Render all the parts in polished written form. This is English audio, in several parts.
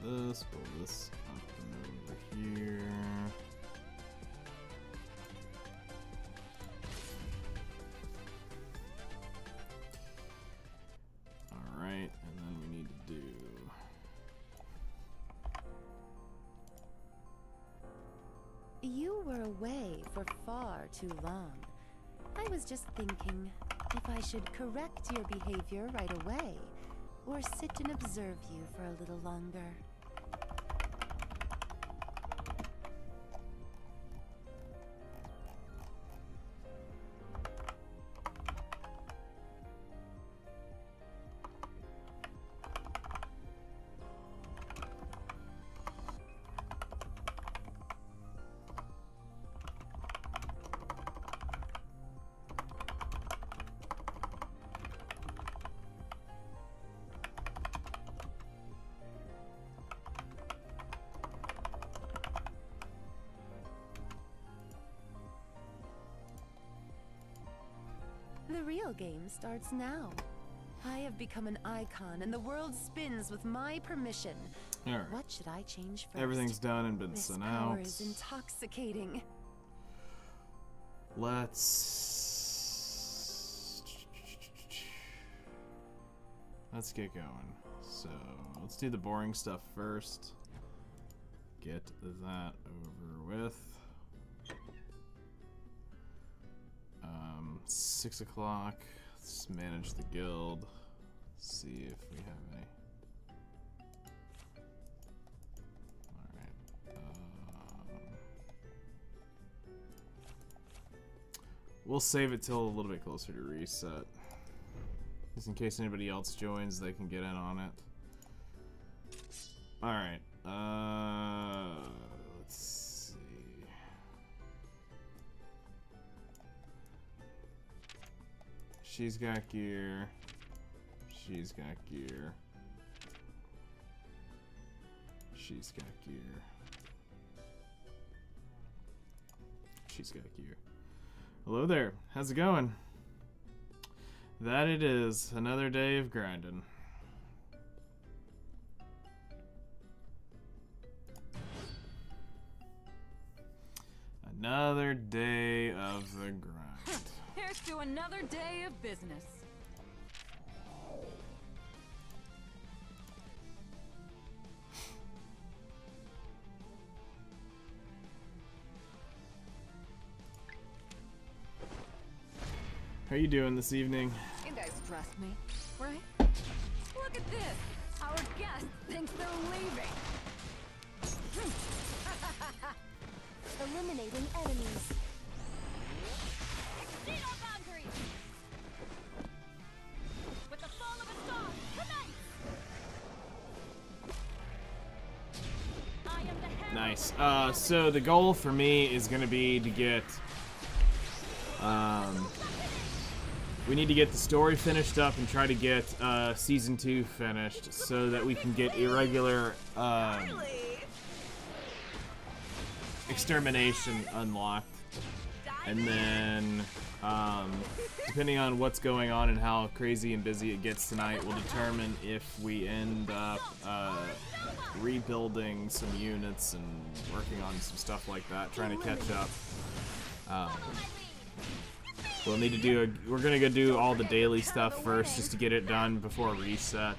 this, pull this up and over here. Alright, and then we need to do... You were away for far too long. I was just thinking if I should correct your behavior right away, or sit and observe you for a little longer. The real game starts now. I have become an icon and the world spins with my permission. All right. What should I change first? Everything's done and been This sent power out. is intoxicating. Let's get going. So let's do the boring stuff first. Get that over with. 6 o'clock. Let's manage the guild. See if we have any. Alright. We'll save it till a little bit closer to reset. Just in case anybody else joins, they can get in on it. Alright. Let's see. She's got gear. She's got gear. She's got gear. She's got gear. Hello there. How's it going? That it is. Another day of grinding. Another day of the grind. Here's to another day of business. How you doing this evening? You guys trust me, right? Look at this. Our guest thinks they're leaving. Eliminating enemies. Exceed our boundaries. With the fall of a star, tonight. I am the herald. Nice. So the goal for me is going to be to get we need to get the story finished up and try to get season 2 finished so that we can get irregular extermination unlocked. And then depending on what's going on and how crazy and busy it gets tonight will determine if we end up rebuilding some units and working on some stuff like that, trying to catch up. We'll need to do we're gonna go do all the daily stuff first just to get it done before reset,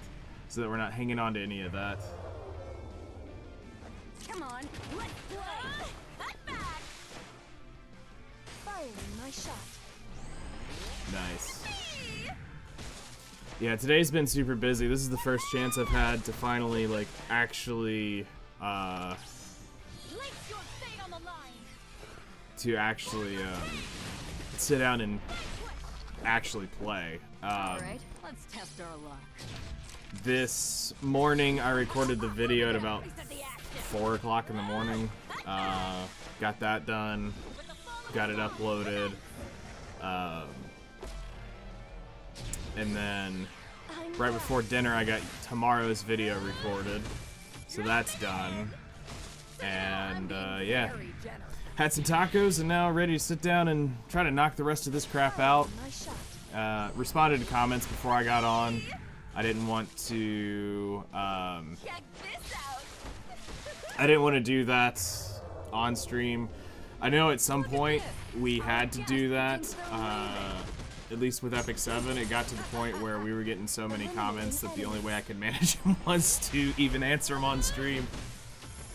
so that we're not hanging on to any of that. Come on, let's play. Cut back. Firing my shot. Nice. Yeah, today's been super busy. This is the first chance I've had to finally Place your fate on the line. to actually sit down and actually play. Alright, let's test our luck. This morning I recorded the video at about 4 o'clock in the morning. Got that done, got it uploaded, and then right before dinner I got tomorrow's video recorded, so that's done. And yeah, had some tacos and now ready to sit down and try to knock the rest of this crap out. My shot. Responded to comments before I got on. I didn't want to Check this out. I didn't want to do that on stream. I know at some point we had to do that, at least with Epic 7. It got to the point where we were getting so many comments that the only way I could manage them was to even answer them on stream.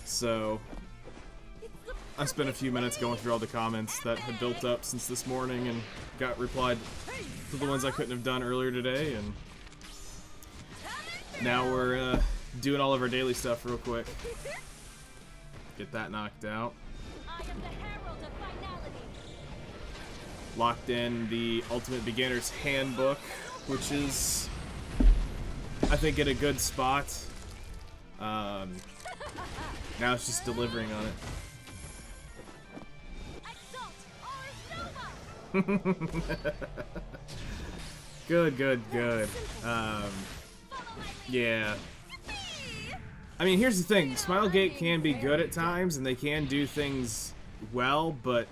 So I spent a few minutes going through all the comments that had built up since this morning and got replied to the ones I couldn't have done earlier today, and now we're doing all of our daily stuff real quick. Get that knocked out. Locked in the Ultimate Beginner's Handbook, which is, I think, in a good spot. Now it's just delivering on it. Good, good, good. Yeah. I mean, here's the thing. Smilegate can be good at times, and they can do things well, but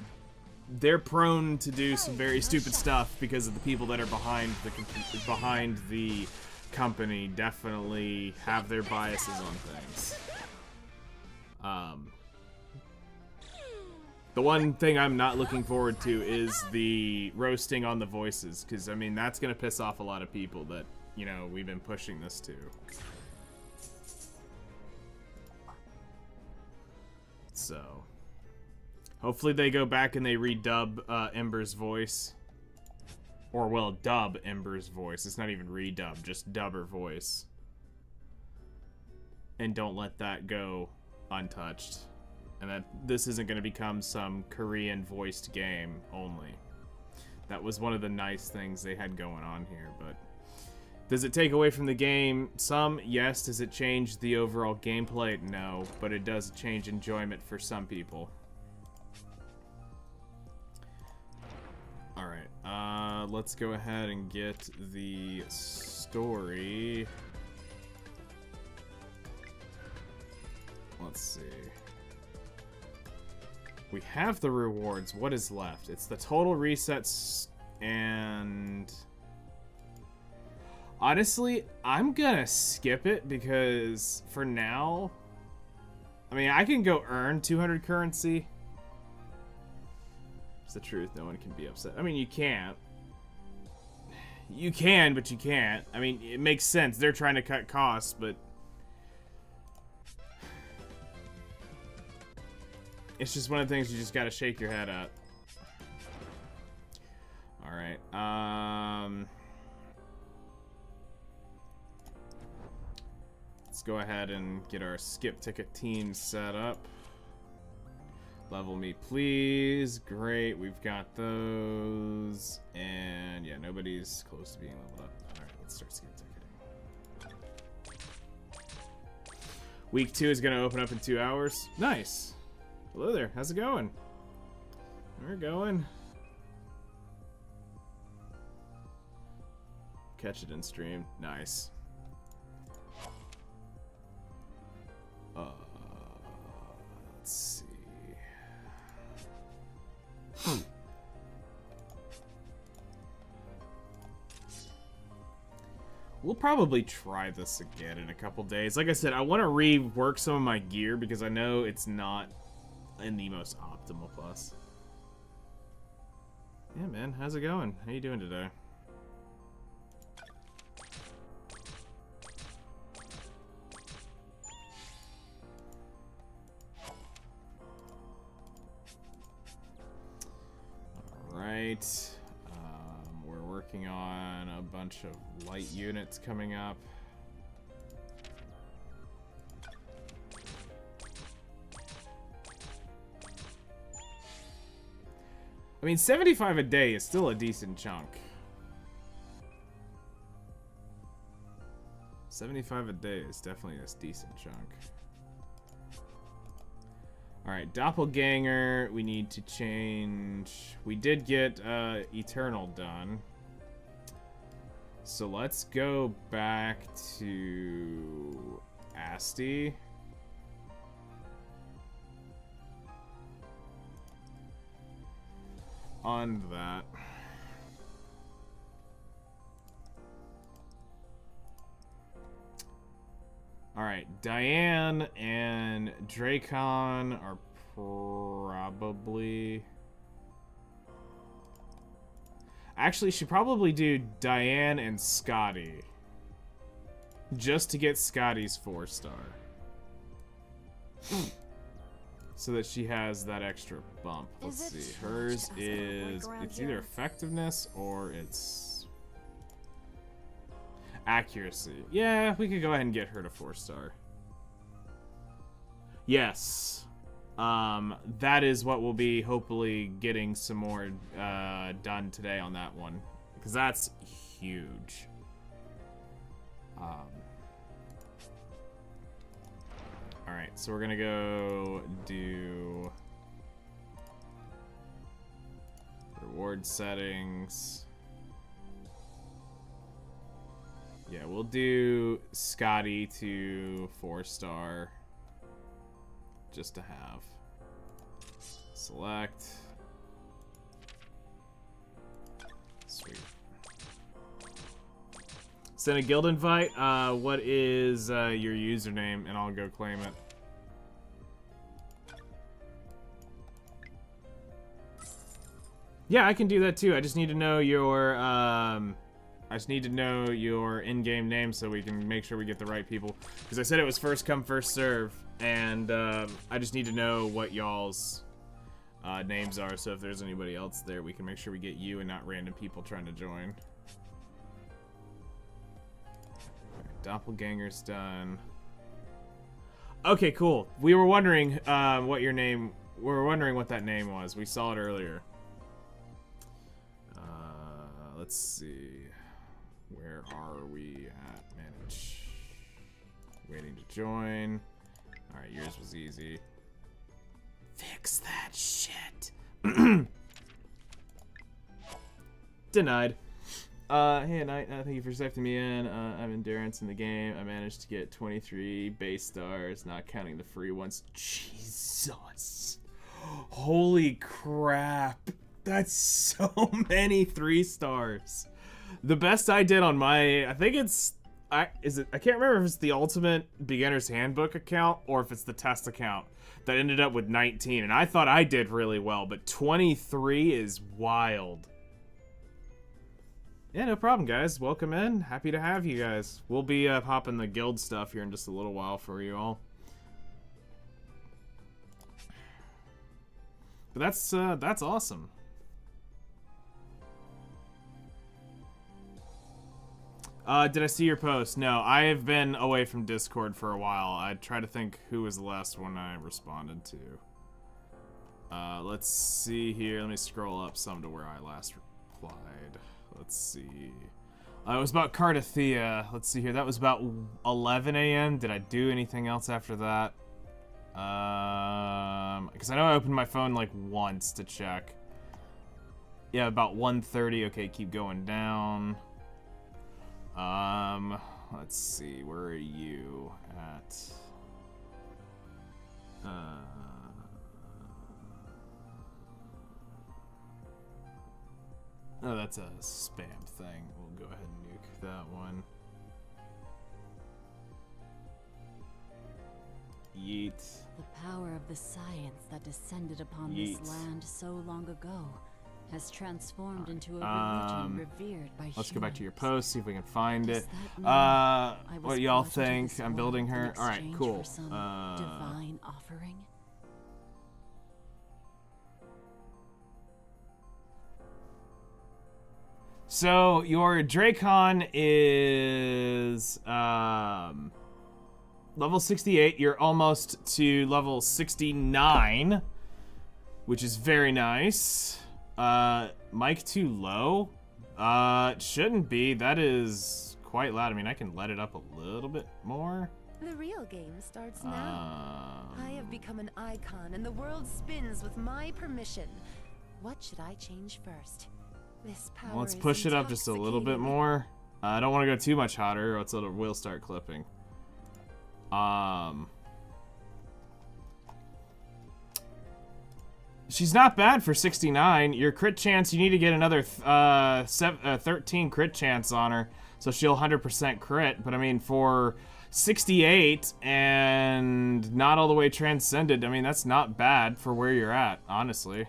they're prone to do some very stupid stuff because of the people that are behind the company definitely have their biases on things. The one thing I'm not looking forward to is the roasting on the voices, because, I mean, that's going to piss off a lot of people that, you know, we've been pushing this to. So, hopefully they go back and they redub Ember's voice. Or, well, dub Ember's voice. It's not even redub, just dub her voice. And don't let that go untouched. And that this isn't going to become some Korean voiced game only. That was one of the nice things they had going on here, but does it take away from the game? Some, yes. Does it change the overall gameplay? No, but it does change enjoyment for some people. Alright, let's go ahead and get the story. Let's see. We have the rewards. What is left? It's the total resets and... Honestly, I'm gonna skip it because for now... I mean, I can go earn 200 currency. It's the truth. No one can be upset. I mean, you can't. You can, but you can't. I mean, it makes sense. They're trying to cut costs, but... It's just one of the things you just gotta shake your head at. Alright, let's go ahead and get our skip ticket team set up. Level me, please. Great, we've got those. And yeah, nobody's close to being leveled up. Alright, let's start skip ticketing. Week 2 is gonna open up in 2 hours. Nice. Hello there, how's it going? We're going. Catch it in stream. Nice. Let's see. We'll probably try this again in a couple days. Like I said, I want to rework some of my gear because I know it's not in the most optimal plus. Yeah, man, how's it going? How you doing today? Alright. We're working on a bunch of light units coming up. I mean, 75 a day is still a decent chunk. 75 a day is definitely a decent chunk. Alright, Doppelganger, we need to change... We did get Eternal done. So let's go back to Asti. On that. Alright, Diane and Dracon are probably... Actually, should probably do Diane and Scotty. Just to get Scotty's 4-star. So that she has that extra bump. Let's see. Hers is... It's either effectiveness or it's... accuracy. Yeah, we could go ahead and get her to 4-star. Yes. That is what we'll be hopefully getting some more done today on that one. Because that's huge. Alright, so we're gonna go do reward settings. Yeah, we'll do Scotty to 4-star. Just to have. Select. Sweet. Send a guild invite. What is your username? And I'll go claim it. Yeah, I can do that too. I just need to know your in-game name so we can make sure we get the right people. Because I said it was first come, first serve, and I just need to know what y'all's names are. So if there's anybody else there, we can make sure we get you and not random people trying to join. Right, Doppelganger's done. Okay, cool. We were wondering what your name. We were wondering what that name was. We saw it earlier. Let's see. Where are we at? Manage. Waiting to join. Alright, yours was easy. Fix that shit. Denied. Hey, Knight, thank you for accepting me in. I'm endurance in the game. I managed to get 23 base stars, not counting the free ones. Jesus. Holy crap. That's so many 3 stars. The best I did on my, I think it's, I can't remember if it's the Ultimate Beginner's Handbook account or if it's the test account that ended up with 19. And I thought I did really well, but 23 is wild. Yeah, no problem, guys. Welcome in. Happy to have you guys. We'll be popping the guild stuff here in just a little while for you all. But that's awesome. Did I see your post? No, I have been away from Discord for a while. I try to think who was the last one I responded to. Let's see here. Let me scroll up some to where I last replied. Let's see. It was about Cardathea. Let's see here. That was about 11 a.m. Did I do anything else after that? Because I know I opened my phone like once to check. Yeah, about 1:30. Okay, keep going down. Let's see, where are you at? Oh, that's a spam thing. We'll go ahead and nuke that one. Yeet. The power of the science that descended upon Yeet. this land so long ago has transformed into a religion revered by humans. Let's go back to your post, see if we can find it. That mean What y'all think? I'm building her. All right, cool. Divine offering. So your Dracon is level 68. You're almost to level 69, which is very nice. Mic too low? It shouldn't be. That is quite loud. I mean, I can let it up a little bit more. The real game starts now. I have become an icon and the world spins with my permission. What should I change first? This power Let's push it up just a little bit more. I don't want to go too much hotter or else it will start clipping. She's not bad for 69. Your crit chance, you need to get another 13 crit chance on her So she'll 100% crit, but I mean, for 68 and not all the way transcended, I mean, that's not bad for where you're at, honestly.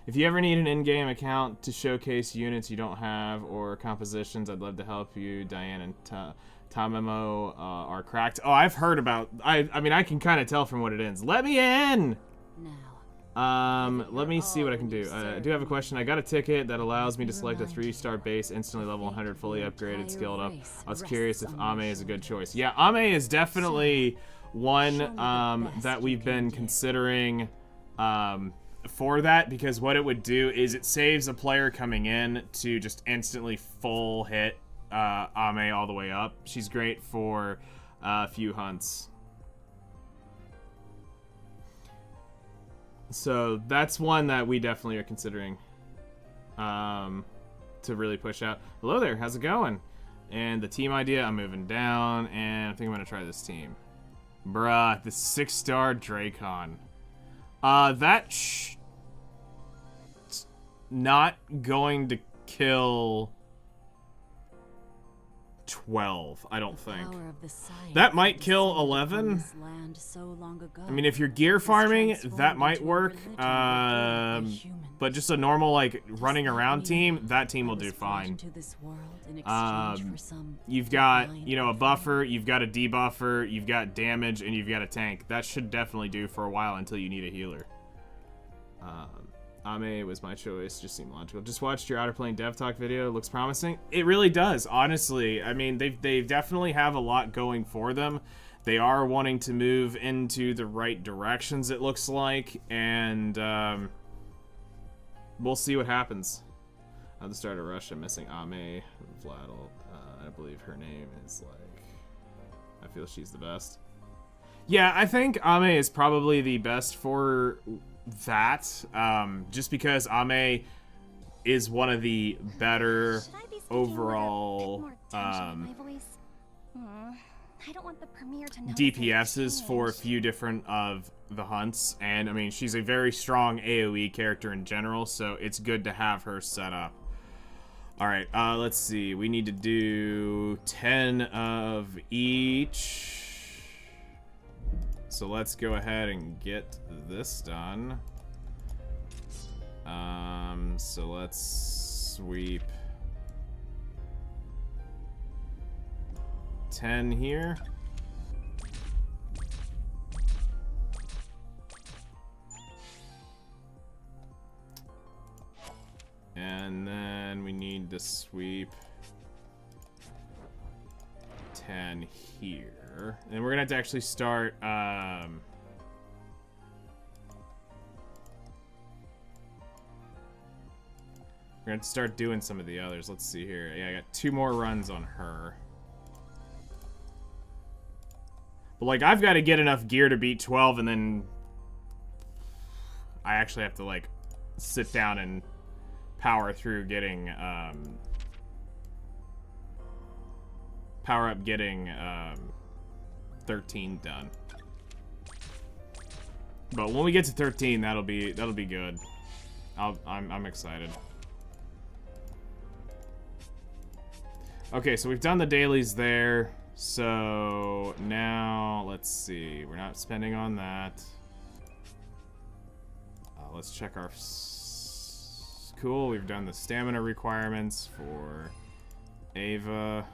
If you ever need an in-game account to showcase units you don't have or compositions, I'd love to help you. Diane and Tamemo are cracked. Oh, I've heard about... I mean, I can kind of tell from what it is. Let me in! Let me see what I can do. I do have a question. I got a ticket that allows me to select a 3-star base, instantly level 100, fully upgraded, skilled up. I was curious if Ame is a good choice. Yeah, Ame is definitely one that we've been considering for that, because what it would do is it saves a player coming in to just instantly full hit Ame all the way up. She's great for a few hunts. So that's one that we definitely are considering to really push out. Hello there, how's it going? And the team idea, I'm moving down, and I think I'm gonna try this team. Bruh, the 6-star Dracon. That's not going to kill 12, I don't think. That might kill 11. I mean, if you're gear farming, that might work. But just a normal, like, running around team, that team will do fine. You've got, you know, a buffer, you've got a debuffer, you've got damage, and you've got a tank. That should definitely do for a while until you need a healer. Ame was my choice, just seemed logical. Just watched your Outerplane dev talk video, looks promising. It really does, honestly. I mean, they definitely have a lot going for them. They are wanting to move into the right directions, it looks like, and we'll see what happens. At the start of Russia, missing Ame Vladel. I believe her name is like, I feel she's the best. Yeah, I think Ame is probably the best for that, just because Ame is one of the better overall I don't want the premiere to know DPSs for a few different of the hunts, and I mean, she's a very strong AoE character in general, so it's good to have her set up. Alright, let's see, we need to do 10 of each. So let's go ahead and get this done. So let's sweep 10 here. And then we need to sweep 10 here. And we're gonna have to actually start, we're gonna start doing some of the others. Let's see here. Yeah, I got 2 more runs on her. But, like, I've got to get enough gear to beat 12, and then I actually have to, like, sit down and power through getting, power up getting, 13 done. But when we get to 13, that'll be good. I'm excited. Okay, so we've done the dailies there. So now let's see. We're not spending on that. Let's check our cool. We've done the stamina requirements for Ava.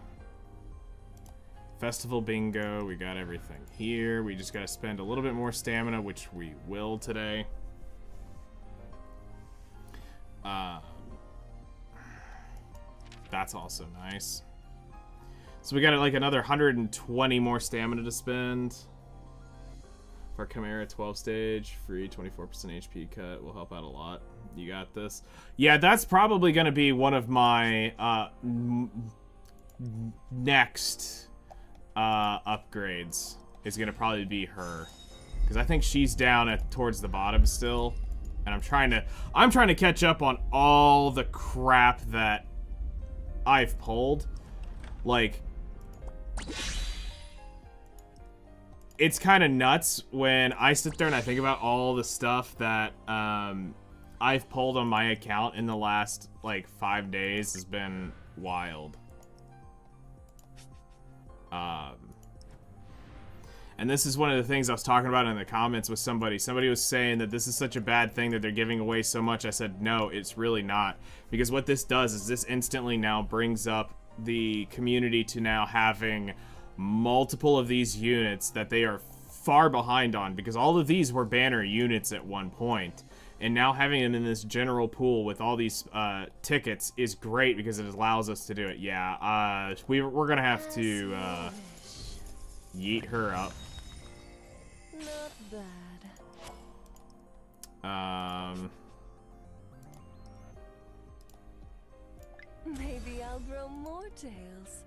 Festival bingo. We got everything here. We just got to spend a little bit more stamina, which we will today. That's also nice. So we got like another 120 more stamina to spend. For Chimera 12 stage, free 24% HP cut will help out a lot. You got this. Yeah, that's probably going to be one of my next upgrades. Is going to probably be her, because I think she's down at towards the bottom still, and I'm trying to catch up on all the crap that I've pulled. Like, it's kind of nuts when I sit there and I think about all the stuff that I've pulled on my account in the last like 5 days. Has been wild. And this is one of the things I was talking about in the comments with somebody. Somebody was saying that this is such a bad thing that they're giving away so much. I said, no, it's really not. Because what this does is this instantly now brings up the community to now having multiple of these units that they are far behind on. Because all of these were banner units at one point. And now having them in this general pool with all these tickets is great because it allows us to do it. Yeah, we're going to have to yeet her up. Not bad. Maybe I'll grow more tails.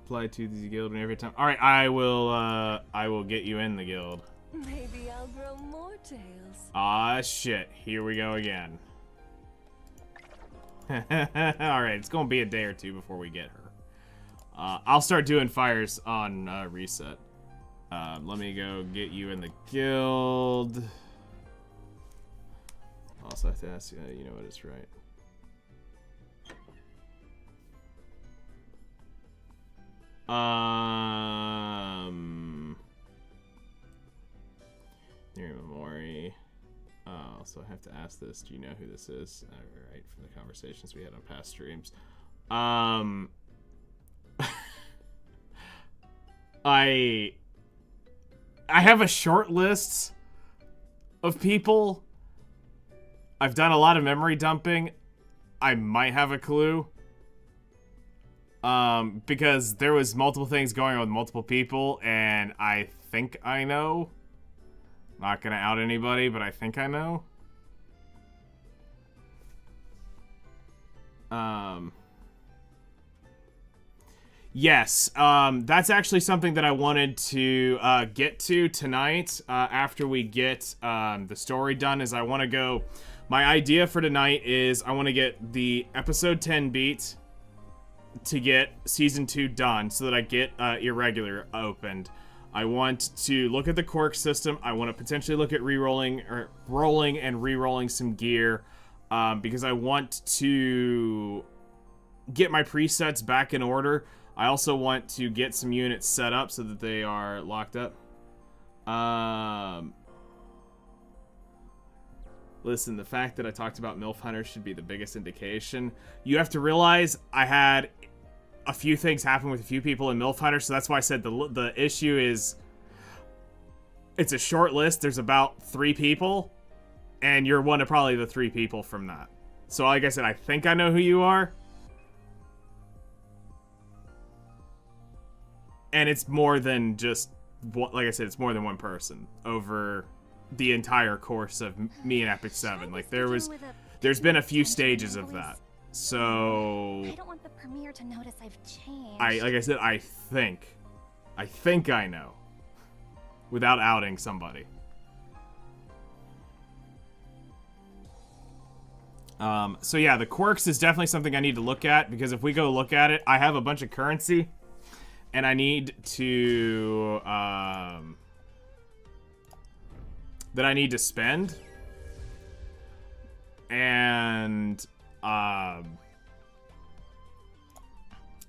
Apply to the guild and every time. All right, I will get you in the guild. Maybe I'll grow more tails. Ah, shit. Here we go again. All right, it's gonna be a day or two before we get her. I'll start doing fires on reset. Let me go get you in the guild. Also, I have to ask you, you know what is right. Near Memori. So I have to ask this. Do you know who this is? Alright, from the conversations we had on past streams. I have a short list of people. I've done a lot of memory dumping. I might have a clue. Because there was multiple things going on with multiple people, and I think I know. Not gonna out anybody, but I think I know. Yes, that's actually something that I wanted to get to tonight after we get the story done. Is I want to go. My idea for tonight is I want to get the episode 10 beat to get season 2 done, so that I get Irregular opened. I want to look at the quirk system. I want to potentially look at rolling and re-rolling some gear, because I want to get my presets back in order. I also want to get some units set up so that they are locked up. Listen, the fact that I talked about MILF Hunters should be the biggest indication. You have to realize I had a few things happen with a few people in MILF Hunters, so that's why I said the issue is it's a short list. There's about 3 people, and you're one of probably the 3 people from that. So like I said, I think I know who you are. And it's more than just, like I said, it's more than one person over the entire course of me and Epic 7. Like, there's been a few stages of that. So I don't want the premiere to notice I've changed. like I said, I think I know. Without outing somebody. So yeah, the quirks is definitely something I need to look at, because if we go look at it, I have a bunch of currency. And I need to, that I need to spend. And,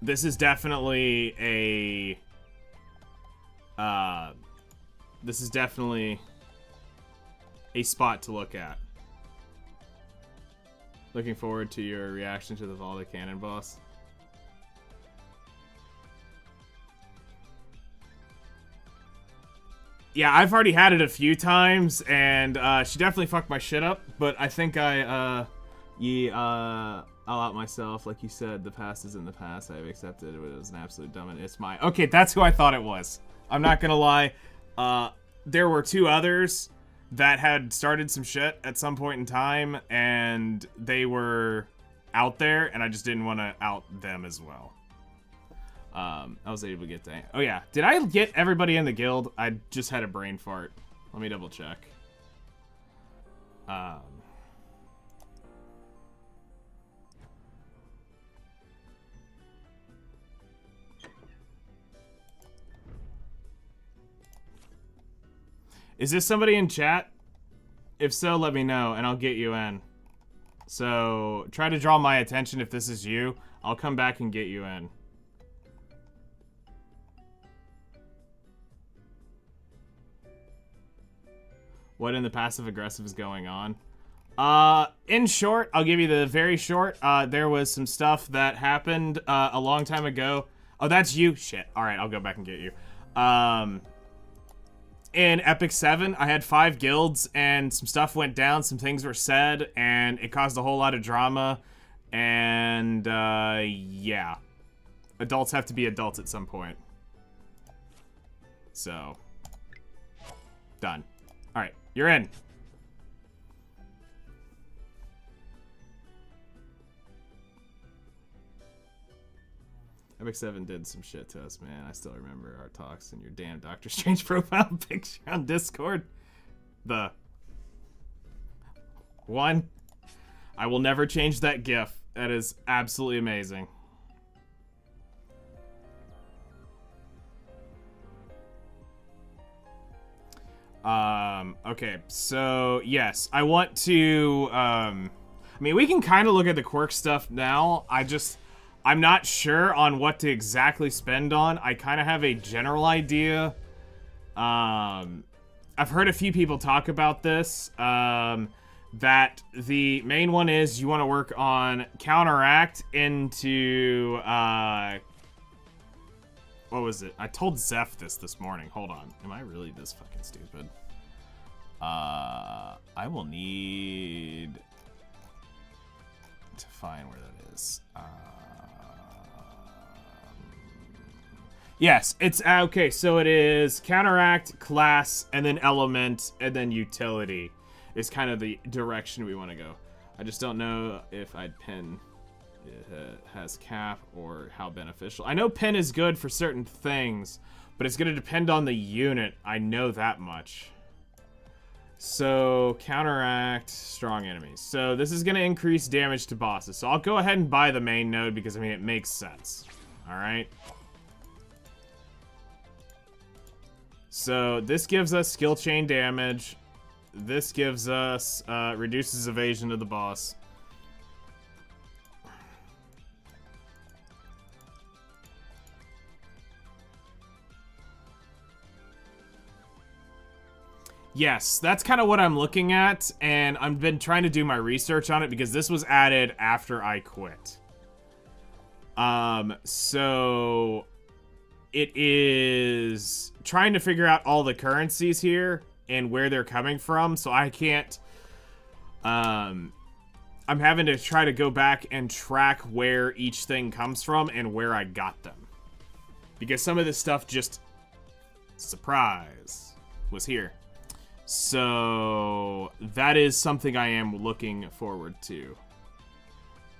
this is definitely a, spot to look at. Looking forward to your reaction to the Valda Cannon boss. Yeah, I've already had it a few times, and she definitely fucked my shit up, but I think I'll out myself. Like you said, the past is in the past. I've accepted it. It was an absolute dumb, and it's my... Okay, that's who I thought it was. I'm not gonna lie. There were 2 others that had started some shit at some point in time, and they were out there, and I just didn't want to out them as well. I was able to get that. Oh yeah, did I get everybody in the guild? I just had a brain fart. Let me double check. Is this somebody in chat? If so, let me know, and I'll get you in. So try to draw my attention if this is you. I'll come back and get you in. What in the passive aggressive is going on? In short, I'll give you the very short. There was some stuff that happened a long time ago. Oh, that's you? Shit. Alright, I'll go back and get you. In Epic 7, I had 5 guilds, and some stuff went down, some things were said, and it caused a whole lot of drama. And, yeah. Adults have to be adults at some point. So. Done. Alright, you're in. Epic 7 did some shit to us, man. I still remember our talks and your damn Doctor Strange profile picture on Discord. The one. I will never change that GIF. That is absolutely amazing. Okay, so, yes. I want to, I mean, we can kind of look at the quirk stuff now. I'm not sure on what to exactly spend on. I kind of have a general idea. I've heard a few people talk about this. That the main one is you want to work on counteract into, what was it? I told Zeph this morning. Hold on. Am I really this fucking stupid? I will need to find where that is. Yes, it's okay. So it is counteract, class, and then element, and then utility is kind of the direction we want to go. I just don't know if I'd pin has cap or how beneficial. I know pin is good for certain things, but it's going to depend on the unit. I know that much. So counteract strong enemies. So this is going to increase damage to bosses. So I'll go ahead and buy the main node because I mean it makes sense. All right. So this gives us skill chain damage. This gives us reduces evasion to the boss. Yes, that's kind of what I'm looking at, and I've been trying to do my research on it because this was added after I quit. So it is trying to figure out all the currencies here and where they're coming from, so I can't, I'm having to try to go back and track where each thing comes from and where I got them. Because some of this stuff just, surprise, was here. So that is something I am looking forward to.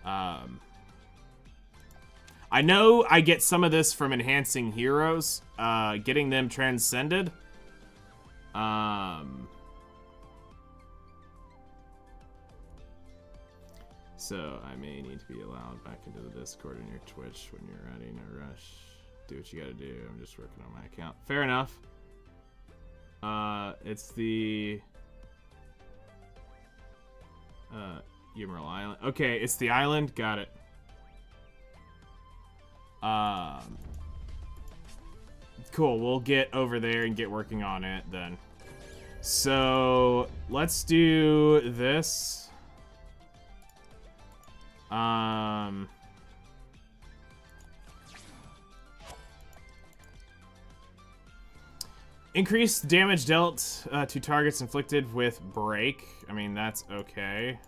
I know I get some of this from enhancing heroes, getting them transcended. So I may need to be allowed back into the Discord and your Twitch when you're ready. No rush. Do what you gotta do. I'm just working on my account. Fair enough. It's the Emerald Island. Okay, it's the island. Got it. Cool. We'll get over there and get working on it then. So let's do this. Increased damage dealt to targets inflicted with break. I mean, that's okay.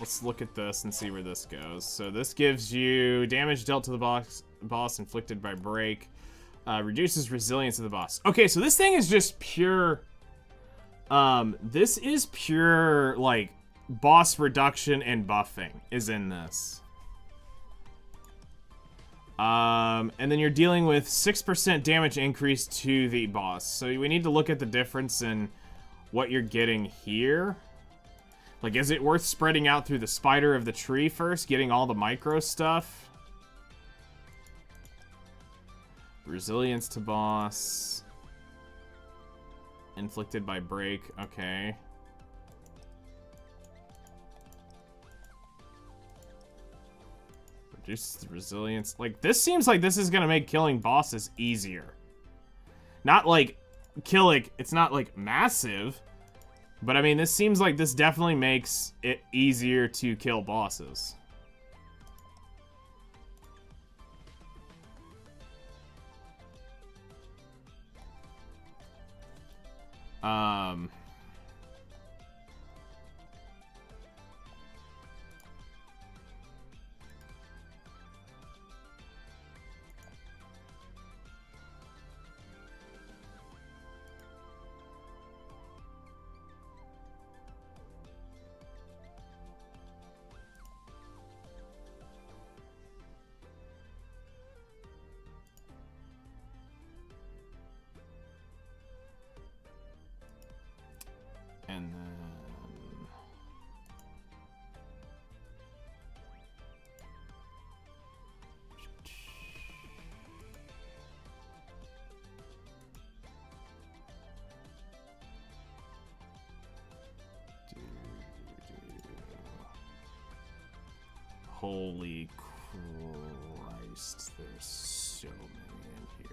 Let's look at this and see where this goes. So this gives you damage dealt to the boss inflicted by break. Reduces resilience of the boss. Okay, so this thing is just pure... this is pure, like, boss reduction and buffing is in this. And then you're dealing with 6% damage increase to the boss. So we need to look at the difference in what you're getting here. Like, is it worth spreading out through the spider of the tree first, getting all the micro stuff? Resilience to boss. Inflicted by break, okay. Reduces the resilience. Like, this seems like this is gonna make killing bosses easier. Not like it's not like massive, but I mean, this seems like this definitely makes it easier to kill bosses. And then... Holy Christ, there's so many in here.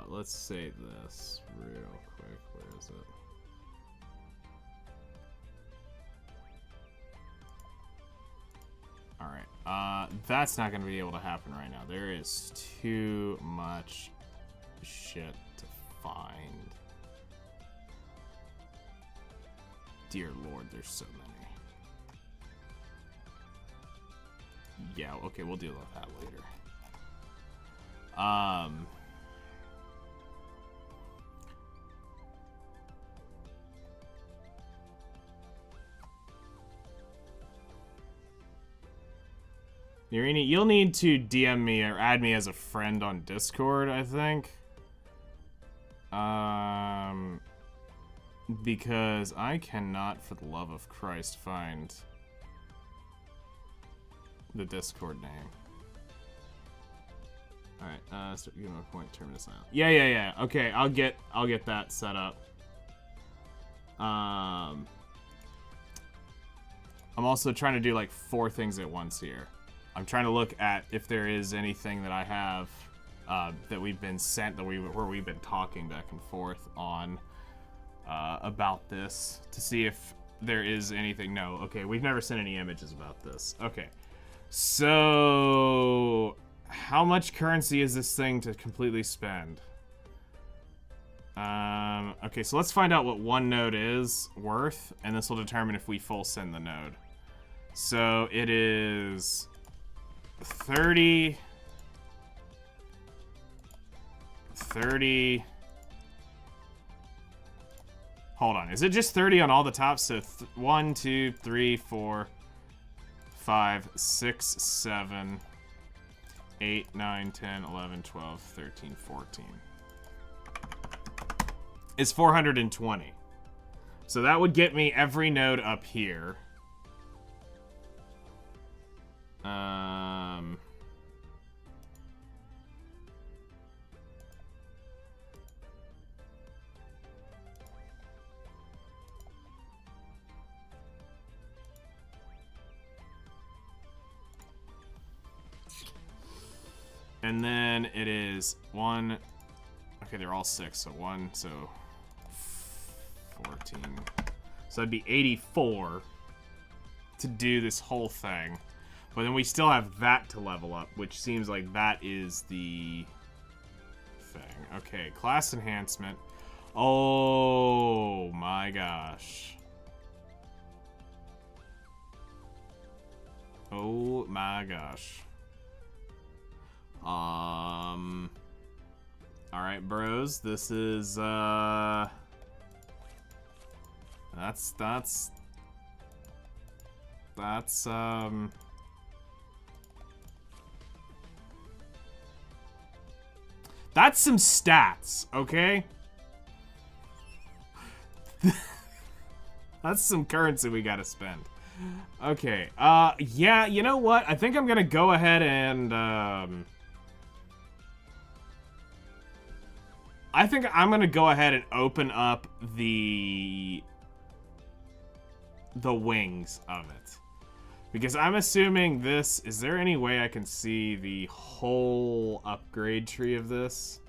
Let's save this real quick. Where is it? Alright, that's not gonna be able to happen right now. There is too much shit to find. Dear Lord, there's so many. Yeah, okay, we'll deal with that later. You'll need to DM me or add me as a friend on Discord, I think. Because I cannot, for the love of Christ, find the Discord name. Alright, start giving a point, terminus out. Yeah. Okay, I'll get that set up. I'm also trying to do like 4 things at once here. I'm trying to look at if there is anything that I have that we've been sent, where we've been talking back and forth on about this, to see if there is anything. No, okay, we've never sent any images about this. Okay, so how much currency is this thing to completely spend? Okay, so let's find out what one node is worth, and this will determine if we full send the node. So it is 30. Hold on, is it just 30 on all the tops? So 1, 2, 3, 4, 5, 6, 7, 8, 9, 10, 11, 12, 13, 14. Is 420. So that would get me every node up here. And then it is 1. Okay, they're all 6, so 1, so 14. So that'd be 84 to do this whole thing. But then we still have that to level up, which seems like that is the thing. Okay, class enhancement. Oh my gosh. Oh my gosh. Alright, bros, this is, that's some stats, okay? That's some currency we gotta spend. Okay. Yeah, you know what? I think I'm gonna go ahead and, I think I'm gonna go ahead and open up the wings of it. Because I'm assuming this... Is there any way I can see the whole upgrade tree of this?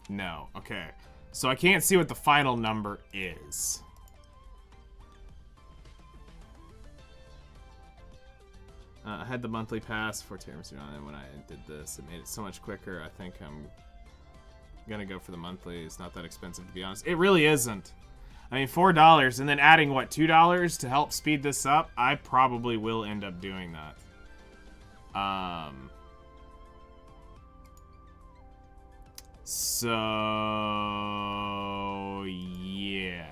No. Okay. So I can't see what the final number is. I had the monthly pass for Tiramisu on it when I did this. It made it so much quicker. I think I'm gonna go for the monthly. It's not that expensive, to be honest. It really isn't. I mean, $4 and then adding, what, $2 to help speed this up? I probably will end up doing that. So, yeah.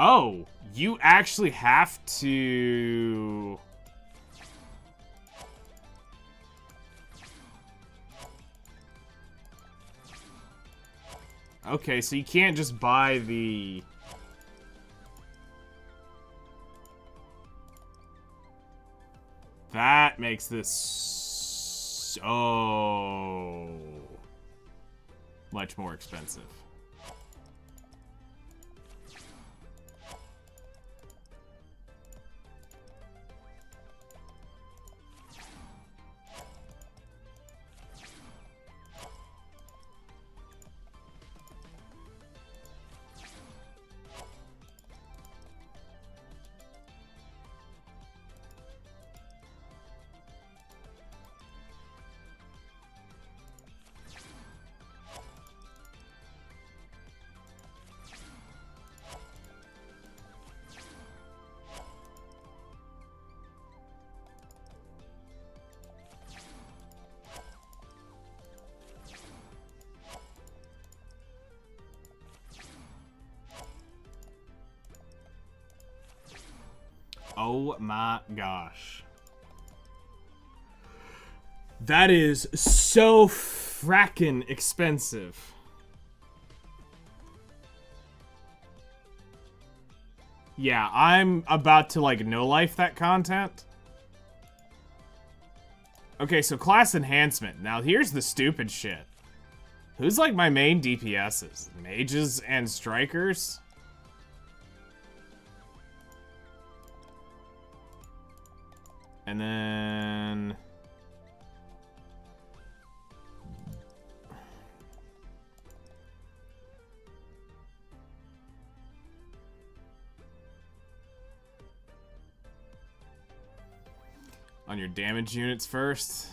Oh, you actually have to... Okay, so you can't just buy the... That makes this so much more expensive. Oh my gosh. That is so frackin' expensive. Yeah, I'm about to, like, no-life that content. Okay, so class enhancement. Now, here's the stupid shit. Who's, like, my main DPSs? Mages and strikers? And then... on your damage units first.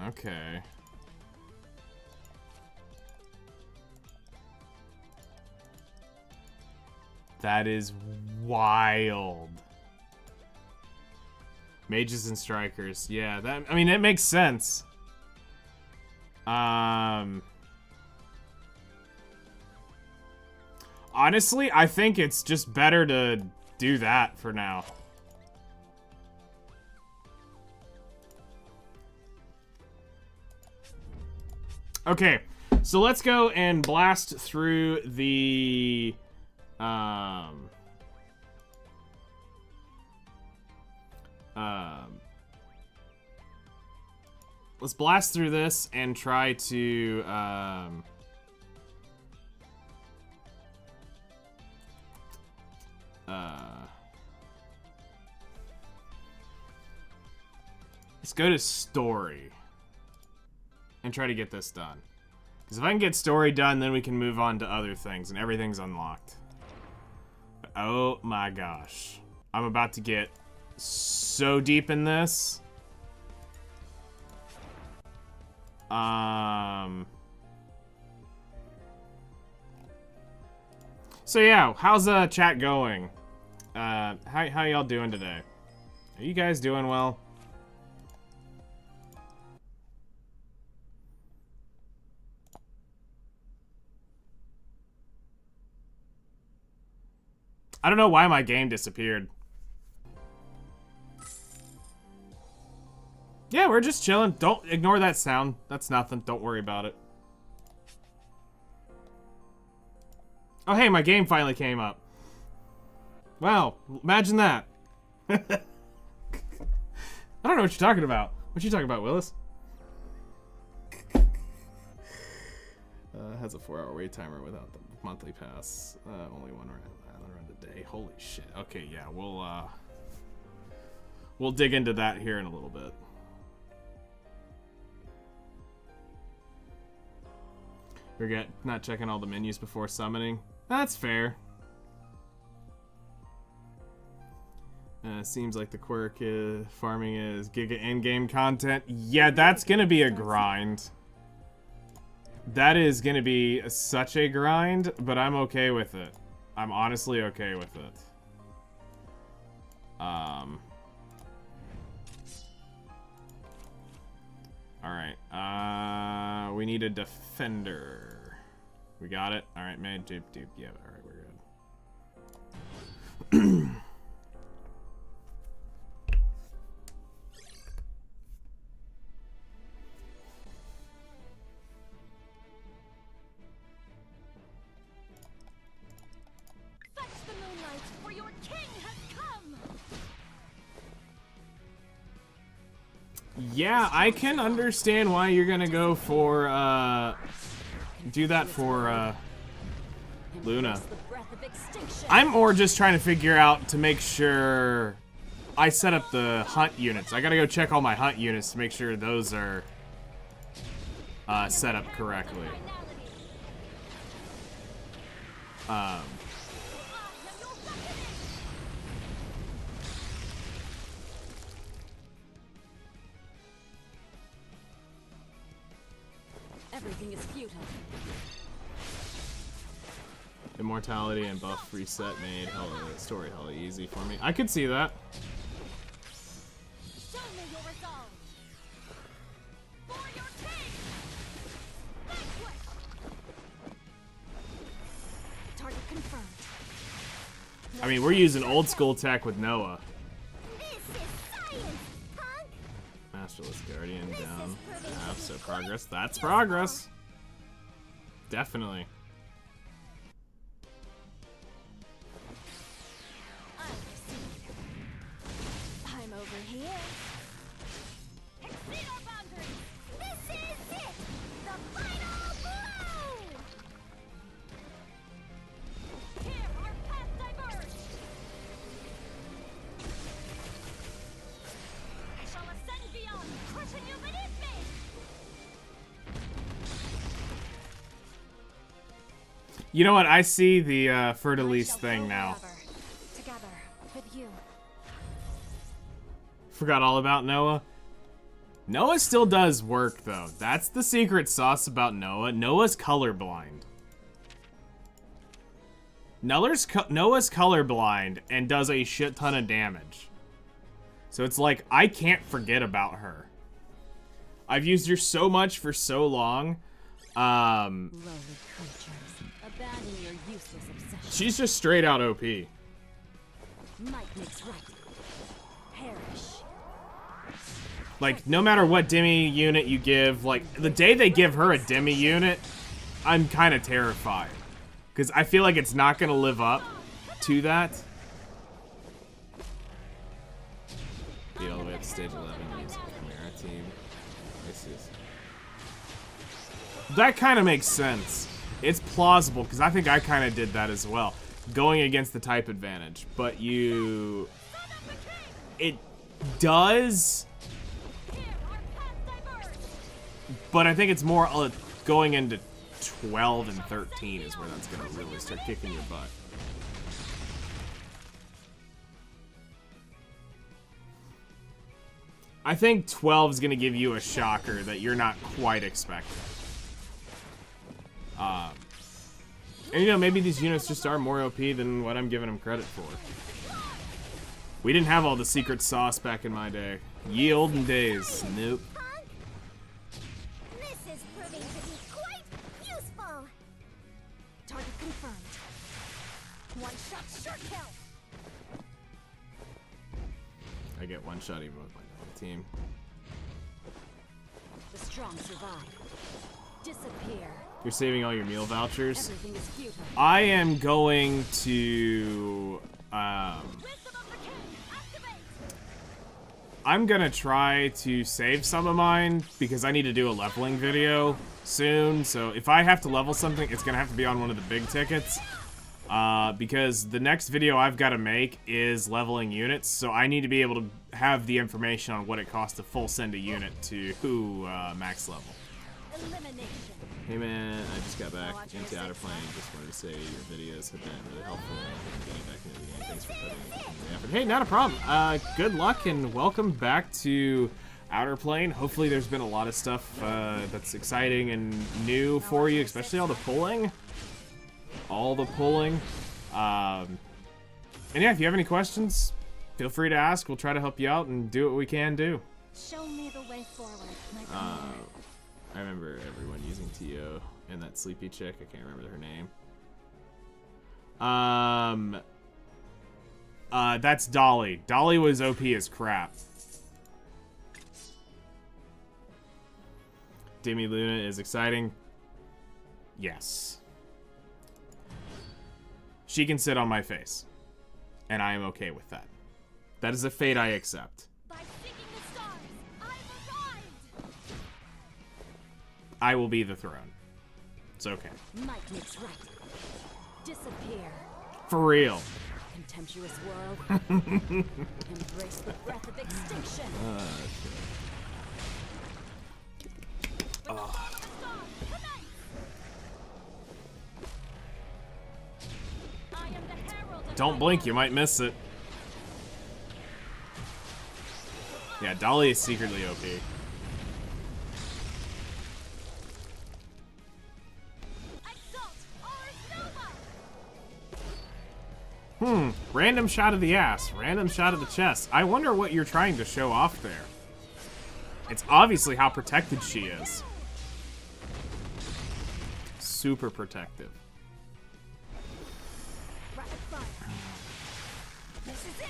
Okay. That is wild. Mages and strikers. Yeah, that, I mean, it makes sense. Honestly, I think it's just better to do that for now. Okay, so let's go and blast through the... let's blast through this and try to, let's go to story and try to get this done. Because if I can get story done, then we can move on to other things, and everything's unlocked. But, oh my gosh. I'm about to get so deep in this. So yeah, how's chat going? How y'all doing today? Are you guys doing well? I don't know why my game disappeared. Yeah, we're just chilling. Don't ignore that sound. That's nothing. Don't worry about it. Oh, hey, my game finally came up. Wow, imagine that. I don't know what you're talking about. What you talking about, Willis? Has a 4-hour wait timer without the monthly pass. Only one round a day. Holy shit. Okay, yeah, we'll dig into that here in a little bit. Forget not checking all the menus before summoning. That's fair. Seems like the quirk is farming is giga in-game content. Yeah, that's gonna be a grind. That is gonna be such a grind, but I'm okay with it. I'm honestly okay with it. Alright, we need a defender. We got it? Alright, man, dupe. Yeah, alright, we're good. Yeah, I can understand why you're gonna go for, do that for, Luna. I'm more just trying to figure out to make sure I set up the hunt units. I gotta go check all my hunt units to make sure those are, set up correctly. Everything is futile. Immortality and buff reset made story hella easy for me. I could see that. Show me your resolve. For your king. Vanquish. Target confirmed. I mean, we're using old school tech with Noah. This is science, punk! Masterless Guardian down. So progress. That's progress. Definitely. I'm over here. Exceed our boundaries. This is it! The final blow! Here our paths diverge. I shall ascend beyond, crushing you beneath me. You know what? I see the Fertilise thing now. Together with you. Forgot all about Noah. Noah still does work, though. That's the secret sauce about Noah. Noah's colorblind. Noah's colorblind and does a shit ton of damage. So it's like, I can't forget about her. I've used her so much for so long. Lowly creatures, abandon your useless obsession. She's just straight out OP. Might makes right. Perish. Like, no matter what demi unit you give, like, the day they give her a demi unit, I'm kind of terrified. Because I feel like it's not going to live up to that. Beat all the way up to stage 11 using Chimera team. That kind of makes sense. It's plausible, because I think I kind of did that as well. Going against the type advantage. But you... It does... But I think it's more going into 12 and 13 is where that's going to really start kicking your butt. I think 12 is going to give you a shocker that you're not quite expecting. And you know, maybe these units just are more OP than what I'm giving them credit for. We didn't have all the secret sauce back in my day. Ye olden days. Nope. This is proving to be quite useful. Target confirmed. One shot, sure kill. I get one shot even with my team. The strong survive. Disappear. You're saving all your meal vouchers. Everything is futile. I am going to I'm gonna try to save some of mine because I need to do a leveling video soon. So if I have to level something, it's gonna have to be on one of the big tickets. Because the next video I've got to make is leveling units, so I need to be able to have the information on what it costs to full send a unit to max level. Elimination. Hey man, I just got back into Outerplane. Just wanted to say your videos have been really helpful in getting back into the game. Thanks for putting in the effort. Hey, not a problem. Good luck and welcome back to Outerplane. Hopefully there's been a lot of stuff that's exciting and new for you, especially all the pulling. And yeah, if you have any questions, feel free to ask. We'll try to help you out and do what we can do. Show me the way forward, my commander. I remember everyone using T.O. and that sleepy chick. I can't remember her name. That's Dolly. Dolly was OP as crap. Demi Luna is exciting. Yes. She can sit on my face. And I am okay with that. That is a fate I accept. By seeking the stars, I've arrived. I will be the throne. It's okay. Might makes right. Disappear. For real. Contemptuous world. Embrace the breath of extinction. Don't blink, you might miss it. Yeah, Dolly is secretly OP. Random shot of the ass, random shot of the chest. I wonder what you're trying to show off there. It's obviously how protected she is. Super protective. Rapid fire. This is it.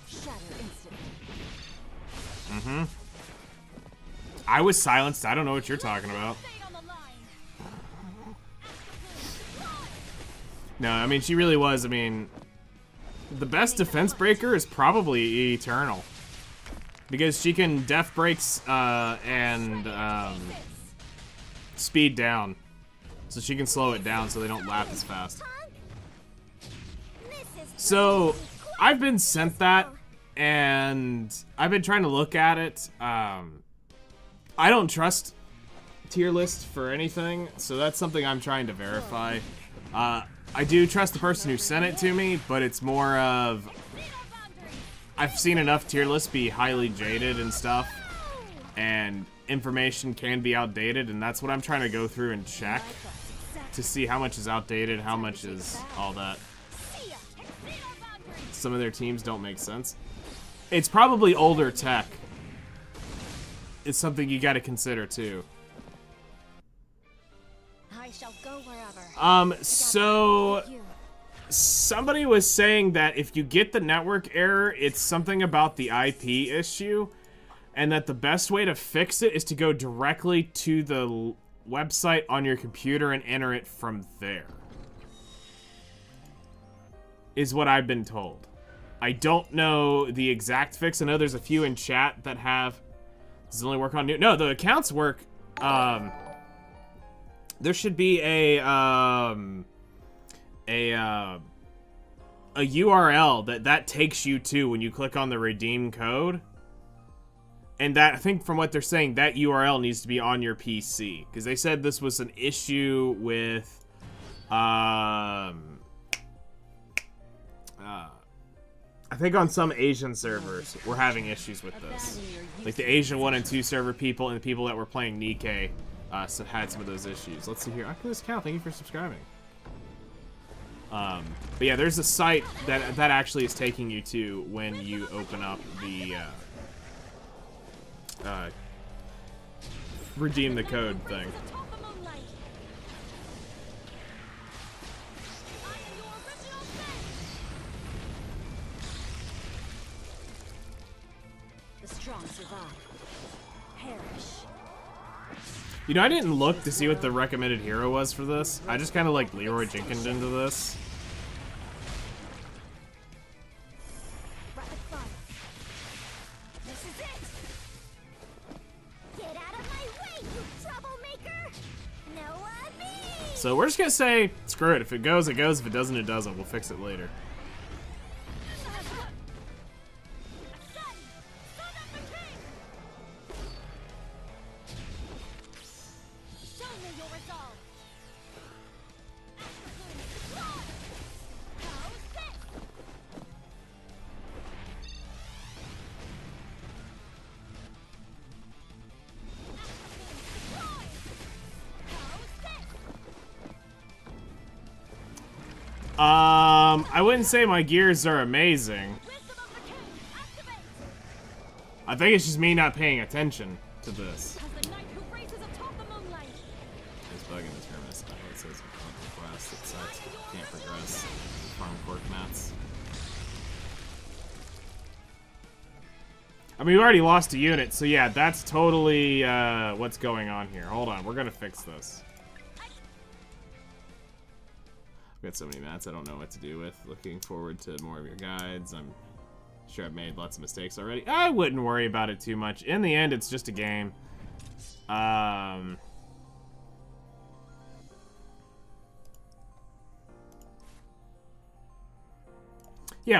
Shatter instantly. I was silenced. I don't know what you're talking about. Stay on the line. No, I mean, she really was. I mean, the best defense breaker is probably Eternal. Because she can def breaks and speed down. So she can slow it down so they don't lap as fast. So, I've been sent that, and I've been trying to look at it. I don't trust tier list for anything, so that's something I'm trying to verify. I do trust the person who sent it to me, but it's more of... I've seen enough tier lists be highly jaded and stuff, and information can be outdated, and that's what I'm trying to go through and check to see how much is outdated, how much is all that. Some of their teams don't make sense. It's probably older tech. It's something you gotta consider too. I shall go wherever. So somebody was saying that if you get the network error, it's something about the IP issue, and that the best way to fix it is to go directly to the website on your computer and enter it from there. Is what I've been told. I don't know the exact fix. I know there's a few in chat that have... Does it only work on new? No, the accounts work. There should be a URL that takes you to when you click on the redeem code. And that, I think from what they're saying, that URL needs to be on your PC. Because they said this was an issue with... I think on some Asian servers, we're having issues with this. Like the Asian 1 and 2 server people and the people that were playing Nikkei had some of those issues. Let's see here. Oculus Cow, thank you for subscribing. But yeah, there's a site that actually is taking you to when you open up the redeem the code thing. The strong survive. Perish. You know, I didn't look to see what the recommended hero was for this. I just kind of like Leroy Jenkins into this. Rapid fire. This is it. Get out of my way, you troublemaker. No me. So we're just gonna say, screw it. If it goes, it goes. If it doesn't, it doesn't. We'll fix it later. I wouldn't say my gears are amazing. I think it's just me not paying attention to this. It's bugging the terminus. It says request. It sucks. Can't progress. Farm cork mats. I mean, we already lost a unit, so yeah, that's totally what's going on here. Hold on, we're gonna fix this. I've got so many mats I don't know what to do with. Looking forward to more of your guides. I'm sure I've made lots of mistakes already. I wouldn't worry about it too much. In the end, it's just a game. Yeah,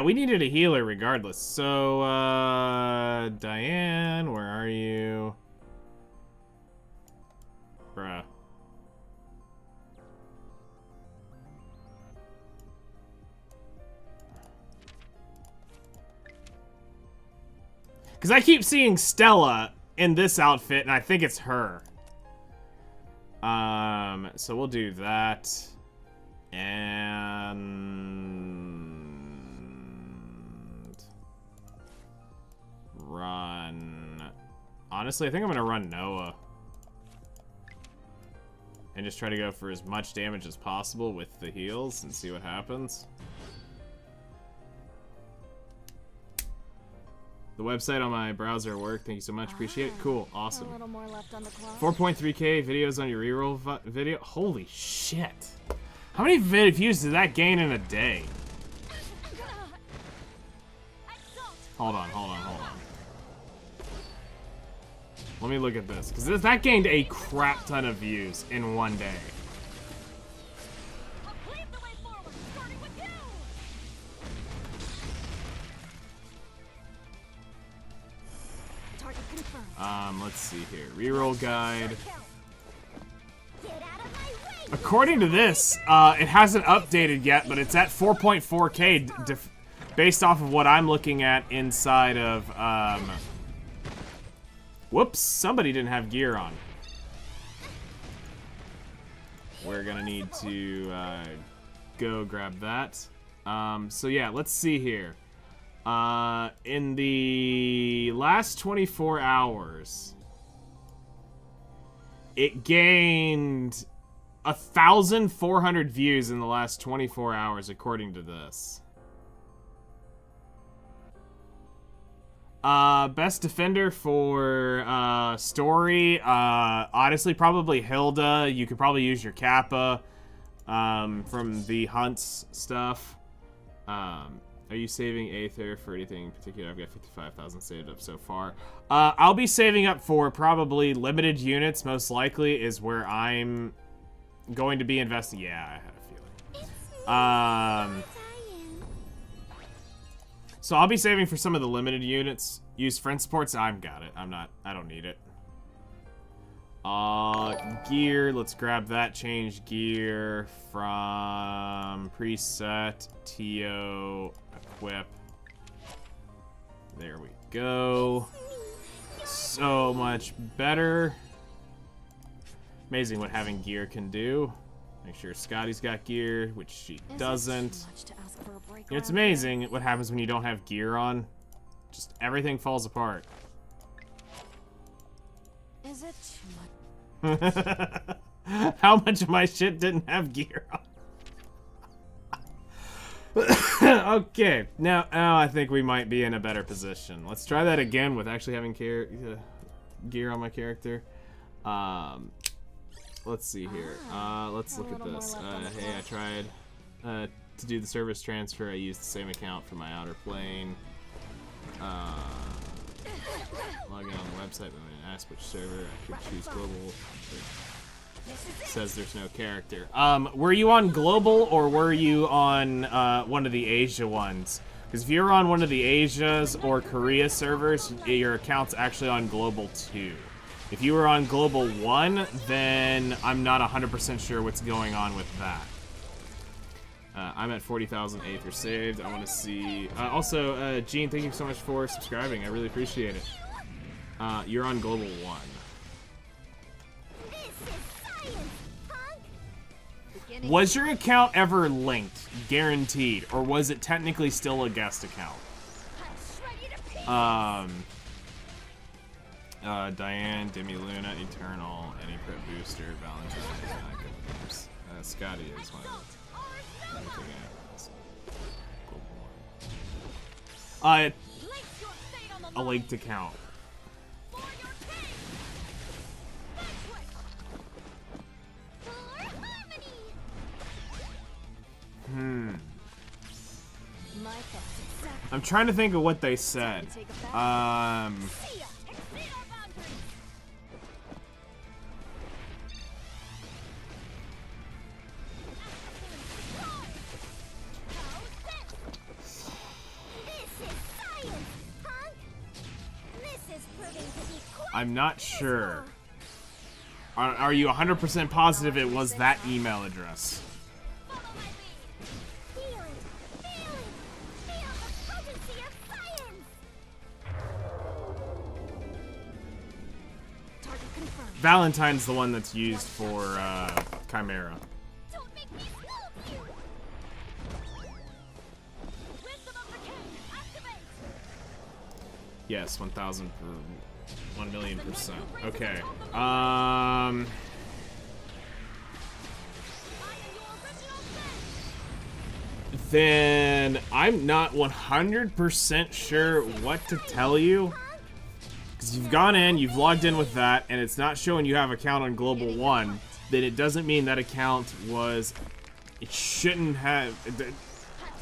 we needed a healer regardless. So, Diane, where are you? Bruh. Because I keep seeing Stella in this outfit, and I think it's her. So we'll do that. And... run... Honestly, I think I'm going to run Noah. And just try to go for as much damage as possible with the heals and see what happens. The website on my browser worked. Thank you so much. Appreciate it. Cool. Awesome. A little more left on the clock. 4.3k videos on your reroll video. Holy shit. How many views did that gain in a day? Hold on. Let me look at this. Because that gained a crap ton of views in one day. Let's see here. Reroll guide. According to this, it hasn't updated yet, but it's at 4.4k based off of what I'm looking at inside of, whoops, somebody didn't have gear on. We're gonna need to, go grab that. So yeah, let's see here. In the last 24 hours, it gained 1,400 views in the last 24 hours, according to this. Best defender for, story, honestly, probably Hilda. You could probably use your Kappa, from the Hunts stuff. Are you saving Aether for anything in particular? I've got 55,000 saved up so far. I'll be saving up for probably limited units, most likely, is where I'm going to be investing. Yeah, I had a feeling. So I'll be saving for some of the limited units. Use friend supports. I've got it. I don't need it. Gear. Let's grab that. Change gear from preset, TO, equip. There we go. So much better. Amazing what having gear can do. Make sure Scotty's got gear, which she doesn't. Much to ask for a break You know, it's around amazing what happens when you don't have gear on. Just everything falls apart. here? Is it too much? How much of my shit didn't have gear on? Okay, now I think we might be in a better position. Let's try that again with actually having gear on my character. Let's see here. Let's look at this. Hey, I tried to do the service transfer. I used the same account for my Outerplane. Log in on the website, but when I asked which server, I could choose global. It says there's no character. Were you on global or were you on one of the Asia ones? Because if you're on one of the Asia's or Korea servers, your account's actually on global 2. If you were on global 1, then I'm not 100% sure what's going on with that. I'm at 40,000 Aether saved. I want to see. Also, Gene, thank you so much for subscribing. I really appreciate it. You're on global 1. Was your account ever linked, guaranteed, or was it technically still a guest account? Diane, Demi Luna, Eternal, Any Prep Booster, Valentine, Scotty is one of them. A linked account. I'm trying to think of what they said. I'm not sure. Are you 100% positive it was that email address? Valentine's the one that's used for Chimera. Yes, 1,000 per 1,000,000%. Okay. Then I'm not 100% sure what to tell you. Because you've gone in, you've logged in with that, and it's not showing you have an account on Global 1, then it doesn't mean that account was... It shouldn't have...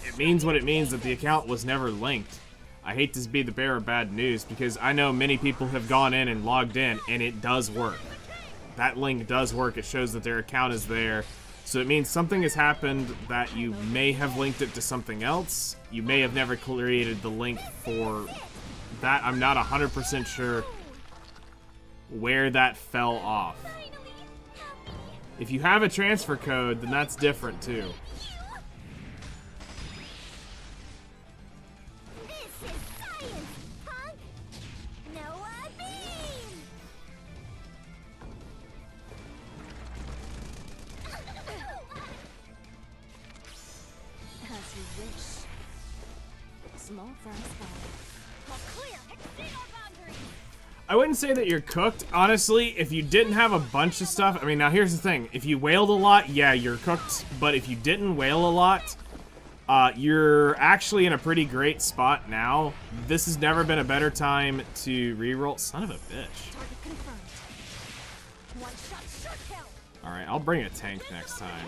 It means what it means, that the account was never linked. I hate to be the bearer of bad news, because I know many people have gone in and logged in, and it does work. That link does work. It shows that their account is there. So it means something has happened that you may have linked it to something else. You may have never created the link for that. I'm not 100% sure where that fell off. If you have a transfer code, then that's different too. I wouldn't say that you're cooked. Honestly, if you didn't have a bunch of stuff... I mean, now here's the thing. If you wailed a lot, yeah, you're cooked. But if you didn't wail a lot, you're actually in a pretty great spot now. This has never been a better time to reroll. Son of a bitch. Alright, I'll bring a tank next time.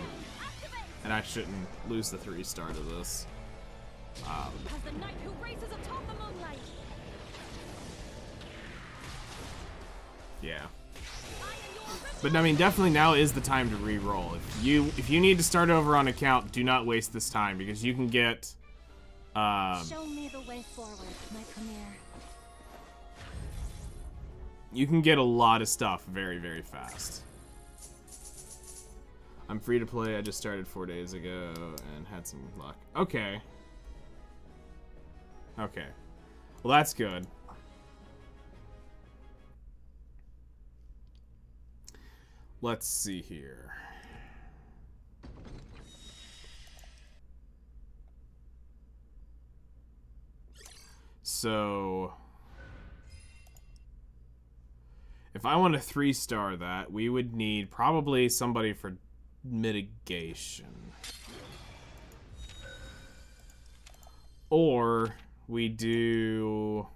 And I shouldn't lose the 3-star to this. Yeah. But I mean, definitely now is the time to re-roll. If you need to start over on account, do not waste this time, because you can get show me the way forward, my Premier. You can get a lot of stuff very, very fast. I'm free to play. I just started 4 days ago and had some luck. Okay. Okay. Well, that's good. Let's see here. So if I want to 3-star that, we would need probably somebody for mitigation. Or we do...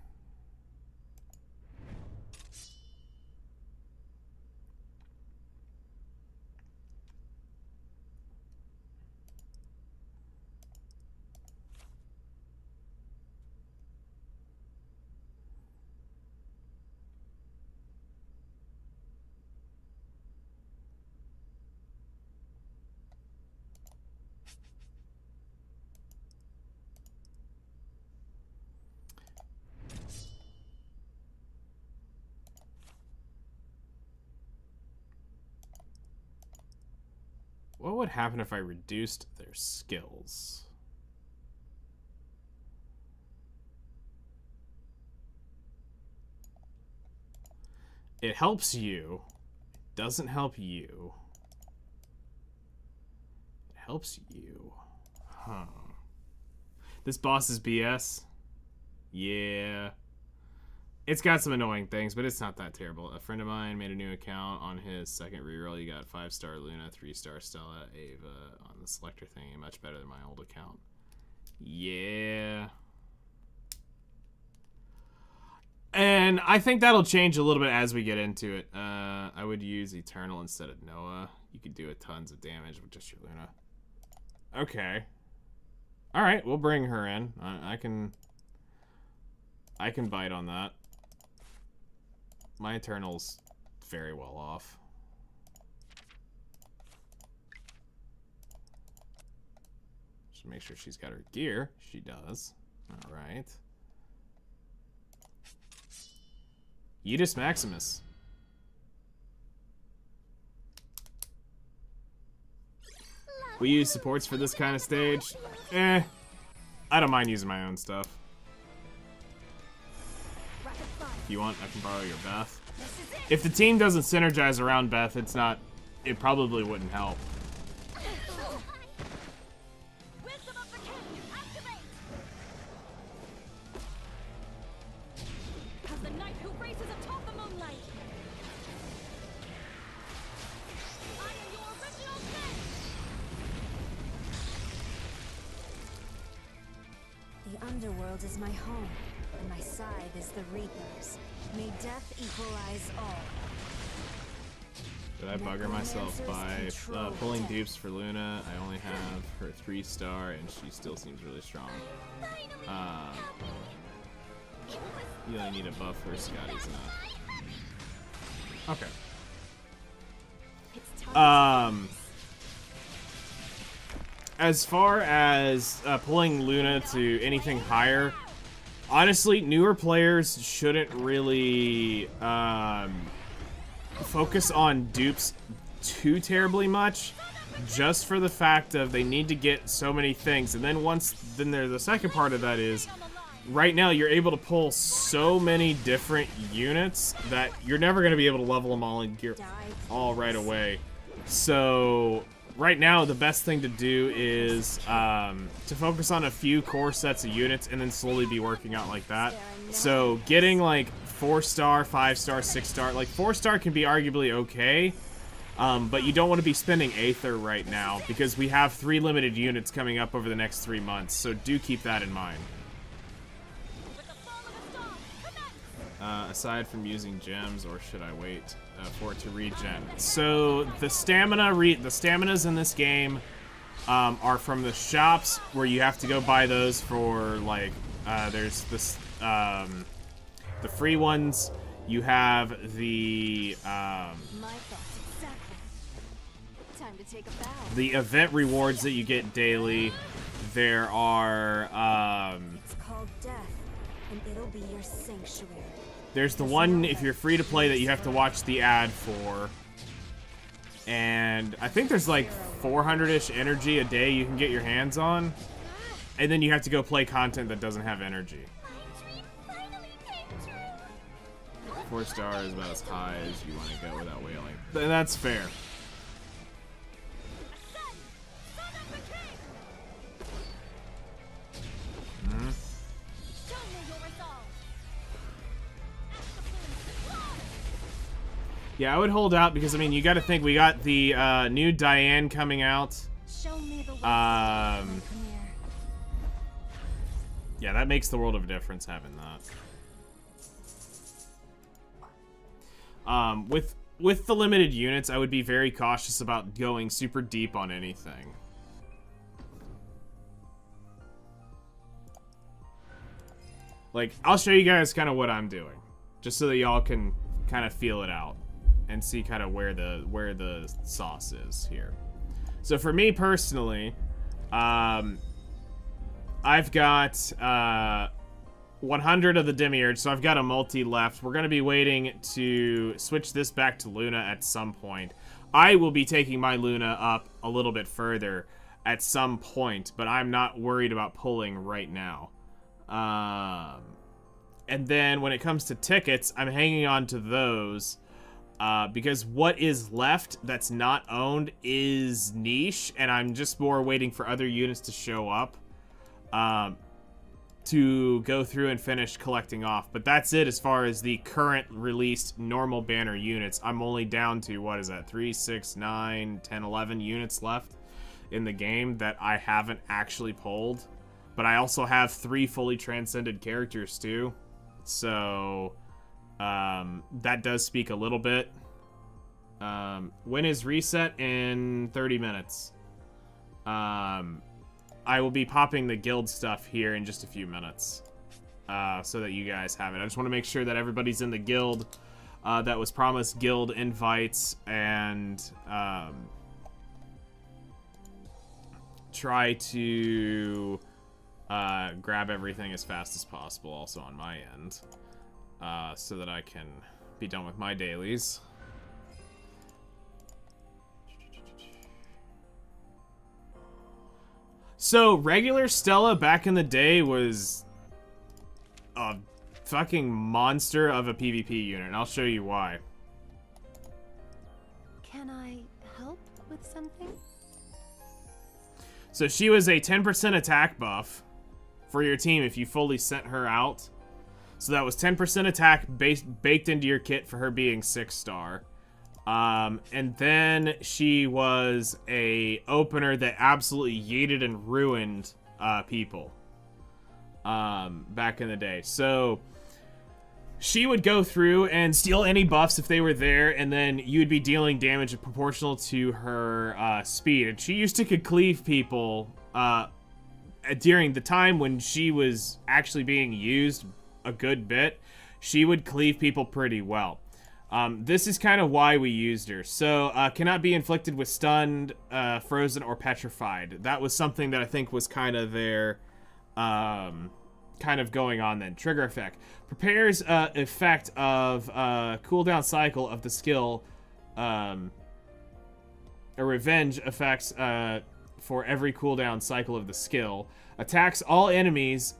What would happen if I reduced their skills? It helps you. It doesn't help you. It helps you. Huh. This boss is BS? Yeah. It's got some annoying things, but it's not that terrible. A friend of mine made a new account on his second reroll. You got 5-star Luna, 3-star Stella, Ava on the selector thingy. Much better than my old account. Yeah. And I think that'll change a little bit as we get into it. I would use Eternal instead of Noah. You could do tons of damage with just your Luna. Okay. Alright, we'll bring her in. I can bite on that. My Eternal's very well off. Just make sure she's got her gear. She does. Alright. Eudes Maximus. We use supports for this kind of stage. I don't mind using my own stuff. If you want, I can borrow your Beth. If the team doesn't synergize around Beth, it probably wouldn't help. The underworld is my home, and my side is the Reaper's. May death equalize all. Did I bugger myself by pulling dupes for Luna? I only have her 3-star, and she still seems really strong. You only need a buff for Scotty's enough. Okay. As far as pulling Luna to anything higher, honestly, newer players shouldn't really focus on dupes too terribly much, just for the fact of they need to get so many things. And then the second part of that is, right now you're able to pull so many different units that you're never going to be able to level them all in gear all right away. So right now, the best thing to do is to focus on a few core sets of units and then slowly be working out like that. So getting like 4-star, 5-star, 6-star, like 4-star can be arguably okay, but you don't want to be spending Aether right now because we have 3 limited units coming up over the next 3 months. So do keep that in mind. Aside from using gems, or should I wait for it to regen? So the staminas in this game are from the shops where you have to go buy those for like there's this the free ones. You have the the event rewards that you get daily. There are It's called death, and it'll be your sanctuary. There's the one, if you're free to play, that you have to watch the ad for. And I think there's like 400-ish energy a day you can get your hands on. And then you have to go play content that doesn't have energy. 4-star is about as high as you want to go without wailing. And that's fair. Yeah, I would hold out because, I mean, you got to think we got the new Diane coming out. Show me the way. Um, Come here. yeah, that makes the world of a difference having that. With the limited units, I would be very cautious about going super deep on anything. Like, I'll show you guys kind of what I'm doing, just so that y'all can kind of feel it out and see kind of where the sauce is here. So for me personally, I've got 100 of the Demiurge, so I've got a multi left. We're going to be waiting to switch this back to Luna at some point. I will be taking my Luna up a little bit further at some point, but I'm not worried about pulling right now. And then when it comes to tickets, I'm hanging on to those because what is left that's not owned is niche, and I'm just more waiting for other units to show up to go through and finish collecting off. But that's it as far as the current released normal banner units. I'm only down to, what is that, 3, 6, 9, 10, 11 units left in the game that I haven't actually pulled. But I also have 3 fully transcended characters too. So that does speak a little bit. When is reset? In 30 minutes. I will be popping the guild stuff here in just a few minutes, so that you guys have it. I just want to make sure that everybody's in the guild that was promised guild invites, and try to grab everything as fast as possible also on my end, so that I can be done with my dailies. So, regular Stella back in the day was a fucking monster of a PvP unit, and I'll show you why. Can I help with something? So she was a 10% attack buff for your team if you fully sent her out. So that was 10% attack baked into your kit for her being 6-star. And then she was a opener that absolutely yeeted and ruined people back in the day. So she would go through and steal any buffs if they were there, and then you'd be dealing damage proportional to her speed. And she used to could cleave people during the time when she was actually being used a good bit. She would cleave people pretty well. This is kind of why we used her. So, cannot be inflicted with stunned, frozen, or petrified. That was something that I think was kind of their, kind of going on then. Trigger effect. Prepares, effect of, cooldown cycle of the skill, a revenge effects, for every cooldown cycle of the skill. Attacks all enemies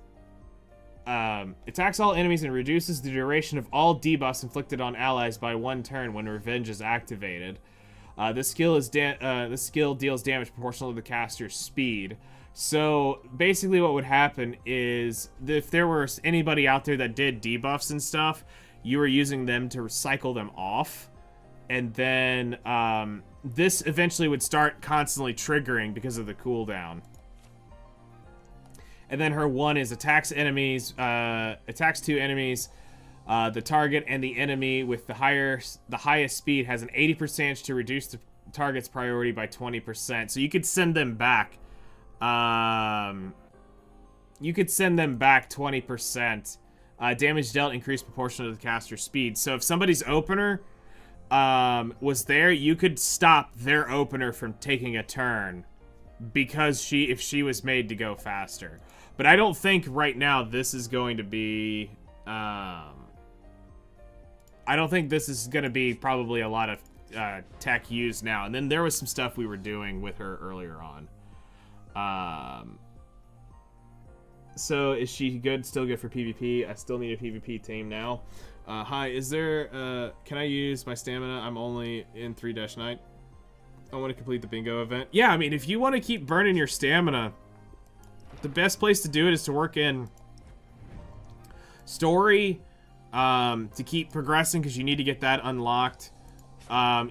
and reduces the duration of all debuffs inflicted on allies by 1 turn when revenge is activated. This skill deals damage proportional to the caster's speed. So basically what would happen is if there were anybody out there that did debuffs and stuff, you were using them to recycle them off. And then this eventually would start constantly triggering because of the cooldown. And then her 1 is attacks 2 enemies, the target and the enemy with the highest speed has an 80% chance to reduce the target's priority by 20%. So you could send them back. You could send them back 20%. Damage dealt increased proportional to the caster's speed. So if somebody's opener was there, you could stop their opener from taking a turn because if she was made to go faster. But I don't think right now this is going to be, I don't think this is going to be probably a lot of tech used now. And then there was some stuff we were doing with her earlier on. So is she good? Still good for PvP? I still need a PvP team now. Hi, is there, can I use my stamina? I'm only in 3-9. I want to complete the bingo event. Yeah, I mean, if you want to keep burning your stamina, the best place to do it is to work in story, to keep progressing because you need to get that unlocked.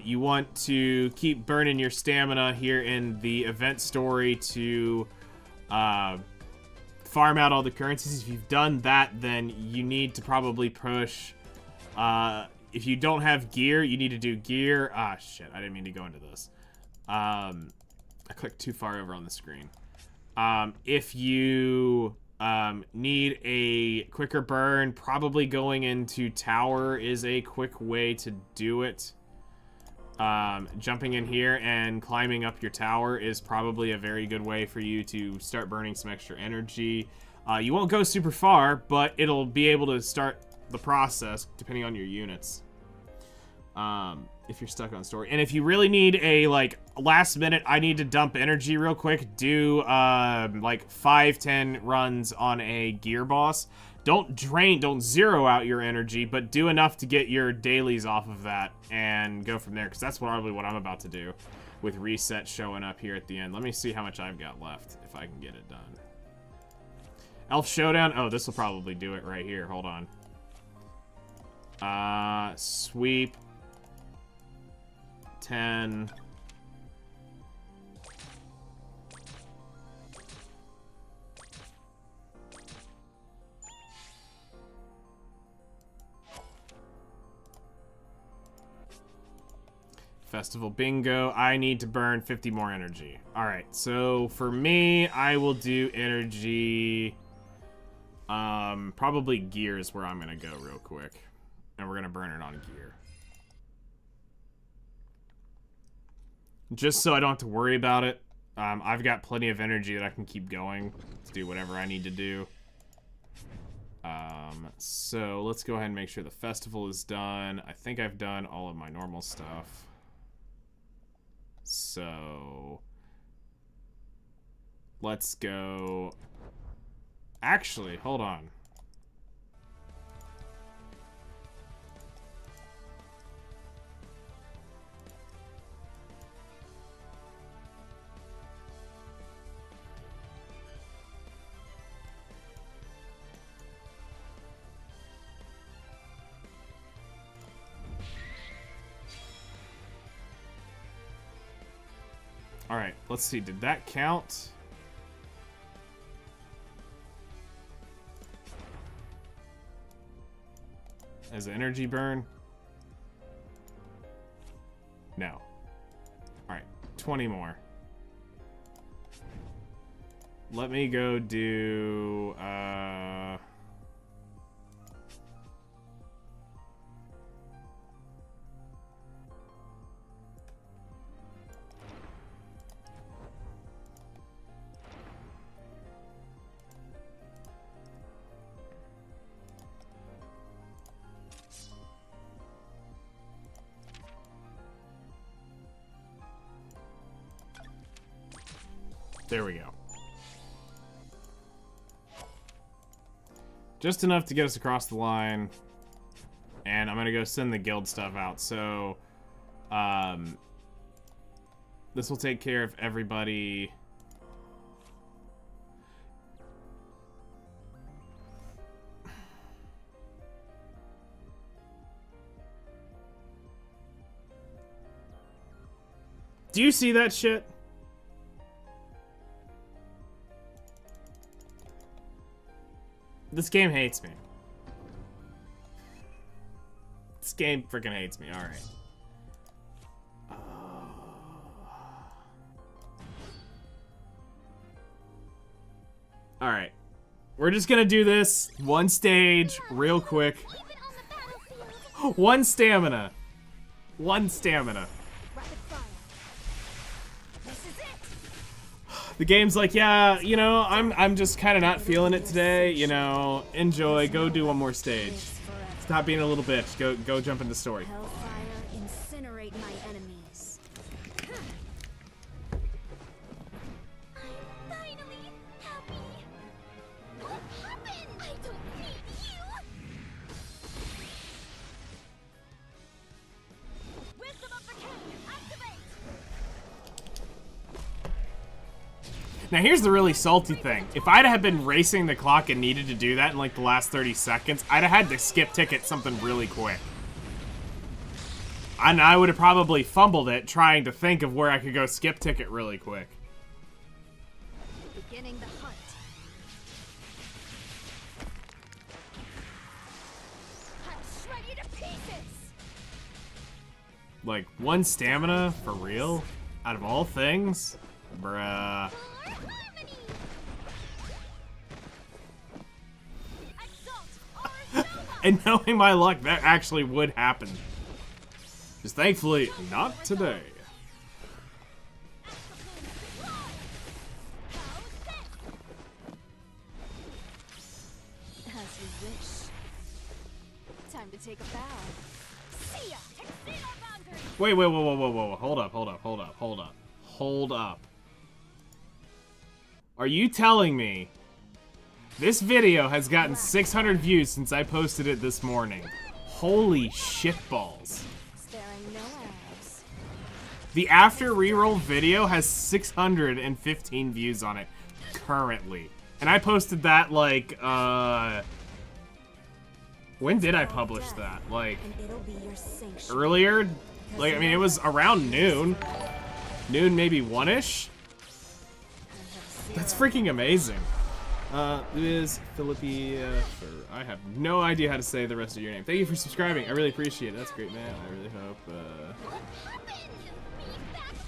you want to keep burning your stamina here in the event story to farm out all the currencies. If you've done that, then you need to probably push... if you don't have gear, you need to do gear. Ah, shit. I didn't mean to go into this. I clicked too far over on the screen. If you need a quicker burn, probably going into tower is a quick way to do it. Jumping in here and climbing up your tower is probably a very good way for you to start burning some extra energy. You won't go super far, but it'll be able to start the process depending on your units. If you're stuck on story. And if you really need a, like, last minute, I need to dump energy real quick, do, like, 5-10 runs on a gear boss. Don't zero out your energy, but do enough to get your dailies off of that and go from there, because that's probably what I'm about to do with reset showing up here at the end. Let me see how much I've got left, if I can get it done. Elf Showdown? Oh, this will probably do it right here. Hold on. Sweep. 10. Festival bingo. I need to burn 50 more energy. Alright, so for me, I will do energy. Probably gear is where I'm gonna go real quick. And we're gonna burn it on gear. Just so I don't have to worry about it. I've got plenty of energy that I can keep going to do whatever I need to do. So let's go ahead and make sure the festival is done. I think I've done all of my normal stuff. So let's go. Actually, hold on. Alright, let's see. Did that count? As an energy burn? No. Alright, 20 more. Let me go do... There we go. Just enough to get us across the line. And I'm gonna go send the guild stuff out. So, this will take care of everybody. Do you see that shit? This game hates me. This game freaking hates me. Alright. Alright. We're just gonna do this one stage real quick. One stamina. One stamina. The game's like, yeah, you know, I'm just kind of not feeling it today, you know, enjoy, go do one more stage. Stop being a little bitch, go jump into story. Hellfire, incinerate my enemies. I'm finally happy. What happened? I don't need you. Wisdom of the King, activate. Now here's the really salty thing. If I'd have been racing the clock and needed to do that in like the last 30 seconds, I'd have had to skip ticket something really quick. And I would have probably fumbled it trying to think of where I could go skip ticket really quick. Beginning the hunt. I'll shred you to pieces. Like, 1 stamina? For real? Out of all things? Bruh. For harmony. Exalt our And knowing my luck, that actually would happen. Just thankfully, not today. As you wish. Time to take a bow. See ya. Exceed our boundaries. Wait, whoa. Hold up. Are you telling me this video has gotten 600 views since I posted it this morning? Holy shitballs. Sparing no arrows. The after reroll video has 615 views on it currently. And I posted that like, when did I publish that? Like, And it'll be your sanctuary. earlier? Like, I mean, it was around noon. Noon, maybe 1-ish? That's freaking amazing. Liz Philippi, I have no idea how to say the rest of your name. Thank you for subscribing. I really appreciate it. That's great, man. I really hope,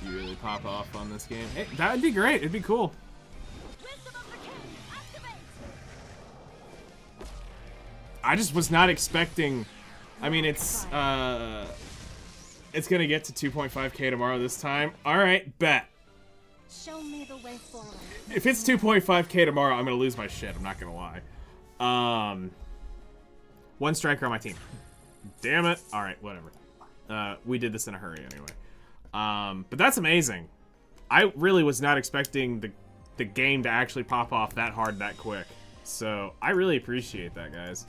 you really pop off on this game. Hey, that would be great. It'd be cool. Wisdom of the king. Activate. I just was not expecting. I mean, it's gonna get to 2.5K tomorrow this time. All right, bet. Show me the way forward. If it's 2.5K tomorrow, I'm gonna lose my shit. I'm not gonna lie. 1 striker on my team. Damn it. All right, whatever. We did this in a hurry anyway. But that's amazing. I really was not expecting the game to actually pop off that hard that quick. So I really appreciate that, guys.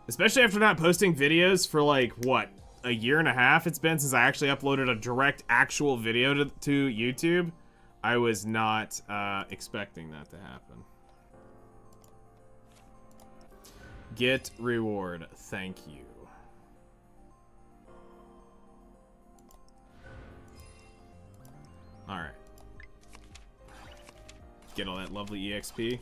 Especially after not posting videos for like, what, a year and a half it's been since I actually uploaded a direct actual video to YouTube. I was not expecting that to happen. Get reward. Thank you. Alright. Get all that lovely EXP.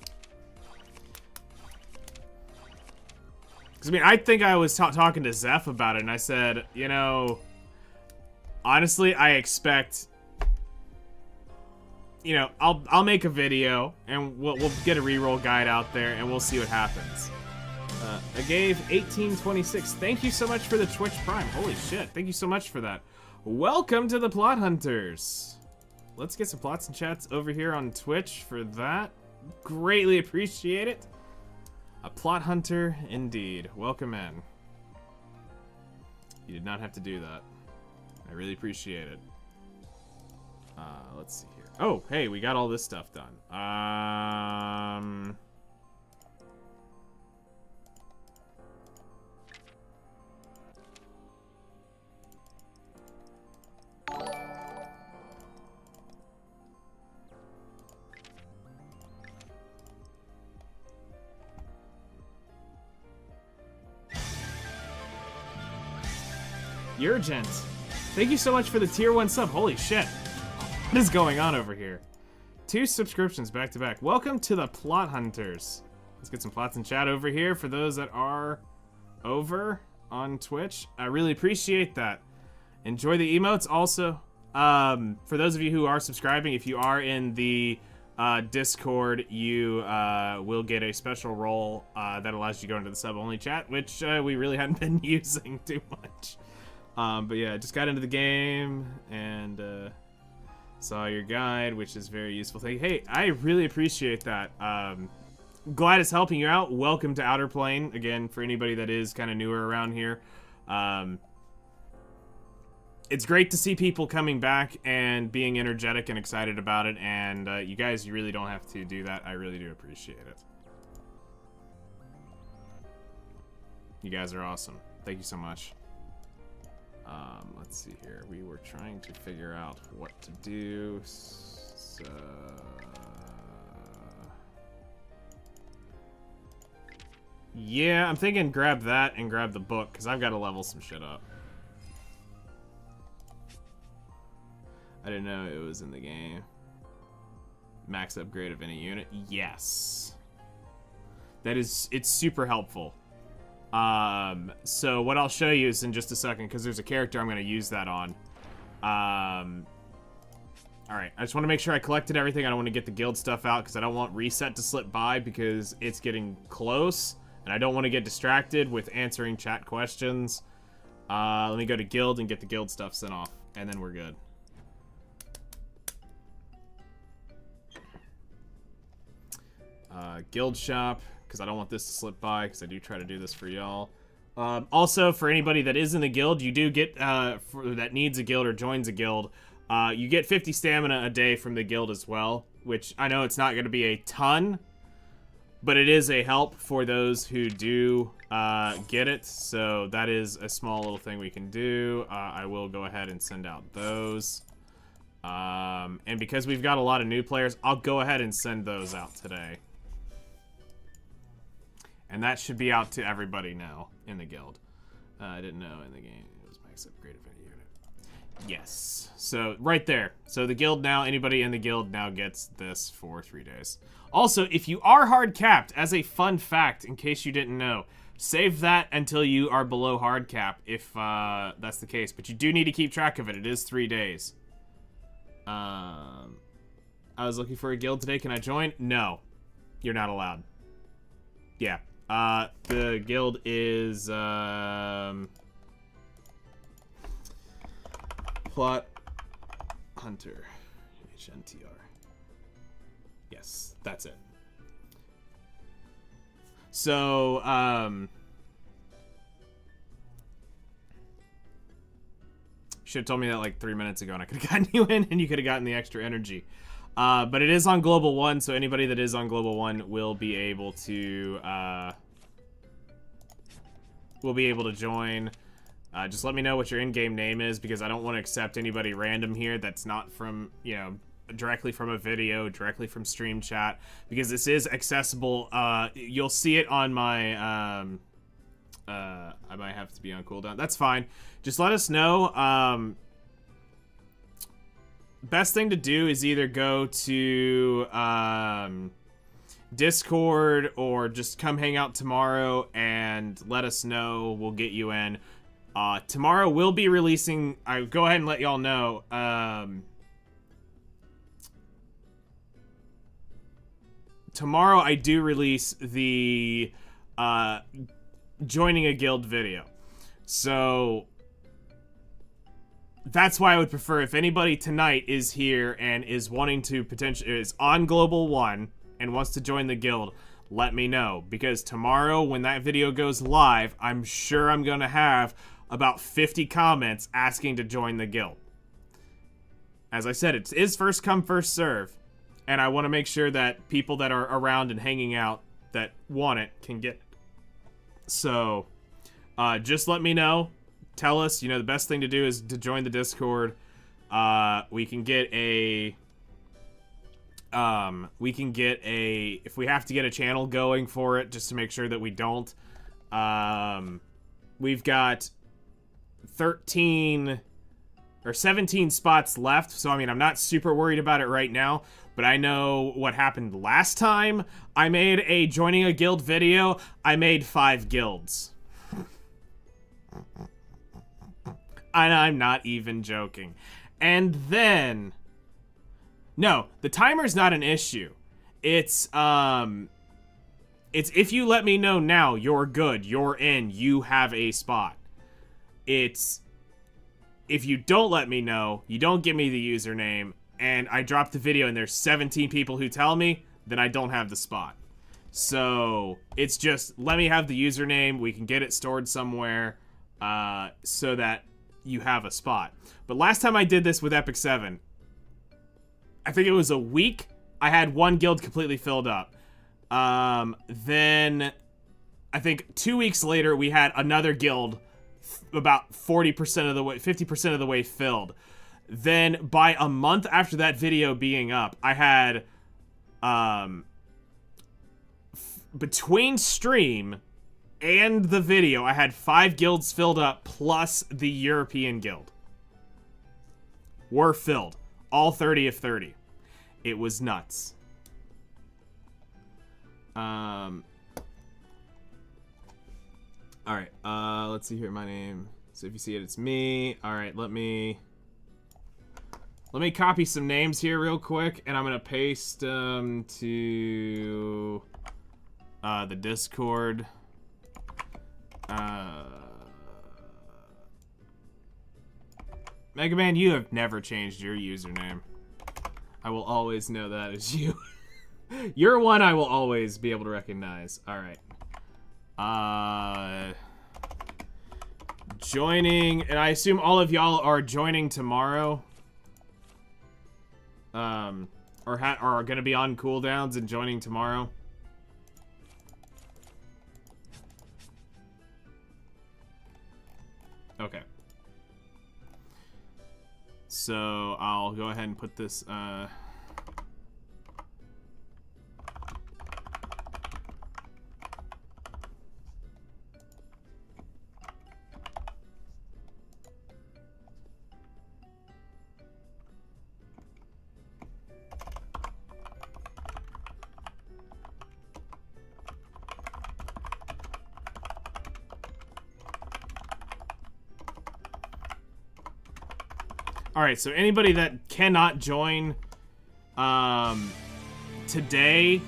Because, I mean, I think I was talking to Zeph about it, and I said, you know, honestly, I expect, you know, I'll make a video, and we'll get a reroll guide out there, and we'll see what happens. I gave 1826. Thank you so much for the Twitch Prime. Holy shit, thank you so much for that. Welcome to the Plot Hunters. Let's get some plots and chats over here on Twitch for that. Greatly appreciate it. A plot hunter, indeed. Welcome in. You did not have to do that. I really appreciate it. Let's see here. Oh, hey, we got all this stuff done. Urgent. Thank you so much for the tier 1 sub. Holy shit. What is going on over here? 2 subscriptions back to back. Welcome to the Plot Hunters. Let's get some plots and chat over here for those that are over on Twitch. I really appreciate that. Enjoy the emotes. Also, for those of you who are subscribing, if you are in the Discord, you will get a special role that allows you to go into the sub-only chat, which we really hadn't been using too much. But yeah, just got into the game and saw your guide, which is very useful. Thank you. Hey, I really appreciate that. Glad it's helping you out. Welcome to Outerplane. Again, for anybody that is kind of newer around here. It's great to see people coming back and being energetic and excited about it. And you guys, you really don't have to do that. I really do appreciate it. You guys are awesome. Thank you so much. Let's see here. We were trying to figure out what to do. So, yeah, I'm thinking grab that and grab the book because I've got to level some shit up. didn't know it was in the game. Max upgrade of any unit. Yes. It's super helpful. So what I'll show you is in just a second, because there's a character I'm going to use that on. Alright, I just want to make sure I collected everything. I don't want to get the guild stuff out, because I don't want reset to slip by, because it's getting close, and I don't want to get distracted with answering chat questions. Let me go to guild and get the guild stuff sent off, and then we're good. Guild shop, because I don't want this to slip by, because I do try to do this for y'all. Also, for anybody that is in the guild, you do get, that needs a guild or joins a guild, you get 50 stamina a day from the guild as well, which I know it's not going to be a ton, but it is a help for those who do get it, so that is a small little thing we can do. I will go ahead and send out those. And because we've got a lot of new players, I'll go ahead and send those out today. And that should be out to everybody now in the guild. I didn't know in the game it was max upgrade of any unit. Yes. So, right there. So the guild now, anybody in the guild now gets this for 3 days. Also, if you are hard capped, as a fun fact, in case you didn't know, save that until you are below hard cap, if that's the case. But you do need to keep track of it. It is 3 days. I was looking for a guild today. Can I join? No. You're not allowed. Yeah. The guild is, Plot Hunter. HNTR. Yes, that's it. So, should have told me that like 3 minutes ago and I could have gotten you in and you could have gotten the extra energy. But it is on Global 1, so anybody that is on Global 1 will be able to, join. Just let me know what your in-game name is, because I don't want to accept anybody random here that's not from, you know, directly from a video, directly from stream chat, because this is accessible. You'll see it on my, I might have to be on cooldown. That's fine. Just let us know. Best thing to do is either go to Discord or just come hang out tomorrow and let us know. We'll get you in. Tomorrow we'll be releasing, I'll go ahead and let y'all know, tomorrow I do release the joining a guild video. So that's why I would prefer, if anybody tonight is here and is wanting to is on Global 1 and wants to join the guild, let me know, because tomorrow when that video goes live, I'm sure I'm gonna have about 50 comments asking to join the guild. As I said, it is first come, first serve, and I want to make sure that people that are around and hanging out that want it can get it. So, just let me know. Tell us, you know, the best thing to do is to join the Discord. We can get a, if we have to get a channel going for it, just to make sure that we don't. We've got 13 or 17 spots left, so I mean, I'm not super worried about it right now, but I know what happened last time I made a joining a guild video. I made 5 guilds. And I'm not even joking. And then, no, the timer's not an issue. It's if you let me know now, you're good, you're in, you have a spot. It's if you don't let me know, you don't give me the username, and I drop the video and there's 17 people who tell me, then I don't have the spot. So it's just, let me have the username, we can get it stored somewhere, so that you have a spot. But last time I did this with Epic 7, I think it was a week, I had 1 guild completely filled up. Then I think 2 weeks later we had another guild about 40% of the way, 50% of the way filled. Then by a month after that video being up, I had between stream and the video, I had 5 guilds filled up plus the European guild were filled. all 30 of 30. It was nuts. Alright, let's see here, my name. So if you see it, it's me. Alright, let me copy some names here real quick, and I'm gonna paste them to the Discord. Mega Man, you have never changed your username. I will always know that as you. You're one I will always be able to recognize. Alright. Joining, and I assume all of y'all are joining tomorrow. Or are gonna be on cooldowns and joining tomorrow. Okay. So I'll go ahead and put this, Alright, so anybody that cannot join today,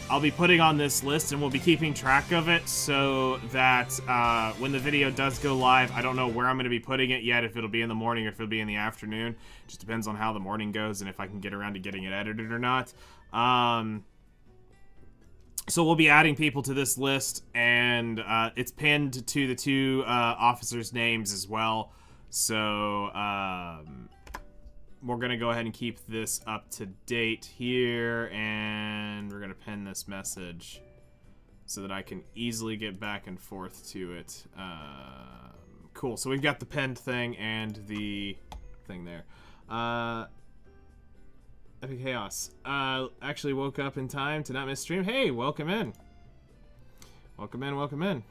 I'll be putting on this list and we'll be keeping track of it so that when the video does go live, I don't know where I'm going to be putting it yet, if it'll be in the morning or if it'll be in the afternoon. Just depends on how the morning goes and if I can get around to getting it edited or not. So we'll be adding people to this list, and it's pinned to the two officers' names as well. So, we're going to go ahead and keep this up to date here, and we're going to pin this message so that I can easily get back and forth to it. Cool, so we've got the pinned thing and the thing there. Epic Chaos. Actually woke up in time to not miss stream. Hey, welcome in. Welcome in, welcome in.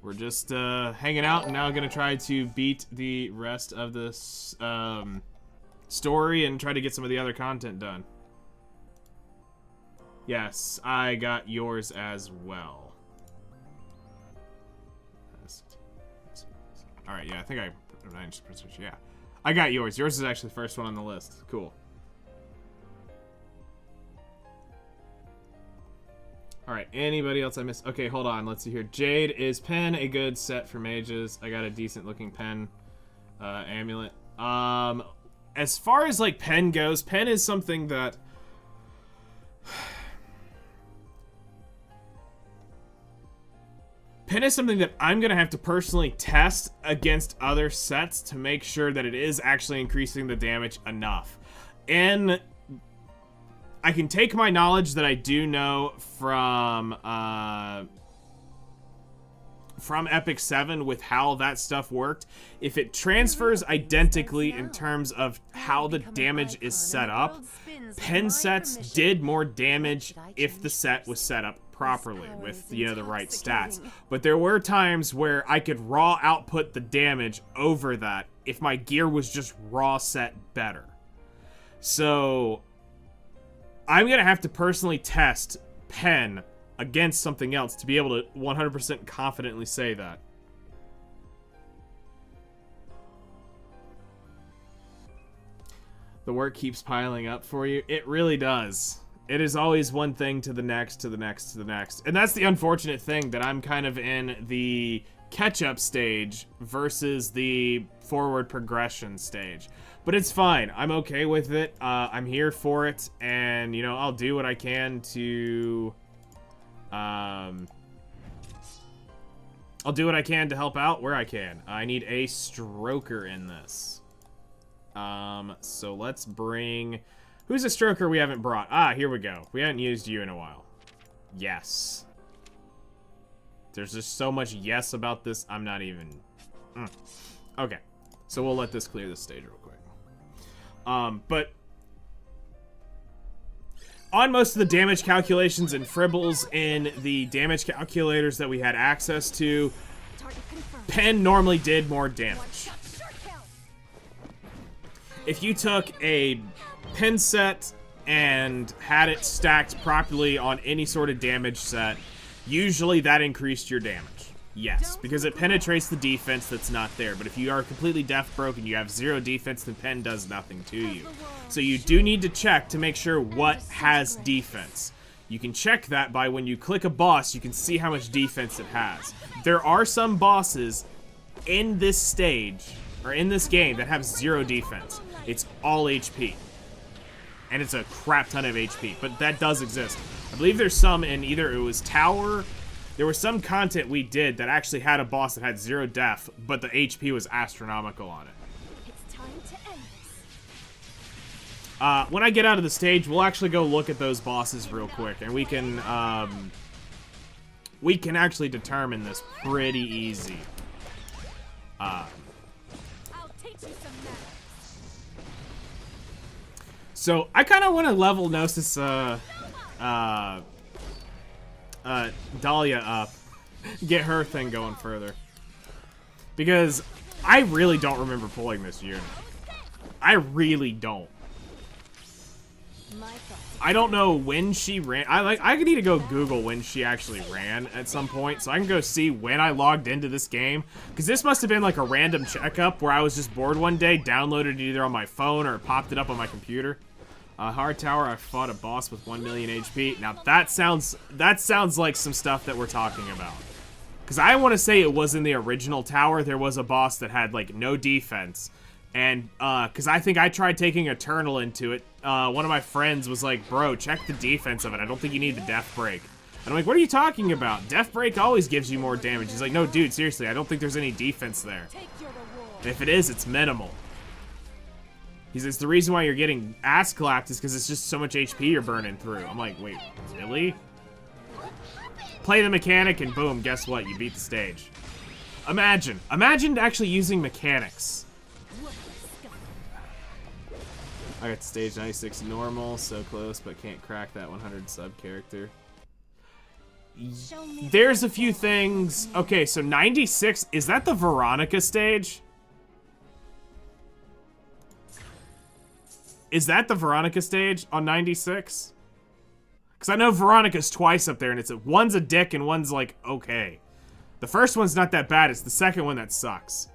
We're just hanging out, and now I'm gonna try to beat the rest of this story and try to get some of the other content done. Yes, I got yours as well. All right, yeah, I think I 9%. Yeah, I got yours. Yours is actually the first one on the list. Cool. Alright, anybody else I missed? Okay, hold on. Let's see here. Jade, is pen a good set for mages? I got a decent looking pen amulet. As far as like pen goes, pen is something that I'm gonna have to personally test against other sets to make sure that it is actually increasing the damage enough. And I can take my knowledge that I do know from Epic 7 with how that stuff worked. If it transfers identically in terms of how the damage is set up, pen sets did more damage if the set was set up properly with, you know, the right stats. But there were times where I could raw output the damage over that if my gear was just raw set better. So I'm gonna have to personally test pen against something else to be able to 100% confidently say that. The work keeps piling up for you. It really does. It is always one thing to the next, to the next, to the next. And that's the unfortunate thing, that I'm kind of in the catch-up stage versus the forward progression stage. But it's fine. I'm okay with it. I'm here for it, and, you know, I'll do what I can to... I'll do what I can to help out where I can. I need a stroker in this. So let's bring... Who's a stroker we haven't brought? Ah, here we go. We haven't used you in a while. Yes. There's just so much yes about this, I'm not even... Okay. So we'll let this clear this stage real quick. But on most of the damage calculations and fribbles in the damage calculators that we had access to, Target confirmed. pen normally did more damage. Shot, short kill. If you took a pen set and had it stacked properly on any sort of damage set, usually that increased your damage. Yes, because it penetrates the defense that's not there. But if you are completely death broken, you have 0 defense, the pen does nothing to you. So you do need to check to make sure what has defense. You can check that by when you click a boss, you can see how much defense it has. There are some bosses in this stage, or in this game, that have 0 defense. It's all HP. And it's a crap ton of HP, but that does exist. I believe there's some in either it was Tower. There was some content we did that actually had a boss that had 0 def, but the HP was astronomical on it. It's time to end this. When I get out of the stage, we'll actually go look at those bosses real quick, and we can actually determine this pretty easy. I'll teach you some manners. So I kind of want to level Gnosis, Dahlia up, get her thing going further, because I really don't remember pulling this unit. I really don't. I don't know when she ran. I need to go Google when she actually ran at some point, so I can go see when I logged into this game, because this must have been like a random checkup where I was just bored one day, downloaded it either on my phone or popped it up on my computer. Hard Tower, I fought a boss with 1 million HP. Now that sounds like some stuff that we're talking about. Because I want to say it was in the original tower, there was a boss that had like no defense. And because I think I tried taking Eternal into it, one of my friends was like, bro, check the defense of it. I don't think you need the Death Break. And I'm like, what are you talking about? Death Break always gives you more damage. He's like, no, dude, seriously, I don't think there's any defense there. Take your reward. And if it is, it's minimal. He says the reason why you're getting ass clapped is because it's just so much HP you're burning through. I'm like, wait, really? Play the mechanic and boom, guess what? You beat the stage. Imagine actually using mechanics. I got stage 96 normal, so close, but can't crack that 100 sub character. There's a few things. Okay, so 96, is that the Veronica stage? Is that the Veronica stage on 96? Because I know Veronica's twice up there, and one's a dick and one's like, okay. The first one's not that bad, it's the second one that sucks.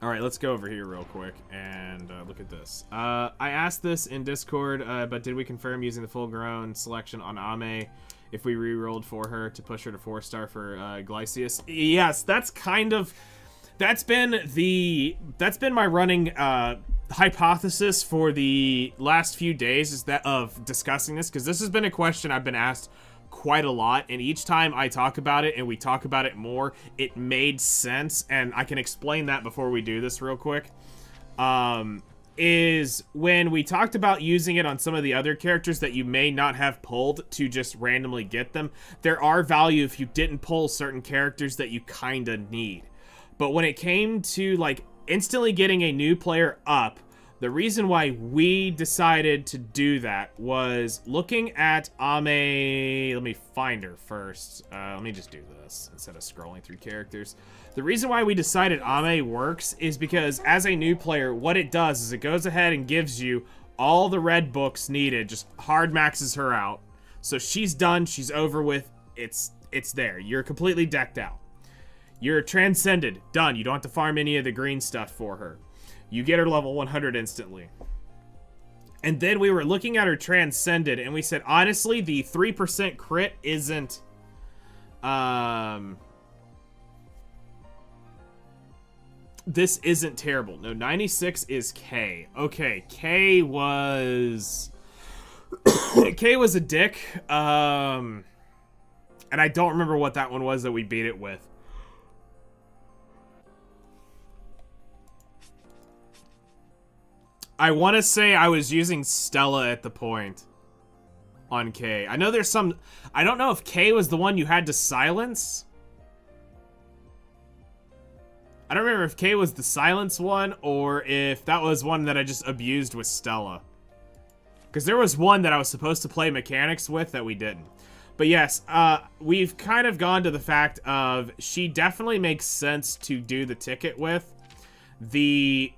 Alright, let's go over here real quick and look at this. I asked this in Discord, but did we confirm using the full-grown selection on Ame if we re-rolled for her to push her to 4-star for Glycius? Yes, that's kind of... That's been my running hypothesis for the last few days, is that of discussing this, because this has been a question I've been asked quite a lot, and each time I talk about it and we talk about it more, it made sense, and I can explain that before we do this real quick. Is when we talked about using it on some of the other characters that you may not have pulled to just randomly get them, there are value if you didn't pull certain characters that you kinda need. But when it came to, like, instantly getting a new player up, the reason why we decided to do that was looking at Ame... Let me find her first. Let me just do this instead of scrolling through characters. The reason why we decided Ame works is because, as a new player, what it does is it goes ahead and gives you all the red books needed, just hard maxes her out. So she's done, she's over with, it's there. You're completely decked out. You're transcended. Done. You don't have to farm any of the green stuff for her. You get her level 100 instantly. And then we were looking at her transcended, and we said, honestly, the 3% crit isn't... This isn't terrible. No, 96 is K. Okay, K was... K was a dick. And I don't remember what that one was that we beat it with. I want to say I was using Stella at the point on K. I know there's some... I don't know if K was the one you had to silence. I don't remember if K was the silence one or if that was one that I just abused with Stella. Because there was one that I was supposed to play mechanics with that we didn't. But yes, we've kind of gone to the fact of she definitely makes sense to do the ticket with. The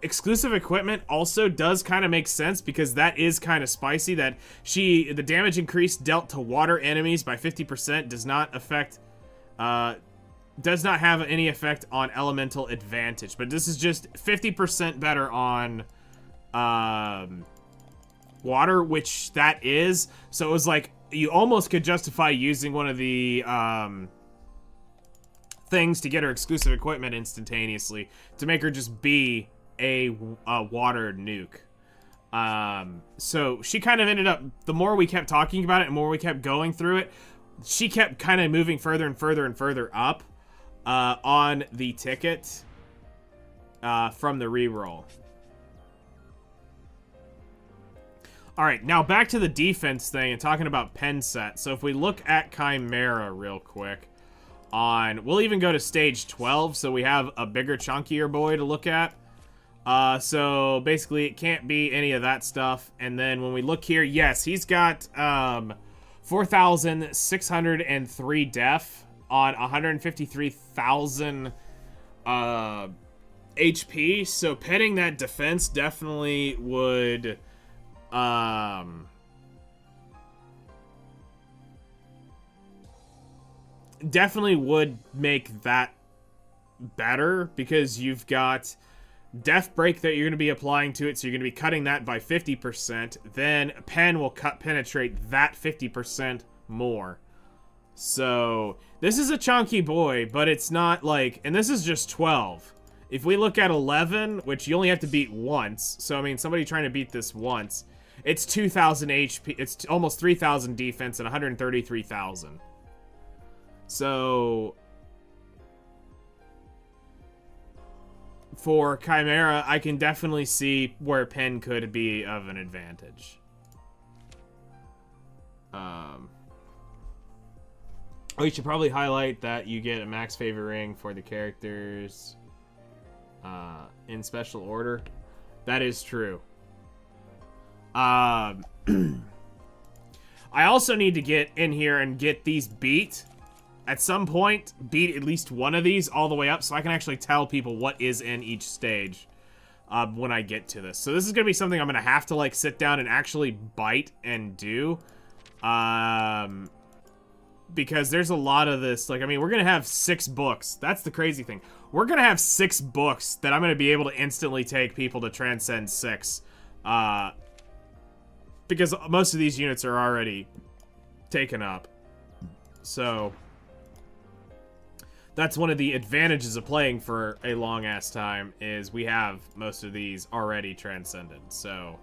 exclusive equipment also does kind of make sense because that is kind of spicy. That the damage increase dealt to water enemies by 50% does not affect, does not have any effect on elemental advantage. But this is just 50% better on, water, which that is. So it was like, you almost could justify using one of the, things to get her exclusive equipment instantaneously to make her just be a water nuke. So she kind of ended up, the more we kept talking about it and more we kept going through it, she kept kind of moving further and further and further up on the ticket from the reroll. Alright, now back to the defense thing and talking about pen set. So if we look at Chimera real quick, we'll even go to stage 12, so we have a bigger, chunkier boy to look at. So basically it can't be any of that stuff. And then when we look here, yes, he's got 4,603 def on 153,000 HP. So petting that defense definitely would make that better, because you've got Death Break that you're going to be applying to it, so you're going to be cutting that by 50%. Then Pen will penetrate that 50% more. So this is a chunky boy, but it's not like, and this is just 12. If we look at 11, which you only have to beat once, so I mean somebody trying to beat this once, it's 2,000 HP, it's almost 3,000 defense and 133,000. So for Chimera, I can definitely see where Pen could be of an advantage. We should probably highlight that you get a max favor ring for the characters in special order. That is true. I also need to get in here and get these beat. At some point, beat at least one of these all the way up so I can actually tell people what is in each stage when I get to this. So this is going to be something I'm going to have to like sit down and actually bite and do. Because there's a lot of this. Like, I mean, we're going to have 6 books. That's the crazy thing. We're going to have 6 books that I'm going to be able to instantly take people to Transcend 6. Because most of these units are already taken up. So that's one of the advantages of playing for a long-ass time, is we have most of these already transcended. So,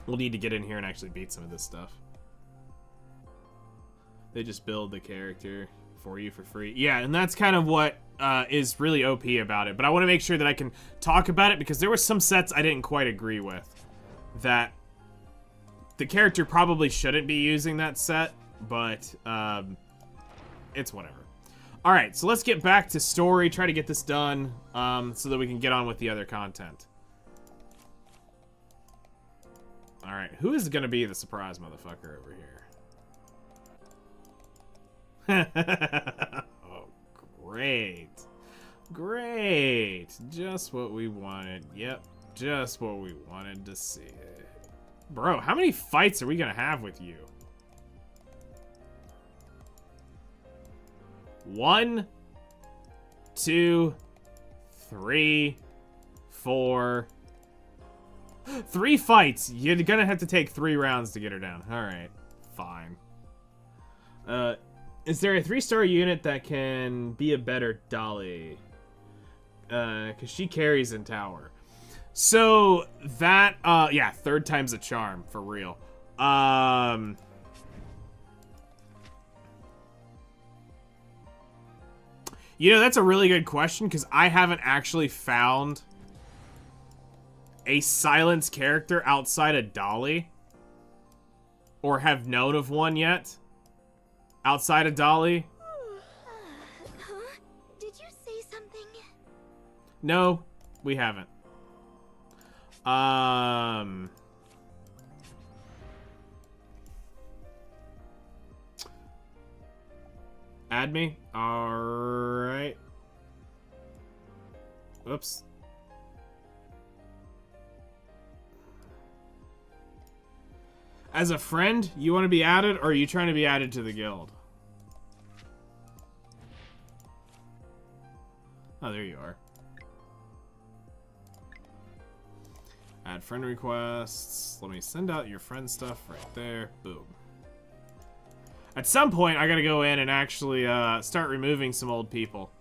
we'll need to get in here and actually beat some of this stuff. They just build the character for you for free. Yeah, and that's kind of what is really OP about it. But I want to make sure that I can talk about it, because there were some sets I didn't quite agree with. That the character probably shouldn't be using that set, but it's whatever. Alright, so let's get back to story, try to get this done so that we can get on with the other content. Alright, who is going to be the surprise motherfucker over here? Oh, great. Great. Just what we wanted. Yep, just what we wanted to see. Bro, how many fights are we going to have with you? 1, 2, 3, 4... 3 fights. You're gonna have to take 3 rounds to get her down. Alright, fine. Is there a 3-star unit that can be a better Dolly? Because she carries in tower. So, that, yeah, 3rd time's a charm, for real. You know, that's a really good question, because I haven't actually found a silence character outside of Dolly, or have known of one yet outside of Dolly. Huh? Did you say something? No, we haven't. Add me? Alright. Oops. As a friend, you want to be added, or are you trying to be added to the guild? Oh, there you are. Add friend requests. Let me send out your friend stuff right there. Boom. At some point, I gotta go in and actually start removing some old people.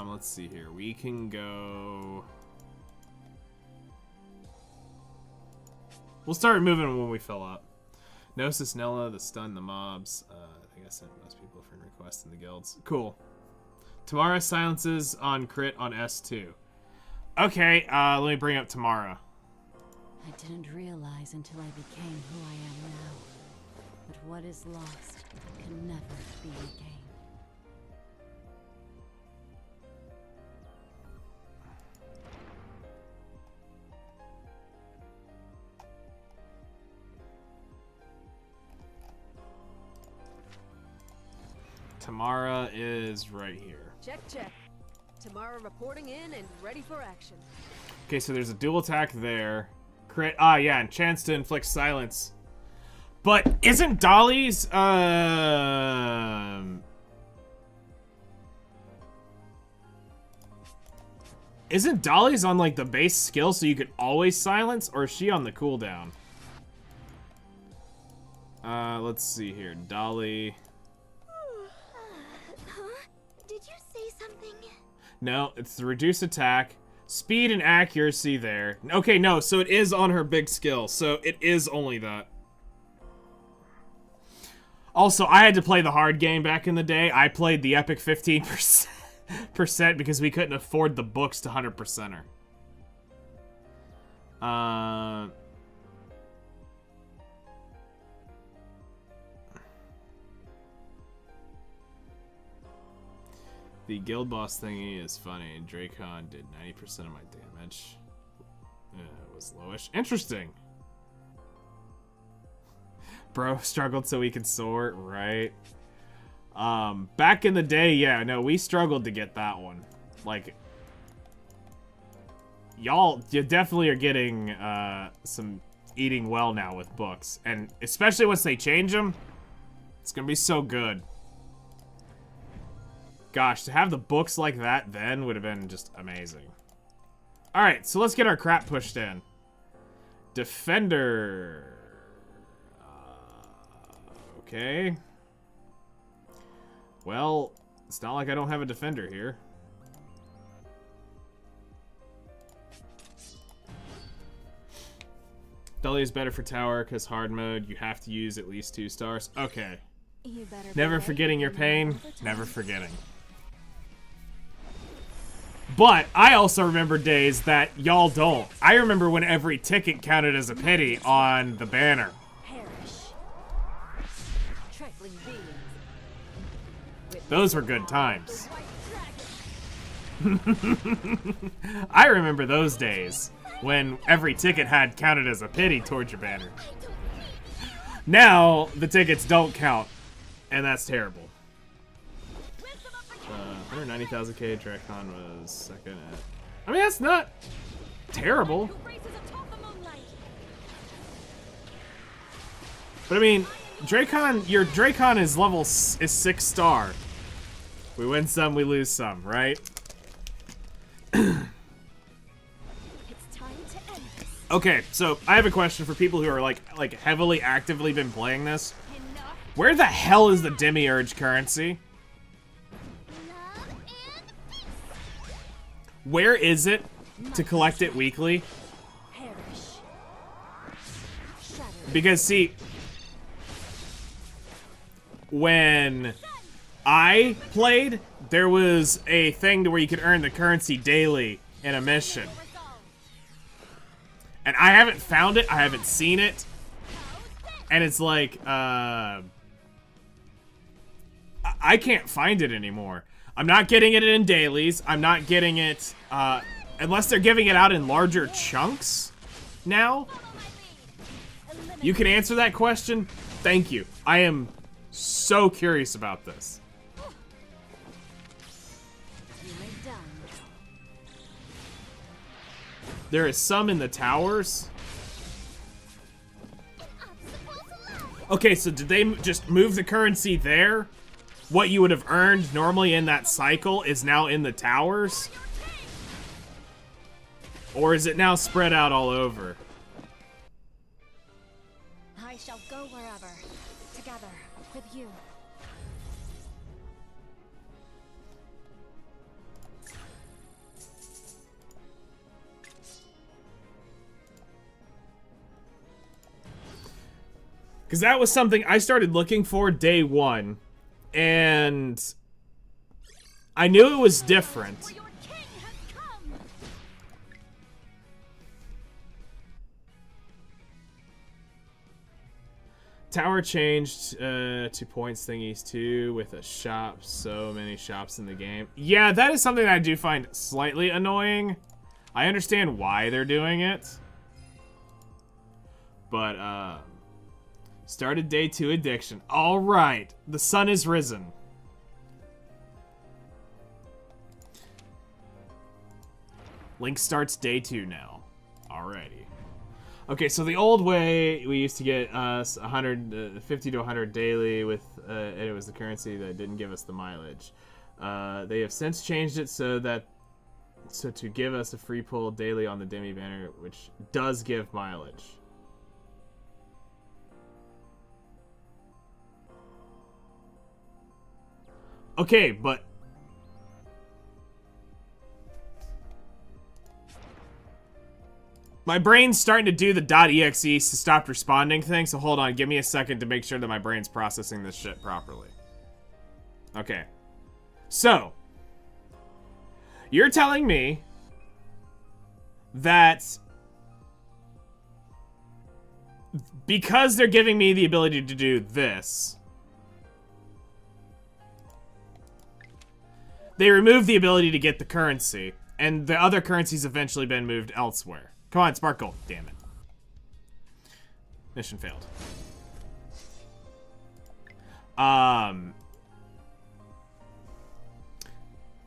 Let's see here. We can go... We'll start removing them when we fill up. Gnosis, Nella, the stun, the mobs. I think I sent most people a friend request in the guilds. Cool. Tamara silences on crit on S2. Okay, let me bring up Tamara. I didn't realize until I became who I am now. But what is lost can never be regained. Tamara is right here. Check, check. Tamara reporting in and ready for action. Okay, so there's a dual attack there. Crit. Ah, yeah, and chance to inflict silence. But isn't Dolly's, Isn't Dolly's on, like, the base skill so you could always silence? Or is she on the cooldown? Let's see here. Dolly... Did you say something? No, it's the reduced attack. Speed and accuracy there. Okay, no, so it is on her big skill. So it is only that. Also, I had to play the hard game back in the day. I played the epic 15% because we couldn't afford the books to 100%er. The guild boss thingy is funny. Dracon did 90% of my damage. It was lowish. Interesting. Bro struggled so we could soar, right? Back in the day, yeah, no, we struggled to get that one. Like, y'all, you definitely are getting some eating well now with books. And especially once they change them, it's gonna be so good. Gosh, to have the books like that then would have been just amazing. Alright, so let's get our crap pushed in. Defender. Okay. Well, it's not like I don't have a defender here. Dolly is better for tower because hard mode, you have to use at least 2 stars. Okay. You better Never forgetting your pain, never forgetting. But I also remember days that y'all don't. I remember when every ticket counted as a pity on the banner. Those were good times. I remember those days when every ticket had counted as a pity towards your banner. Now the tickets don't count, and that's terrible. 190,000k, Dracon was second at... I mean, that's not terrible. But I mean, Dracon, your Dracon is level is 6 star. We win some, we lose some, right? Okay, so I have a question for people who are like heavily actively been playing this. Where the hell is the Demiurge currency? Where is it to collect it weekly? Because see, when I played, there was a thing to where you could earn the currency daily in a mission. And I haven't found it, I haven't seen it. And it's like, I can't find it anymore. I'm not getting it in dailies. I'm not getting it, unless they're giving it out in larger chunks now. You can answer that question? Thank you. I am So curious about this. You may die now. There is some in the towers. Okay, so did they just move the currency there? What you would have earned normally in that cycle is now in the towers? Or is it now spread out all over? I shall go wherever. Together with you. Because that was something I started looking for day one. And I knew it was different. Tower changed to points thingies too with a shop. So many shops in the game. Yeah, that is something that I do find slightly annoying. I understand why they're doing it. But, started day 2 addiction. All right, the sun is risen. Link starts day 2 now. Alrighty. Okay, so the old way, we used to get us 50 to 100 daily with, and it was the currency that didn't give us the mileage. They have since changed it so to give us a free pull daily on the Demi banner, which does give mileage. Okay, but my brain's starting to do the .exe stopped responding thing, so hold on, give me a second to make sure that my brain's processing this shit properly. Okay. So, you're telling me that because they're giving me the ability to do this, they removed the ability to get the currency, and the other currency's eventually been moved elsewhere. Come on, Sparkle. Damn it. Mission failed.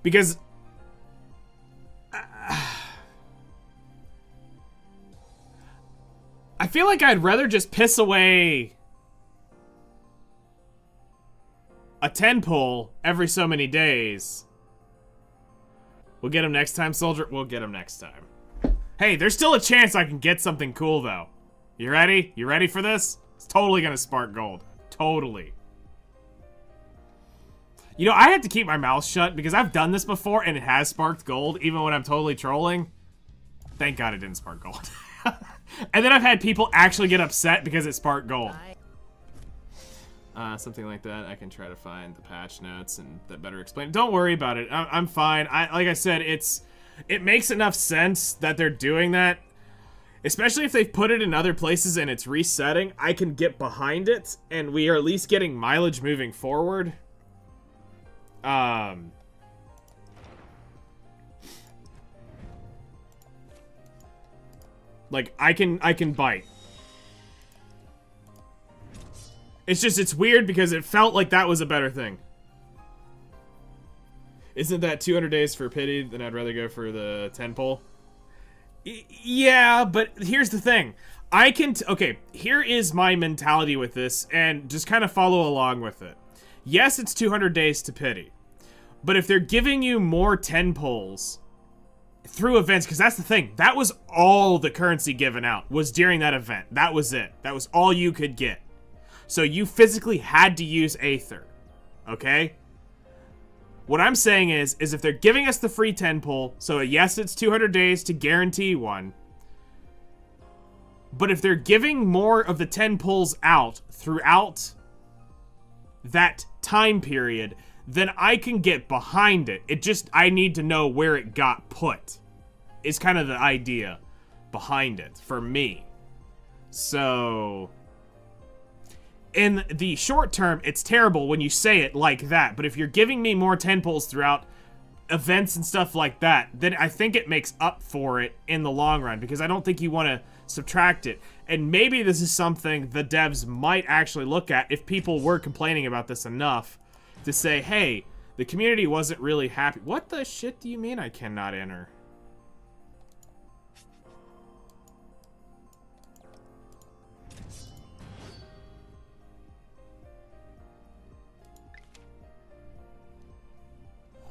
Because I feel like I'd rather just piss away a 10 pull every so many days. We'll get him next time, soldier. We'll get him next time. Hey, there's still a chance I can get something cool, though. You ready? You ready for this? It's totally gonna spark gold. Totally. You know, I had to keep my mouth shut because I've done this before and it has sparked gold, even when I'm totally trolling. Thank God it didn't spark gold. And then I've had people actually get upset because it sparked gold. Something like that. I can try to find the patch notes and that better explain. Don't worry about it. I'm fine. Like I said, it makes enough sense that they're doing that. Especially if they've put it in other places and it's resetting, I can get behind it, and we are at least getting mileage moving forward. Like, I can bite. It's just, it's weird because it felt like that was a better thing. Isn't that 200 days for pity? Then I'd rather go for the 10 pull. Yeah, but here's the thing. Okay, here is my mentality with this, and just kind of follow along with it. Yes, it's 200 days to pity. But if they're giving you more 10 pulls through events, because that's the thing. That was all the currency given out, was during that event. That was it. That was all you could get. So you physically had to use Aether. Okay? What I'm saying is if they're giving us the free 10 pull, so yes, it's 200 days to guarantee one, but if they're giving more of the 10 pulls out throughout that time period, then I can get behind it. I need to know where it got put. Is kind of the idea behind it for me. So in the short term, it's terrible when you say it like that, but if you're giving me more 10 pulls throughout events and stuff like that, then I think it makes up for it in the long run, because I don't think you want to subtract it. And maybe this is something the devs might actually look at if people were complaining about this enough to say, hey, the community wasn't really happy. What the shit do you mean I cannot enter?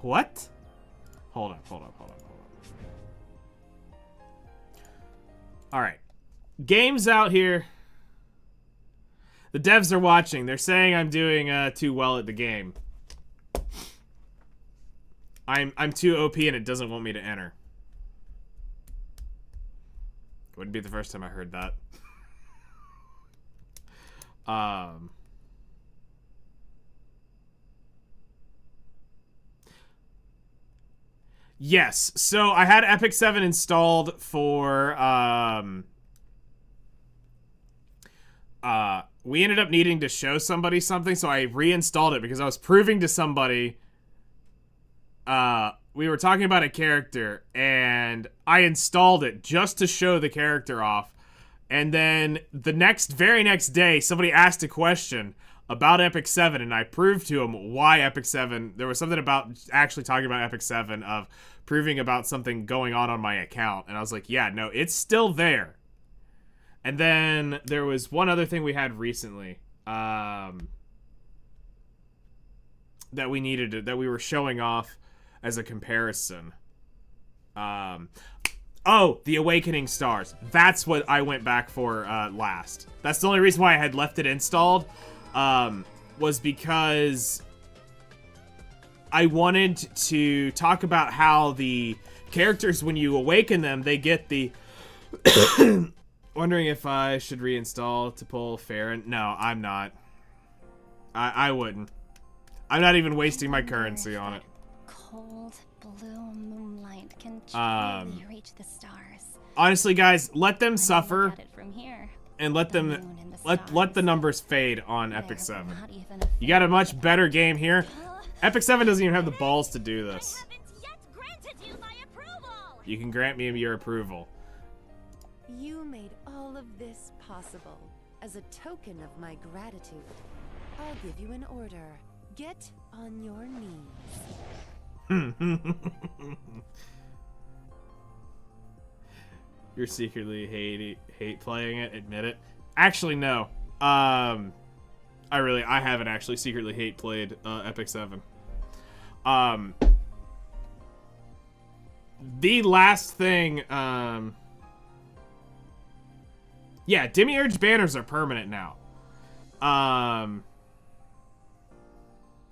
What? Hold up. Alright. Games out here. The devs are watching. They're saying I'm doing too well at the game. I'm too OP and it doesn't want me to enter. Wouldn't be the first time I heard that. Yes, so I had Epic 7 installed for, we ended up needing to show somebody something, so I reinstalled it because I was proving to somebody, we were talking about a character, and I installed it just to show the character off, and then the very next day, somebody asked a question about Epic 7, and I proved to him why Epic 7, there was something about actually talking about Epic 7 of proving about something going on my account, and I was like, yeah, no, it's still there. And then there was one other thing we had recently, that we needed to, that we were showing off as a comparison. Oh, the Awakening Stars. That's what I went back for last. That's the only reason why I had left it installed, was because I wanted to talk about how the characters, when you awaken them, they get the... Wondering if I should reinstall to pull Farron. No, I'm not. I wouldn't. I'm not even wasting my currency on it. Cold blue moonlight can truly reach the stars. Honestly, guys, let them suffer, Look at it from here. and let The them moon and the let stars. the numbers fade on Epic There's 7. not even a You got a much better game here. Epic 7 doesn't even have the balls to do this. I haven't yet granted you my approval. You can grant me your approval. You made all of this possible. As a token of my gratitude, I'll give you an order. Get on your knees. You're secretly hate playing it, admit it. Actually, no. I haven't actually secretly hate played Epic 7. The last thing, yeah, Demiurge banners are permanent now.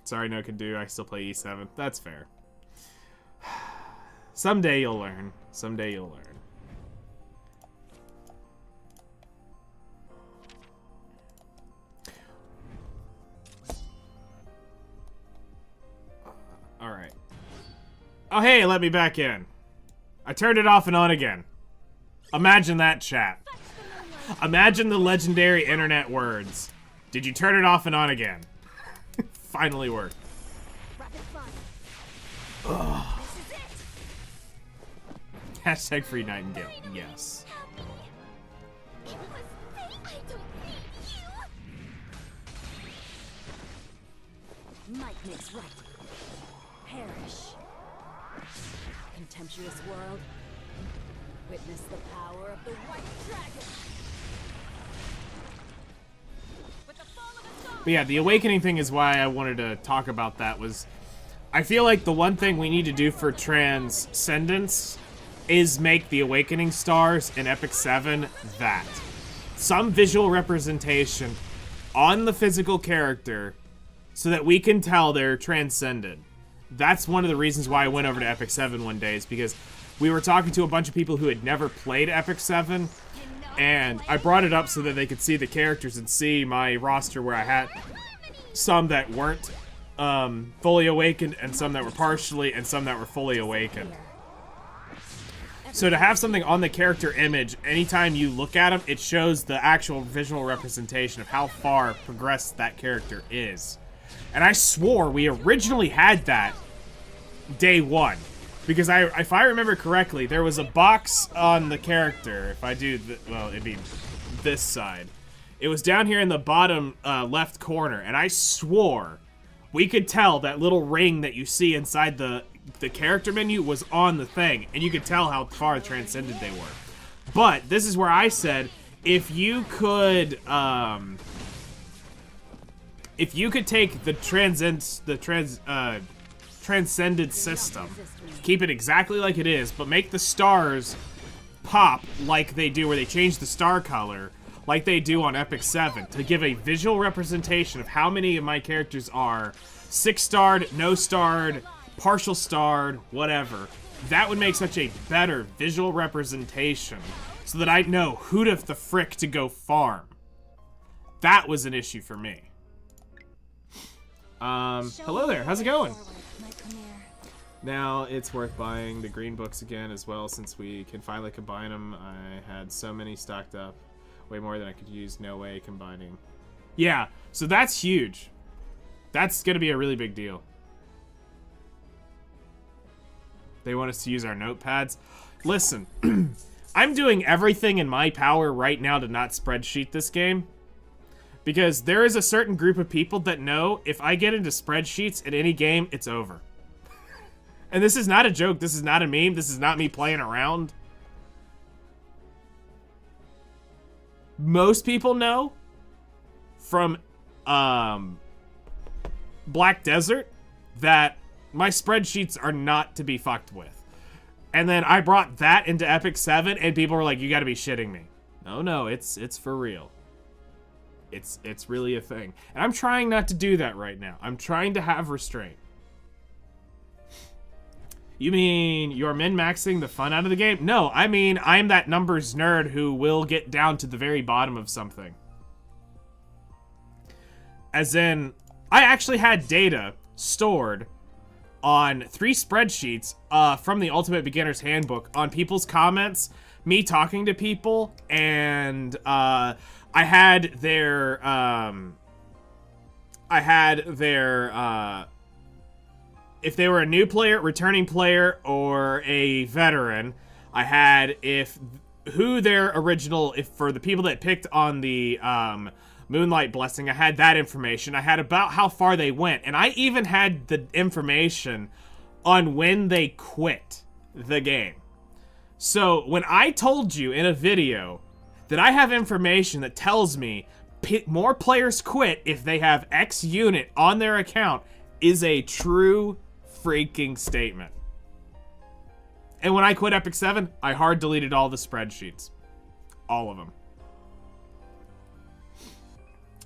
Sorry, no can do. I still play E7. That's fair. Someday you'll learn. Someday you'll learn. Alright. Oh, hey, let me back in. I turned it off and on again. Imagine that, chat. Imagine the legendary internet words. Did you turn it off and on again? Finally worked. Hashtag free Nightingale. Yes. It was fate. I don't need you. Might makes right. Perish. Contemptuous world. Witness the power of the white dragon. But yeah, the Awakening thing is why I wanted to talk about that. Was I feel like the one thing we need to do for Transcendence is make the Awakening Stars in Epic 7 that. Some visual representation on the physical character so that we can tell they're transcended. That's one of the reasons why I went over to Epic 7 one day, is because we were talking to a bunch of people who had never played Epic 7, and I brought it up so that they could see the characters and see my roster where I had some that weren't fully awakened, and some that were partially, and some that were fully awakened. So to have something on the character image, anytime you look at them, it shows the actual visual representation of how far progressed that character is. And I swore we originally had that day one. Because if I remember correctly, there was a box on the character. If I do, well, it'd be this side. It was down here in the bottom left corner, and I swore we could tell that little ring that you see inside the character menu was on the thing, and you could tell how far transcended they were. But this is where I said, if you could take the transcended system, keep it exactly like it is, but make the stars pop like they do, where they change the star color like they do on Epic 7, to give a visual representation of how many of my characters are 6-starred, no-starred, partial starred, whatever. That would make such a better visual representation so that I'd know who the frick to go farm. That was an issue for me. Hello there, how's it going? Now it's worth buying the green books again as well, since we can finally combine them. I had so many stocked up, way more than I could use. No way combining. Yeah, so that's huge. That's gonna be a really big deal. They want us to use our notepads. Listen, I'm doing everything in my power right now to not spreadsheet this game. Because there is a certain group of people that know if I get into spreadsheets in any game, it's over. And this is not a joke. This is not a meme. This is not me playing around. Most people know from Black Desert that my spreadsheets are not to be fucked with. And then I brought that into Epic 7 and people were like, you gotta be shitting me. No, it's for real. It's really a thing. And I'm trying not to do that right now. I'm trying to have restraint. You mean you're min-maxing the fun out of the game? No, I mean I'm that numbers nerd who will get down to the very bottom of something. As in, I actually had data stored on 3 spreadsheets from the Ultimate Beginner's Handbook on people's comments, me talking to people, and I had their if they were a new player, returning player, or a veteran. I had who their original, for the people that picked on the Moonlight Blessing, I had that information. I had about how far they went, and I even had the information on when they quit the game. So when I told you in a video that I have information that tells me more players quit if they have X unit on their account is a true freaking statement. And when I quit Epic 7, I hard deleted all the spreadsheets. All of them.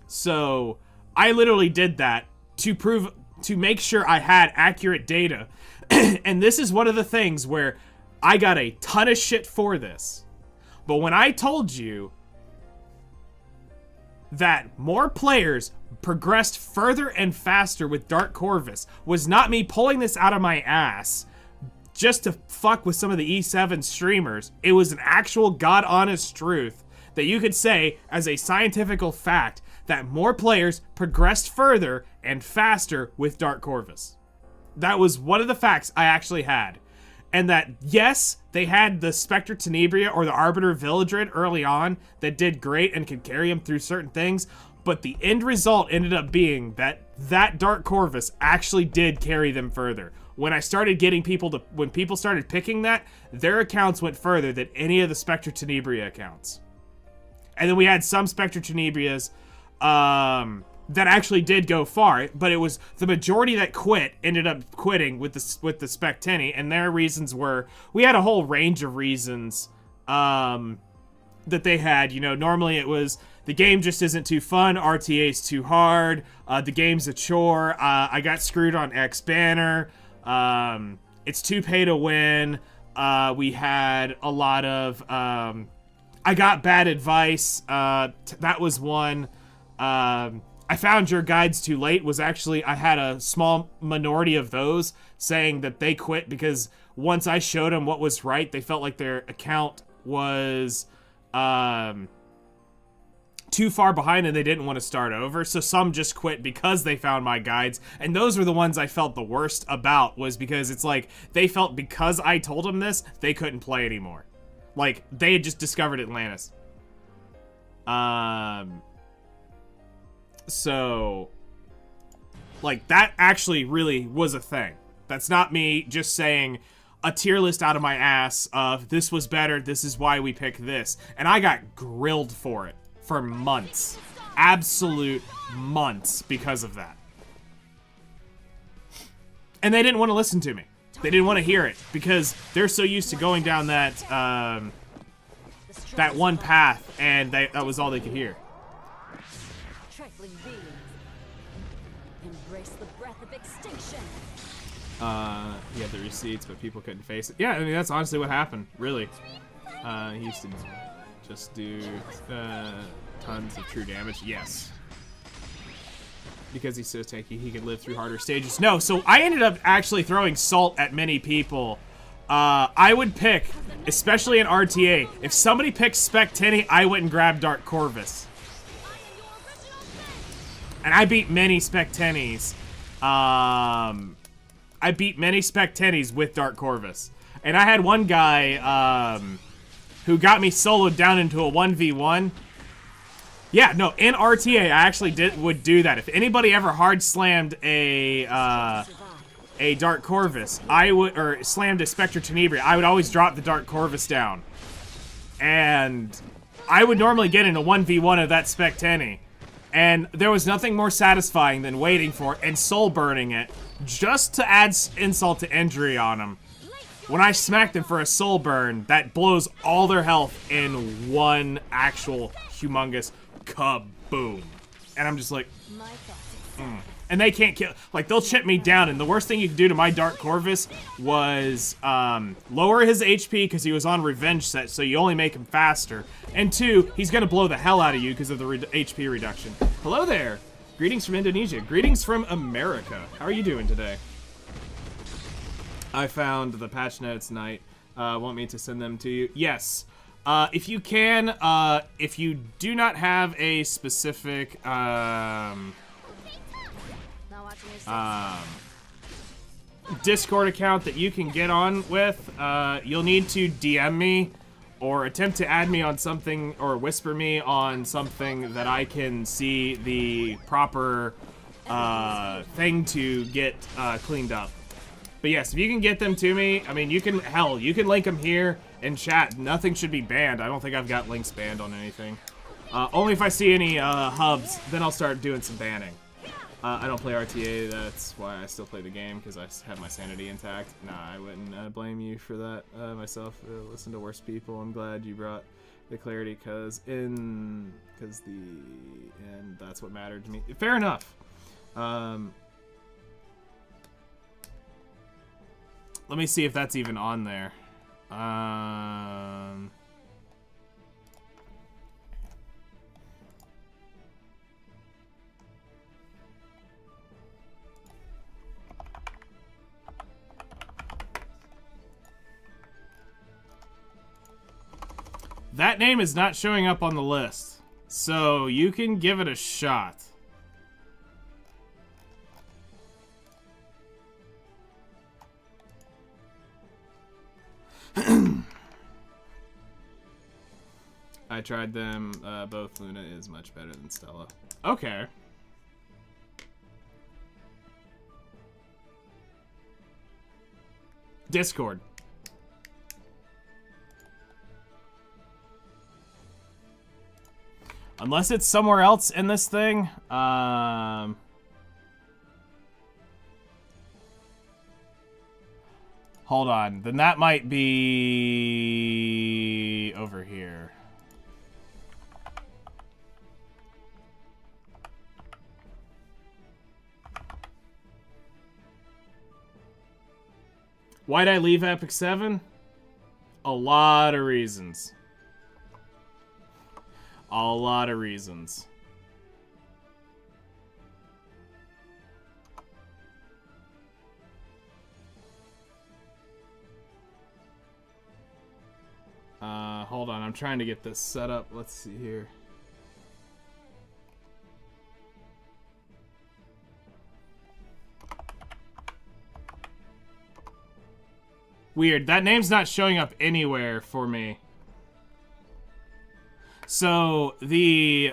So I literally did that to make sure I had accurate data. And this is one of the things where I got a ton of shit for this. But when I told you that more players progressed further and faster with Dark Corvus was not me pulling this out of my ass just to fuck with some of the E7 streamers. It was an actual god-honest truth that you could say as a scientific fact that more players progressed further and faster with Dark Corvus. That was one of the facts I actually had. And that, yes, they had the Spectre Tenebria or the Arbiter Villadrid early on that did great and could carry them through certain things, but the end result ended up being that Dark Corvus actually did carry them further. When I started getting when people started picking that, their accounts went further than any of the Spectre Tenebria accounts. And then we had some Spectre Tenebrias that actually did go far, but it was the majority that ended up quitting with the Specteni, and their reasons were, we had a whole range of reasons that they had. You know, normally it was, the game just isn't too fun, RTA's too hard, the game's a chore, I got screwed on X Banner, it's too pay to win, we had a lot of, I got bad advice, that was one. I found your guides too late was actually, I had a small minority of those saying that they quit because once I showed them what was right, they felt like their account was too far behind and they didn't want to start over. So some just quit because they found my guides. And those were the ones I felt the worst about, was because it's like they felt because I told them this, they couldn't play anymore. Like, they had just discovered Atlantis. So, like, that actually really was a thing. That's not me just saying a tier list out of my ass of this was better, this is why we picked this. And I got grilled for it for months. Absolute months because of that. And they didn't want to listen to me. They didn't want to hear it because they're so used to going down that that one path, and that was all they could hear. Trifling beings. Embrace the breath of extinction. He had the receipts, but people couldn't face it. Yeah, I mean, that's honestly what happened, really. He used to just do tons of true damage. Yes. Because he's so tanky, he could live through harder stages. No, so I ended up actually throwing salt at many people. I would pick, especially in RTA, if somebody picked Spectenny, I went and grabbed Dark Corvus. And I beat many Spectennys. I beat many Spectennys with Dark Corvus. And I had one guy who got me soloed down into a 1v1. Yeah, no, in RTA, I actually would do that. If anybody ever hard slammed a Dark Corvus, or slammed a Spectre Tenebria, I would always drop the Dark Corvus down. And I would normally get in a 1v1 of that Spectenny. And there was nothing more satisfying than waiting for it and soul burning it just to add insult to injury on them. When I smacked them for a soul burn, that blows all their health in one actual humongous kaboom. And I'm just like, And they can't kill, like, they'll chip me down, and the worst thing you can do to my Dark Corvus was lower his HP because he was on revenge set, so you only make him faster. And two, he's gonna blow the hell out of you because of the HP reduction. Hello there. Greetings from Indonesia. Greetings from America. How are you doing today? I found the patch notes, Knight. Want me to send them to you? Yes. If you can, if you do not have a specific, Discord account that you can get on with, you'll need to DM me or attempt to add me on something or whisper me on something that I can see the proper thing to get cleaned up. But yes, if you can get them to me, I mean, you can, hell, you can link them here in chat. Nothing should be banned. I don't think I've got links banned on anything. Only if I see any hubs, then I'll start doing some banning. I don't play RTA, that's why I still play the game, because I have my sanity intact. Nah, I wouldn't blame you for that myself. Listen to worse people. I'm glad you brought the clarity, because that's what mattered to me. Fair enough. Let me see if that's even on there. That name is not showing up on the list, so you can give it a shot. I tried them both. Luna is much better than Stella. Okay. Discord. Unless it's somewhere else in this thing. Hold on. Then that might be over here. Why'd I leave Epic 7? A lot of reasons. A lot of reasons. Hold on, I'm trying to get this set up. Let's see here. Weird. That name's not showing up anywhere for me. So, the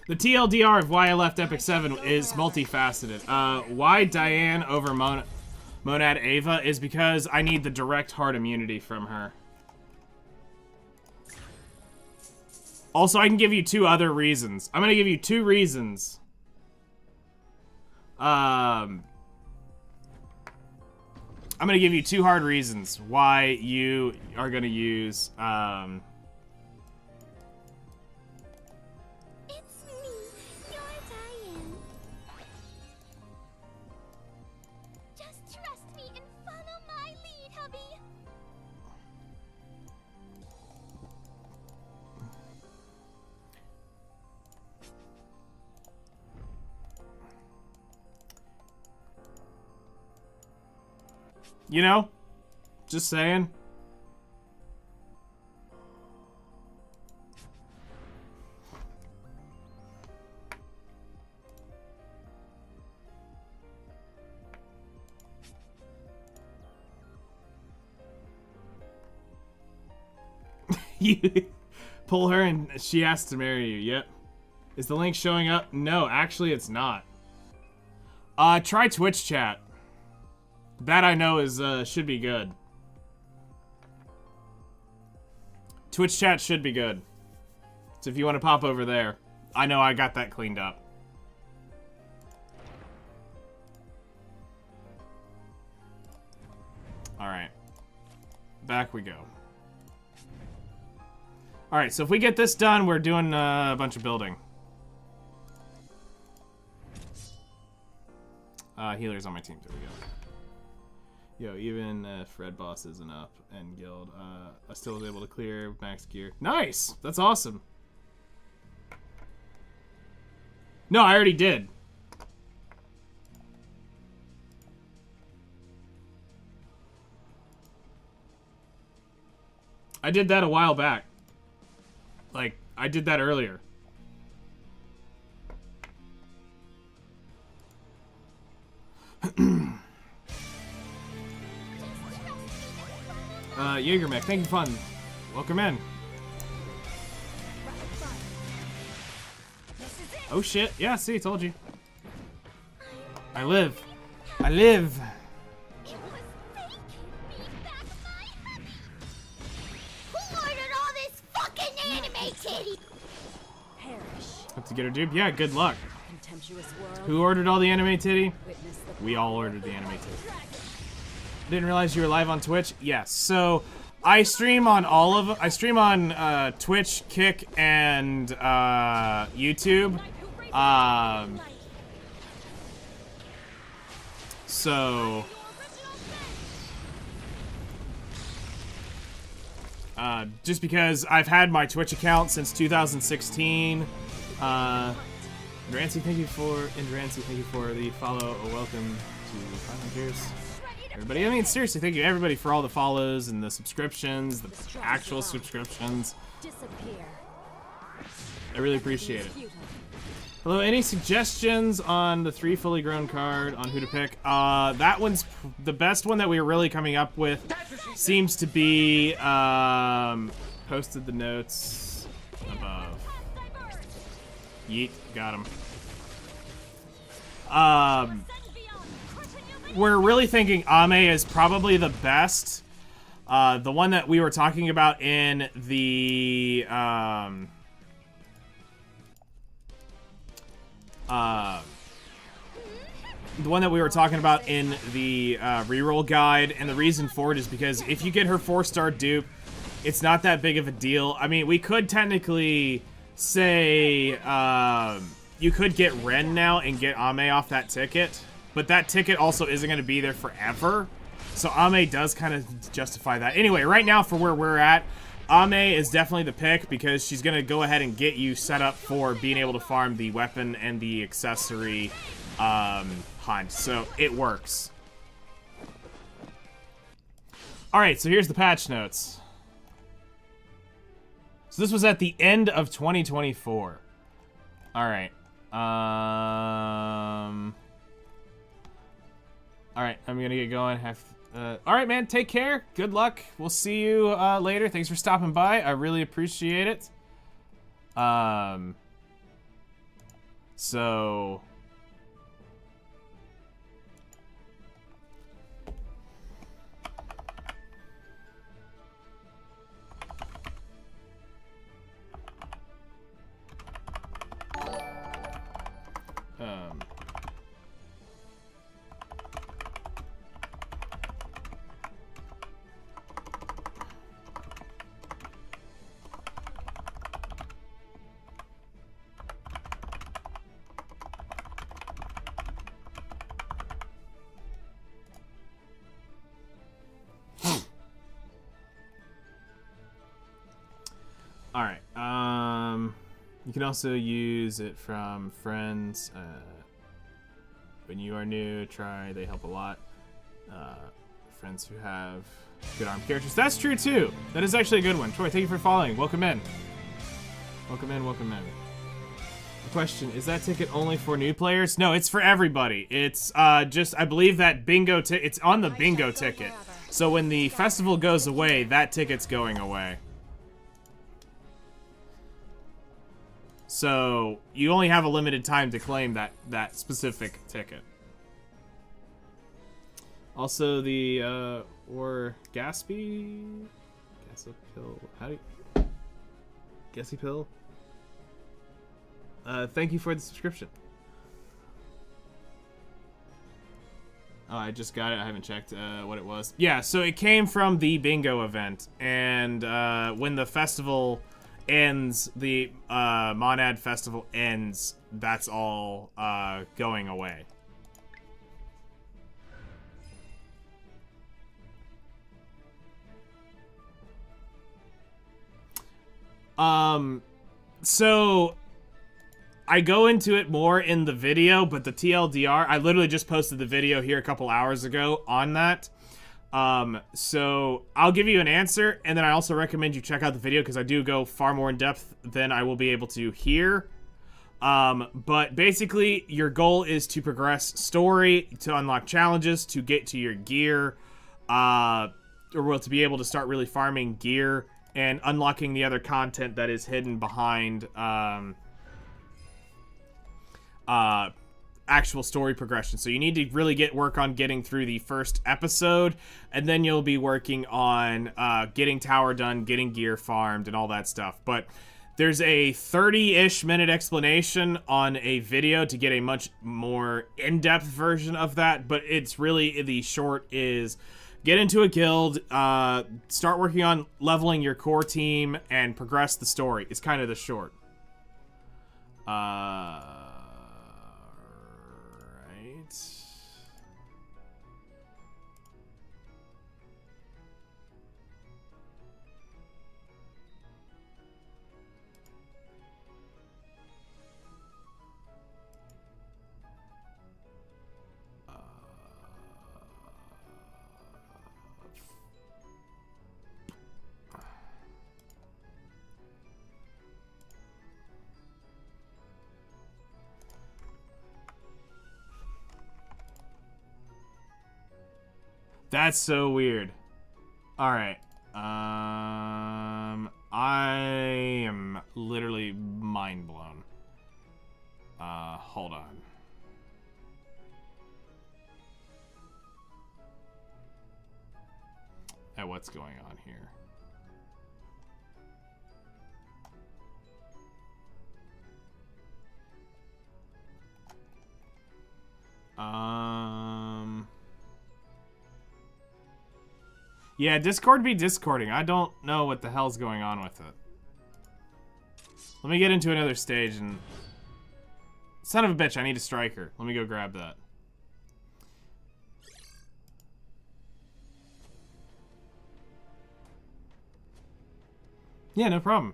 TLDR of why I left Epic 7 is multifaceted. Why Diane over Monad Ava is because I need the direct heart immunity from her. Also, I can give you 2 other reasons. I'm gonna give you 2 reasons. I'm gonna give you 2 hard reasons why you are gonna use, It's me, your Diane. Just trust me and follow my lead, hubby. you know, just saying. You pull her and she asks to marry you. Yep. Is the link showing up? No, actually it's not. Try Twitch chat. That I know is, should be good. Twitch chat should be good. So if you want to pop over there, I know I got that cleaned up. Alright. Back we go. Alright, so if we get this done, we're doing a bunch of building. Healers on my team. There we go. Yo, even Fred boss isn't up and guild, I still was able to clear max gear. Nice! That's awesome. No, I already did. I did that a while back. Like, I did that earlier. Jaegermech, thank you, fun. Welcome in. Oh shit, yeah, see, told you. I live. I live. It was fake. Me back my hubby. Who ordered all this fucking anime titty? Perish. Have to get her dupe? Yeah, good luck. Contemptuous world. Who ordered all the anime titty? Witness the We all ordered the anime titty. Didn't realize you were live on Twitch? Yes. So I stream on all of I stream on Twitch, Kick, and YouTube. So just because I've had my Twitch account since 2016. Indrancy, thank you for the follow. Welcome to 500 years. Everybody, I mean, seriously, thank you everybody for all the follows and the subscriptions, the actual subscriptions. disappear. I really appreciate it. Hello, any suggestions on the 3 fully grown card on who to pick? That one's the best one that we were really coming up with. Seems to be, posted the notes above. Yeet, got him. We're really thinking Ame is probably the best. The one that we were talking about in the, reroll guide, and the reason for it is because if you get her 4-star dupe, it's not that big of a deal. I mean, we could technically say, you could get Ren now and get Ame off that ticket, but that ticket also isn't going to be there forever. So Ame does kind of justify that. Anyway, right now for where we're at, Ame is definitely the pick because she's going to go ahead and get you set up for being able to farm the weapon and the accessory hunt. So it works. Alright, so here's the patch notes. So this was at the end of 2024. Alright. All right, I'm gonna get going. All right, man. Take care. Good luck. We'll see you later. Thanks for stopping by. I really appreciate it. So. All right. You can also use it from friends. When you are new, try. They help a lot. Friends who have good armed characters. That's true too. That is actually a good one. Troy, thank you for following. Welcome in. Welcome in. Welcome in. Question: is that ticket only for new players? No, it's for everybody. It's just I believe that bingo ticket. It's on the bingo ticket. So when the festival goes away, that ticket's going away. So you only have a limited time to claim that specific ticket. Also, the or Gaspy pill. How do you Gassy pill? Thank you for the subscription. Oh, I just got it. I haven't checked what it was. Yeah, so it came from the bingo event, and when the festival ends, the Monad Festival ends, that's all going away. So I go into it more in the video, but the TLDR, I literally just posted the video here a couple hours ago on that. So I'll give you an answer, and then I also recommend you check out the video because I do go far more in depth than I will be able to here. But basically, your goal is to progress story, to unlock challenges, to get to your gear, or well, to be able to start really farming gear and unlocking the other content that is hidden behind, actual story progression. So you need to really work on getting through the first episode, and then you'll be working on getting tower done, getting gear farmed, and all that stuff. But there's a 30-ish minute explanation on a video to get a much more in-depth version of that, but it's really, the short is get into a guild, start working on leveling your core team, and progress the story. It's kind of the short. Right. That's so weird. Alright. I am literally mind blown. Hold on. At what's going on here. Yeah, Discord be Discording. I don't know what the hell's going on with it. Let me get into another stage and... Son of a bitch, I need a striker. Let me go grab that. Yeah, no problem.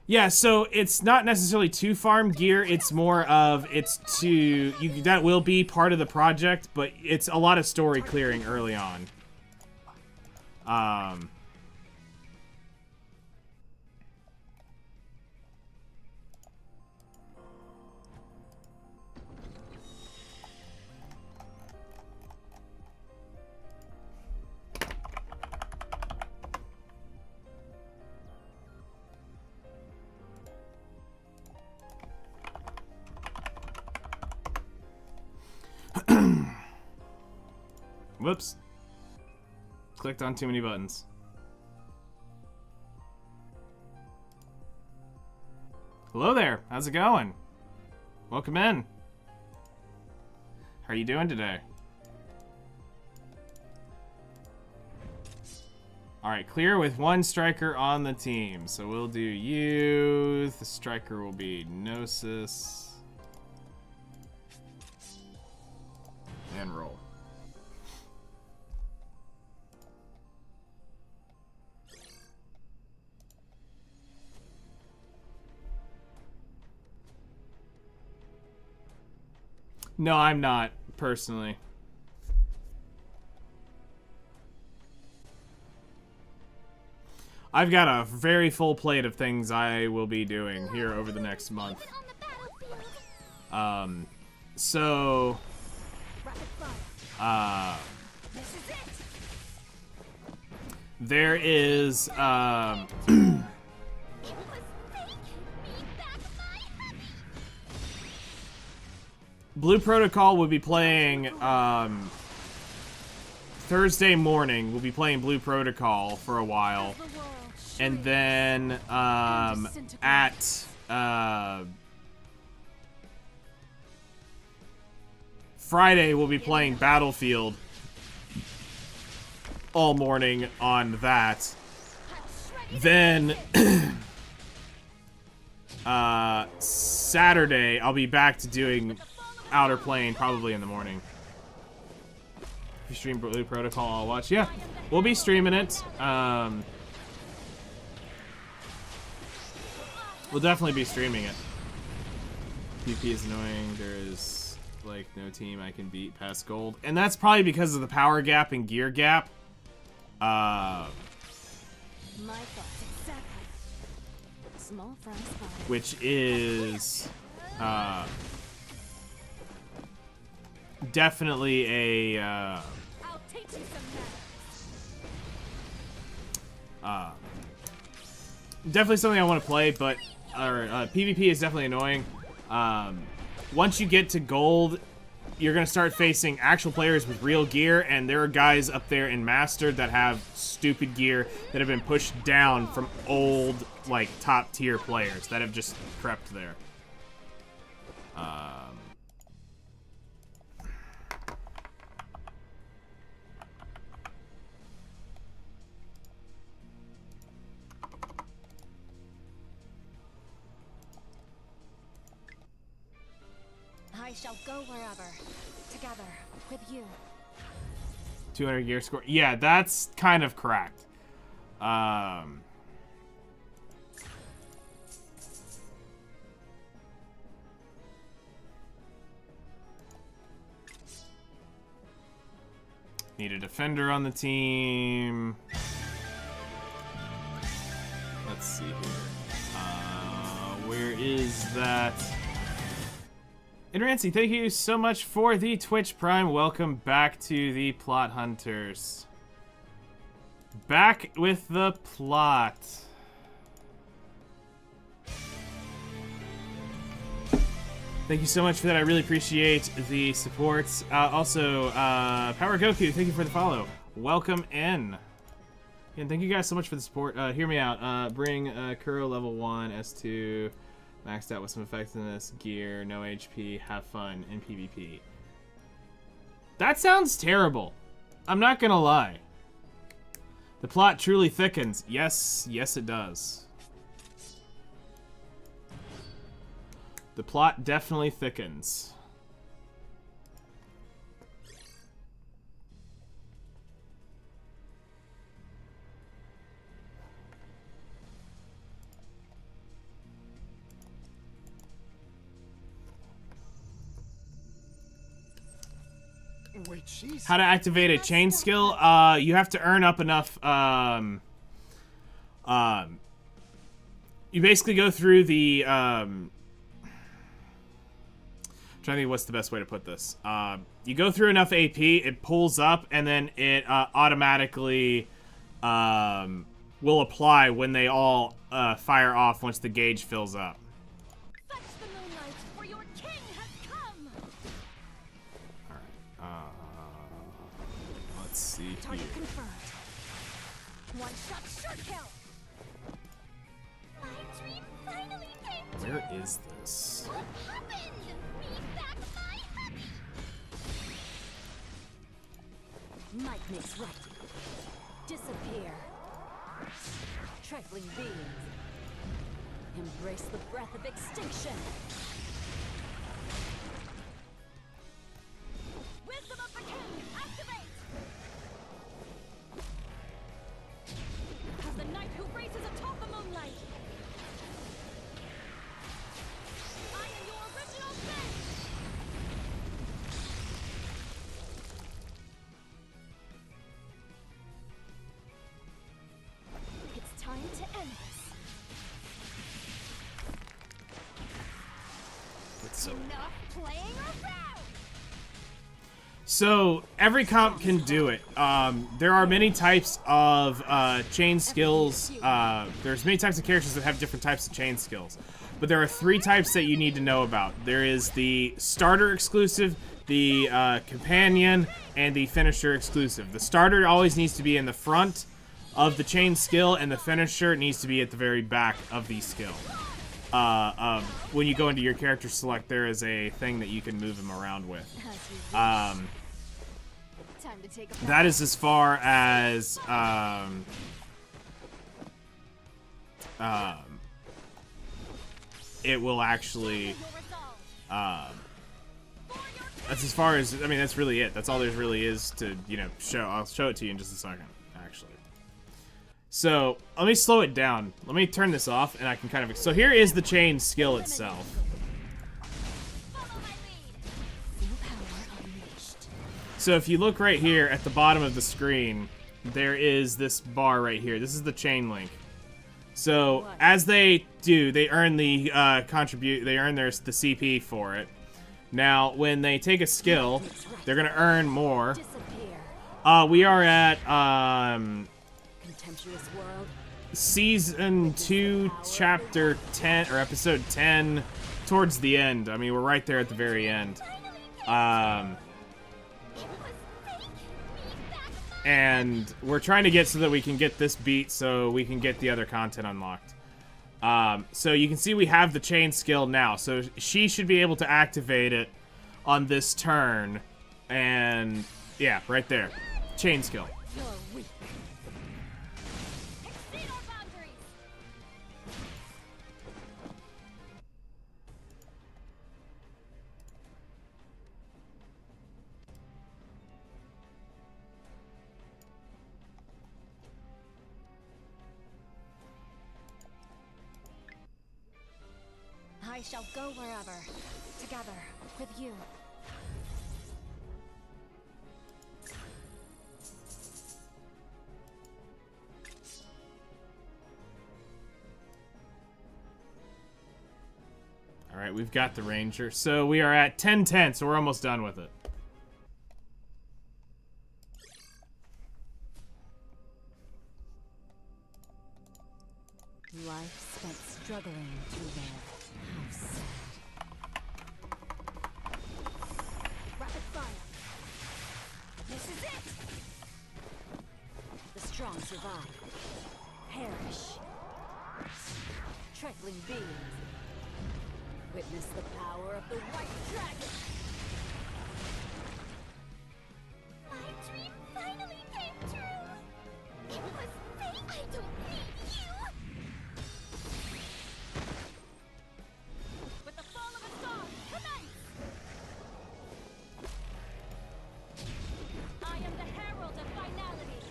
Yeah, so it's not necessarily to farm gear, it's more of, it's to, that will be part of the project, but it's a lot of story clearing early on. Whoops. Clicked on too many buttons. Hello there. How's it going? Welcome in. How are you doing today? Alright, clear with one striker on the team. So we'll do you. The striker will be Gnosis. And roll. No, I'm not, personally. I've got a very full plate of things I will be doing here over the next month. So... there is, Blue Protocol will be playing, Thursday morning. We'll be playing Blue Protocol for a while. And then, Friday, we'll be playing Battlefield all morning on that. Then, Saturday, I'll be back to doing Outerplane probably in the morning. If you stream Blue Protocol, I'll watch. Yeah, we'll be streaming it. We'll definitely be streaming it. PP is annoying. There's like no team I can beat past gold, and that's probably because of the power gap and gear gap. Which is definitely a definitely something I want to play, but PvP is definitely annoying. Once you get to gold, you're gonna start facing actual players with real gear, and there are guys up there in Mastered that have stupid gear that have been pushed down from old, like, top tier players that have just crept there. I shall go wherever, together with you. 200 gear score. Yeah, that's kind of correct. Need a defender on the team. Let's see here. Where is that? Rancy, thank you so much for the Twitch Prime. Welcome back to the Plot Hunters. Back with the plot. Thank you so much for that. I really appreciate the support. Also, Power Goku, thank you for the follow. Welcome in. And thank you guys so much for the support. Hear me out. Bring Kuro level 1, S2. Maxed out with some effectiveness, gear, no HP, have fun, in PvP. That sounds terrible. I'm not gonna lie. The plot truly thickens. Yes, yes it does. The plot definitely thickens. Wait, jeez. How to activate a chain skill? You have to earn up enough. You basically go through the. I'm trying to think what's the best way to put this. You go through enough AP, it pulls up, and then it automatically will apply when they all fire off once the gauge fills up. Fetch the moonlight, for your king has come. see here. Target confirmed. One shot, sure kill. My dream finally came true. Where is this? What happened? Me back my hubby. Might makes right. Disappear. Trifling beings. Embrace the breath of extinction. Wisdom of the King, activate! As the knight who races atop the moonlight. I am your original sin! It's time to end this. So, Enough playing around. so every comp can do it. There are many types of chain skills. There's many types of characters that have different types of chain skills. But there are 3 types that you need to know about. There is the starter exclusive, the companion, and the finisher exclusive. The starter always needs to be in the front of the chain skill, and the finisher needs to be at the very back of the skill. When you go into your character select, there is a thing that you can move him around with. Time to take a That is as far as it will actually that's as far as, I mean, that's really it. That's all there really is to, you know, show. I'll show it to you in just a second, actually. So, let me slow it down. Let me turn this off, and I can kind of... So here is the chain skill itself. So if you look right here at the bottom of the screen, there is this bar right here. This is the chain link. So, as they do, they earn the they earn the CP for it. Now, when they take a skill, they're going to earn more. We are at... Season 2, Chapter 10, or Episode 10, towards the end. I mean, we're right there at the very end. And we're trying to get so that we can get this beat so we can get the other content unlocked. So you can see we have the chain skill now. So she should be able to activate it on this turn. And, yeah, right there. Chain skill. I shall go wherever, together with you. All right, we've got the Ranger. So we are at 10-10, so we're almost done with it. Life spent struggling to live. How sad. Rapid fire. This is it. The strong survive. Perish. Trifling beings. Witness the power of the white dragon. My dream finally came true. It was fate. I don't need you. With the fall of a star, commence! I am the herald of finality.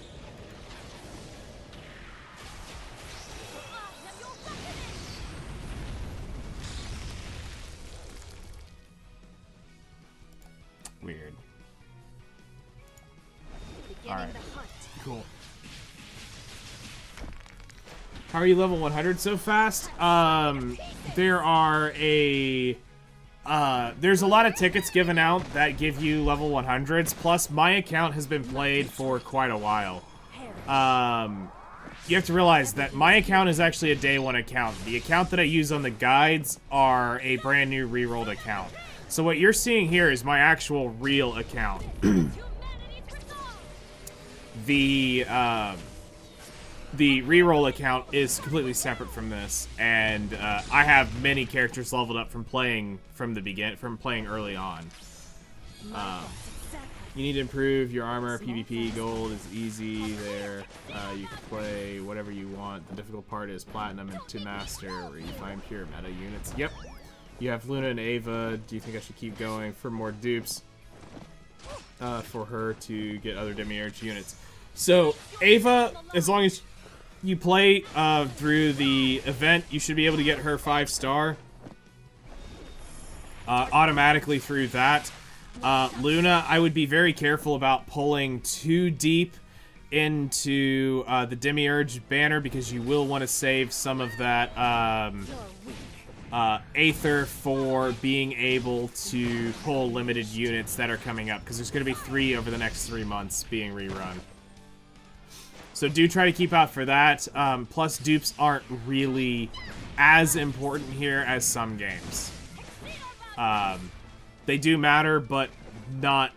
I am your reckoning! Weird. Beginning All right. the hunt. Cool. How are you level 100 so fast? There are there's a lot of tickets given out that give you level 100s, plus my account has been played for quite a while. You have to realize that my account is actually a day 1 account. The account that I use on the guides are a brand new rerolled account. So what you're seeing here is my actual real account. the reroll account is completely separate from this, and I have many characters leveled up from playing playing early on. You need to improve your armor. PvP gold is easy there. You can play whatever you want. The difficult part is platinum and to master, where you find pure meta units. Yep. You have Luna and Ava. Do you think I should keep going for more dupes for her to get other Demiurge units? So Ava, as long as you play through the event, you should be able to get her 5-star automatically through that. Luna, I would be very careful about pulling too deep into the Demiurge banner, because you will want to save some of that Aether for being able to pull limited units that are coming up, because there's going to be 3 over the next 3 months being rerun. So do try to keep out for that. Plus, dupes aren't really as important here as some games. They do matter, but not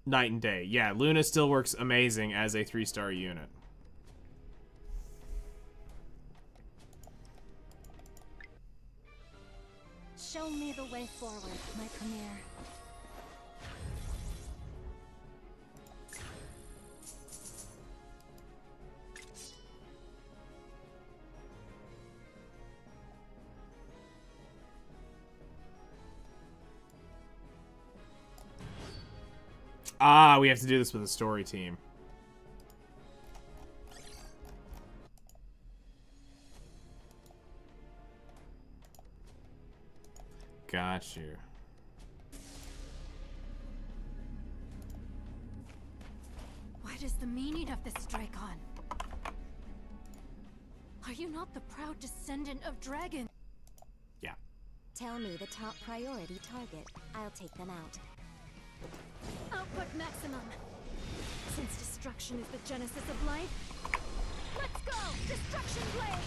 night and day. Yeah, Luna still works amazing as a 3-star unit. Show me the way forward, my Premier. Ah, we have to do this with a story team. Got you. What is the meaning of this strike on? Are you not the proud descendant of dragons? Yeah. Tell me the top priority target. I'll take them out. Output maximum. Since destruction is the genesis of life, let's go! Destruction blade!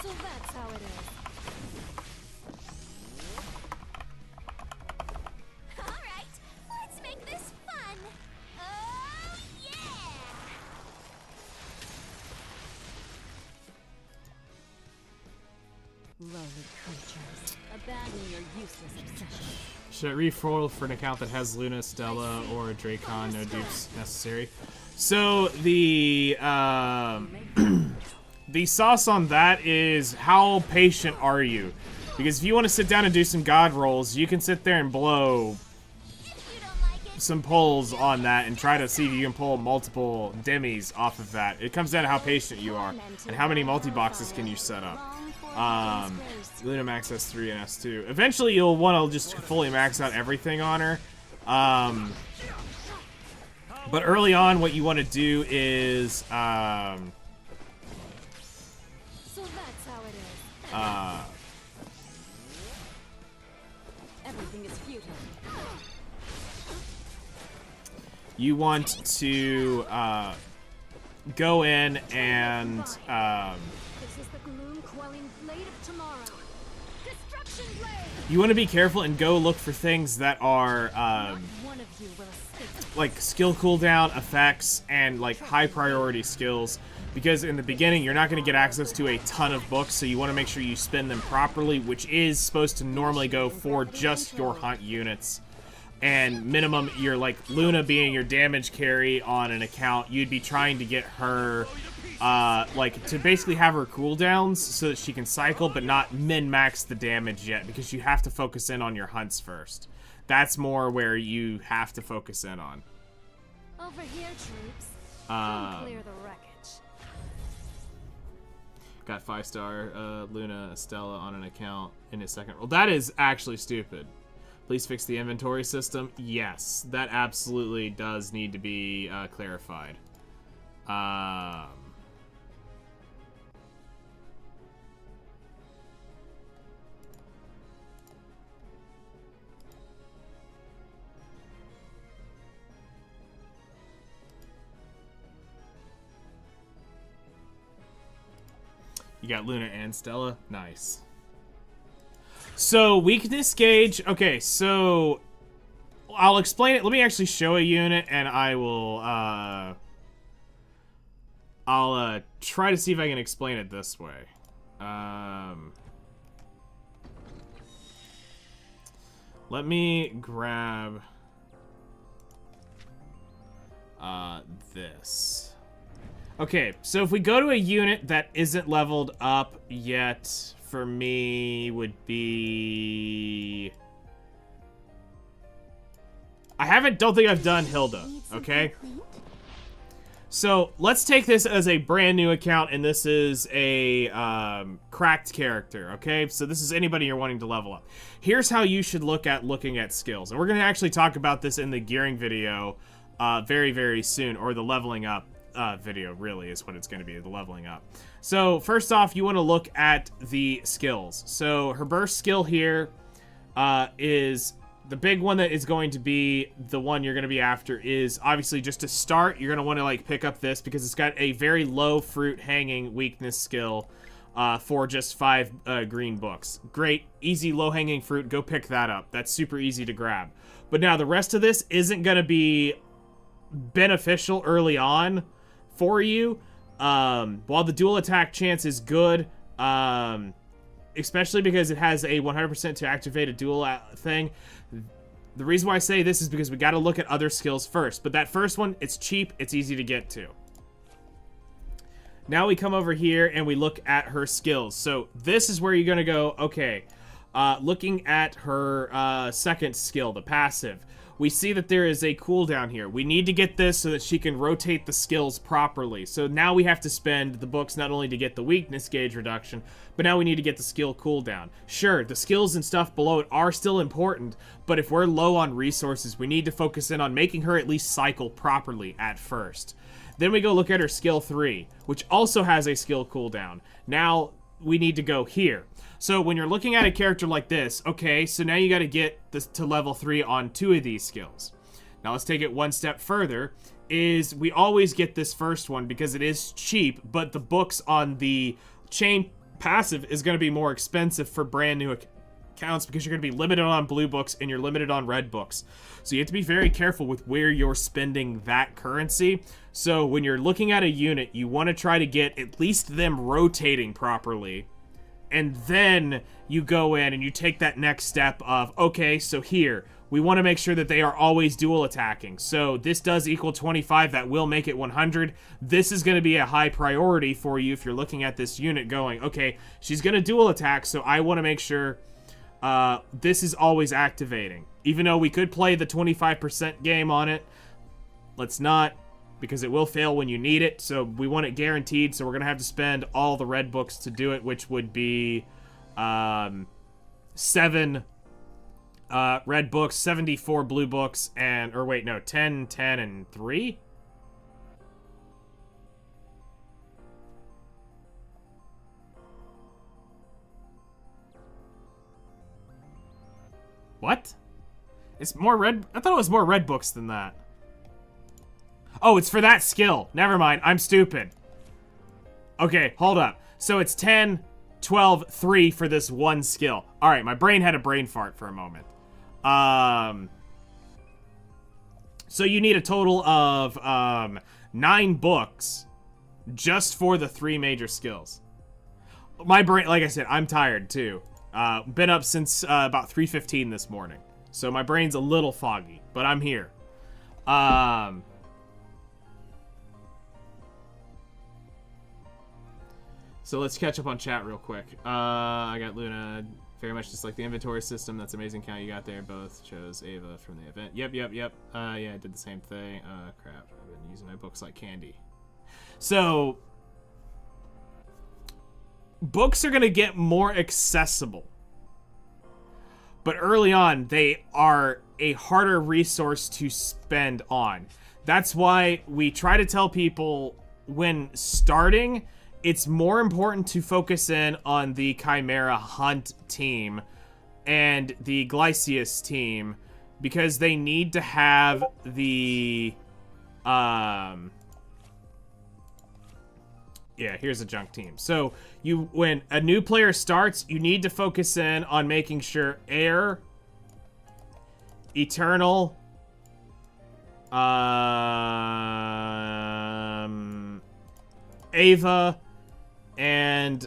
So that's how it is. Alright, let's make this fun. Oh, yeah! Lowly creatures, abandon your useless obsession. Should I refoil for an account that has Luna, Stella, or Dracon? No dupes necessary. So the the sauce on that is, how patient are you? Because if you want to sit down and do some god rolls, you can sit there and blow some pulls on that and try to see if you can pull multiple demis off of that. It comes down to how patient you are and how many multi-boxes can you set up. Luna max S3 and S2. Eventually you'll want to just fully max out everything on her. But early on what you want to do is So that's how it is. Everything is futile. you want to go in and This is the gloom-quelling blade of tomorrow. Destruction blade! you want to be careful and go look for things that are One of you will escape. like skill cooldown effects and like high priority skills, because in the beginning you're not going to get access to a ton of books, so you want to make sure you spend them properly, which is supposed to normally go for just your hunt units. And minimum, you're like Luna being your damage carry on an account, you'd be trying to get her like to basically have her cooldowns so that she can cycle but not min-max the damage yet, because you have to focus in on your hunts first. That's more where you have to focus in on. Over here, troops. Come clear the wreckage. Got 5-star Luna Estella on an account in his second roll. That is actually stupid. Please fix the inventory system. Yes, that absolutely does need to be clarified. You got Luna and Stella? Nice. So, weakness gauge. Okay, so I'll explain it. Let me actually show a unit, and I will, I'll try to see if I can explain it this way. Let me grab this. Okay, so if we go to a unit that isn't leveled up yet, for me would be... don't think I've done Hilda, okay? So, let's take this as a brand new account, and this is a cracked character, okay? So this is anybody you're wanting to level up. Here's how you should looking at skills. And we're going to actually talk about this in the gearing video very, very soon, or the leveling up video, really, is what it's going to be, the leveling up. So, first off, you want to look at the skills. So, her burst skill here is... The big one that is going to be the one you're going to be after is, obviously, just to start, you're going to want to, like, pick up this because it's got a very low fruit hanging weakness skill for just 5 green books. Great, easy, low-hanging fruit. Go pick that up. That's super easy to grab. But now, the rest of this isn't going to be beneficial early on for you. While the dual attack chance is good, especially because it has a 100% to activate a dual thing. The reason why I say this is because we got to look at other skills first. But that first one, it's cheap, it's easy to get to. Now we come over here and we look at her skills. So this is where you're going to go, okay, looking at her second skill, the passive. We see that there is a cooldown here. We need to get this so that she can rotate the skills properly. So now we have to spend the books not only to get the weakness gauge reduction, but now we need to get the skill cooldown. Sure, the skills and stuff below it are still important, but if we're low on resources, we need to focus in on making her at least cycle properly at first. Then we go look at her skill 3, which also has a skill cooldown. Now we need to go here. So when you're looking at a character like this, okay, so now you got to get this to level 3 on 2 of these skills. Now let's take it one step further, is we always get this first one because it is cheap, but the books on the chain passive is going to be more expensive for brand new accounts because you're going to be limited on blue books and you're limited on red books. So you have to be very careful with where you're spending that currency. So when you're looking at a unit, you want to try to get at least them rotating properly. And then you go in and you take that next step of, okay, so here, we want to make sure that they are always dual attacking. So this does equal 25, that will make it 100. This is going to be a high priority for you if you're looking at this unit going, okay, she's going to dual attack, so I want to make sure this is always activating. Even though we could play the 25% game on it, let's not, because it will fail when you need it, so we want it guaranteed, so we're going to have to spend all the red books to do it, which would be 7 red books, 74 blue books, and, or wait, no, 10, 10, and 3? What? It's more red? I thought it was more red books than that. Oh, it's for that skill. Never mind. I'm stupid. Okay, hold up. So it's 10, 12, 3 for this one skill. All right, my brain had a brain fart for a moment. So you need a total of 9 books just for the 3 major skills. My brain, like I said, I'm tired too. Been up since about 3:15 this morning. So my brain's a little foggy, but I'm here. So let's catch up on chat real quick. I got Luna, very much just like the inventory system. That's amazing count you got there. Both chose Ava from the event. Yep. Yeah, I did the same thing. Crap. I've been using my books like candy. So, books are going to get more accessible. But early on, they are a harder resource to spend on. That's why we try to tell people when starting, it's more important to focus in on the Chimera Hunt team and the Glycius team because they need to have the Yeah, here's a junk team. So when a new player starts, you need to focus in on making sure Air, Eternal, Ava, and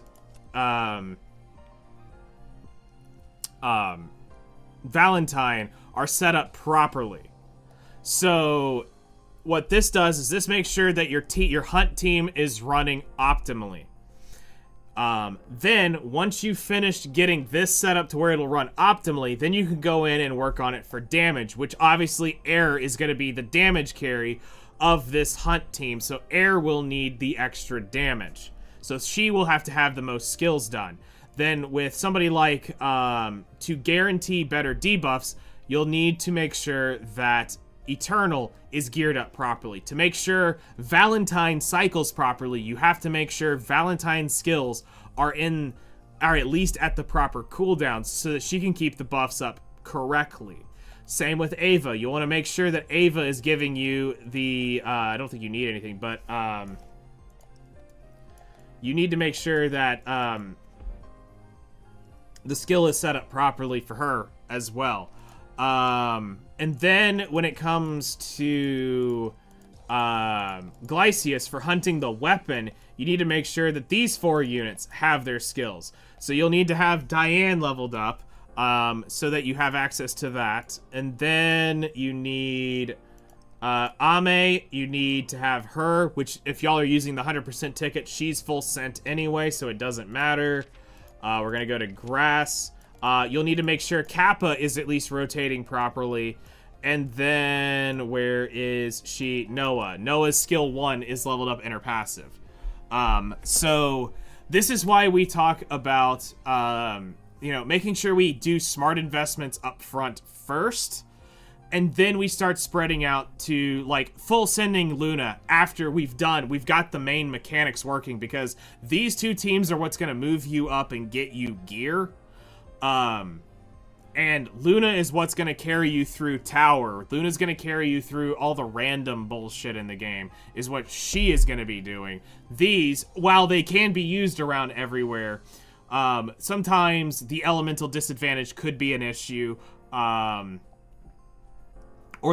Valentine are set up properly. So what this does is this makes sure that your hunt team is running optimally. Then once you've finished getting this set up to where it'll run optimally, then you can go in and work on it for damage, which obviously Air is going to be the damage carry of this hunt team. So Air will need the extra damage. So she will have to have the most skills done. Then with somebody like, to guarantee better debuffs, you'll need to make sure that Eternal is geared up properly. To make sure Valentine cycles properly, you have to make sure Valentine's skills are at least at the proper cooldowns so that she can keep the buffs up correctly. Same with Ava. You want to make sure that Ava is giving you the, I don't think you need anything, but you need to make sure that the skill is set up properly for her as well. And then when it comes to Glycius for hunting the weapon, you need to make sure that these 4 units have their skills. So you'll need to have Diane leveled up so that you have access to that. And then you need Ame, you need to have her, which if y'all are using the 100% ticket, she's full sent anyway, so it doesn't matter. We're going to go to Grass. You'll need to make sure Kappa is at least rotating properly. And then, where is she? Noah. Noah's skill 1 is leveled up in her passive. So, this is why we talk about, making sure we do smart investments up front first. And then we start spreading out to, like, full sending Luna after we've got the main mechanics working. Because these 2 teams are what's going to move you up and get you gear. And Luna is what's going to carry you through Tower. Luna's going to carry you through all the random bullshit in the game, is what she is going to be doing. These, while they can be used around everywhere, sometimes the elemental disadvantage could be an issue, or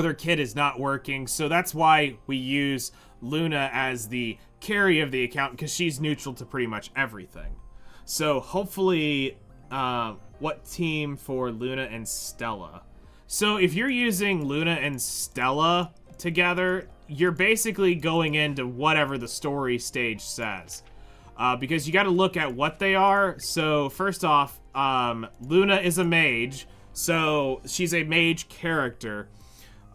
their kit is not working. So that's why we use Luna as the carry of the account, because she's neutral to pretty much everything. So hopefully... what team for Luna and Stella? So if you're using Luna and Stella together, you're basically going into whatever the story stage says. Because you got to look at what they are. So first off, Luna is a mage. So she's a mage character.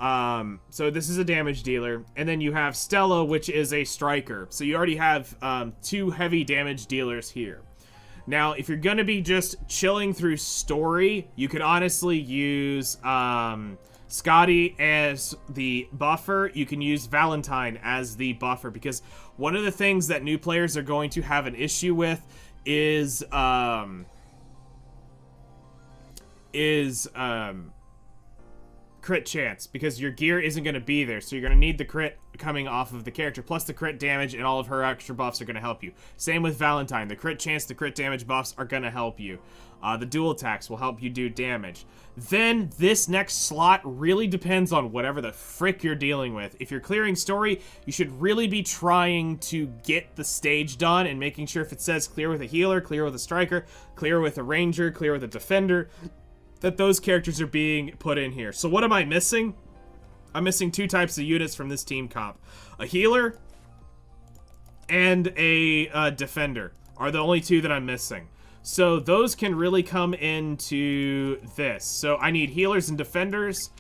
So this is a damage dealer. And then you have Stella, which is a striker. So you already have 2 heavy damage dealers here. Now, if you're going to be just chilling through story, you could honestly use Scotty as the buffer. You can use Valentine as the buffer, because one of the things that new players are going to have an issue with is crit chance, because your gear isn't going to be there, so you're going to need the crit coming off of the character, plus the crit damage, and all of her extra buffs are going to help you. Same with Valentine. The crit chance, the crit damage buffs are going to help you. The dual attacks will help you do damage. Then this next slot really depends on whatever the frick you're dealing with. If you're clearing story, you should really be trying to get the stage done and making sure if it says clear with a healer, clear with a striker, clear with a ranger, clear with a defender, that those characters are being put in here. So what am I missing? I'm missing 2 types of units from this team comp. A healer and a defender are the only 2 that I'm missing. So those can really come into this. So I need healers and defenders.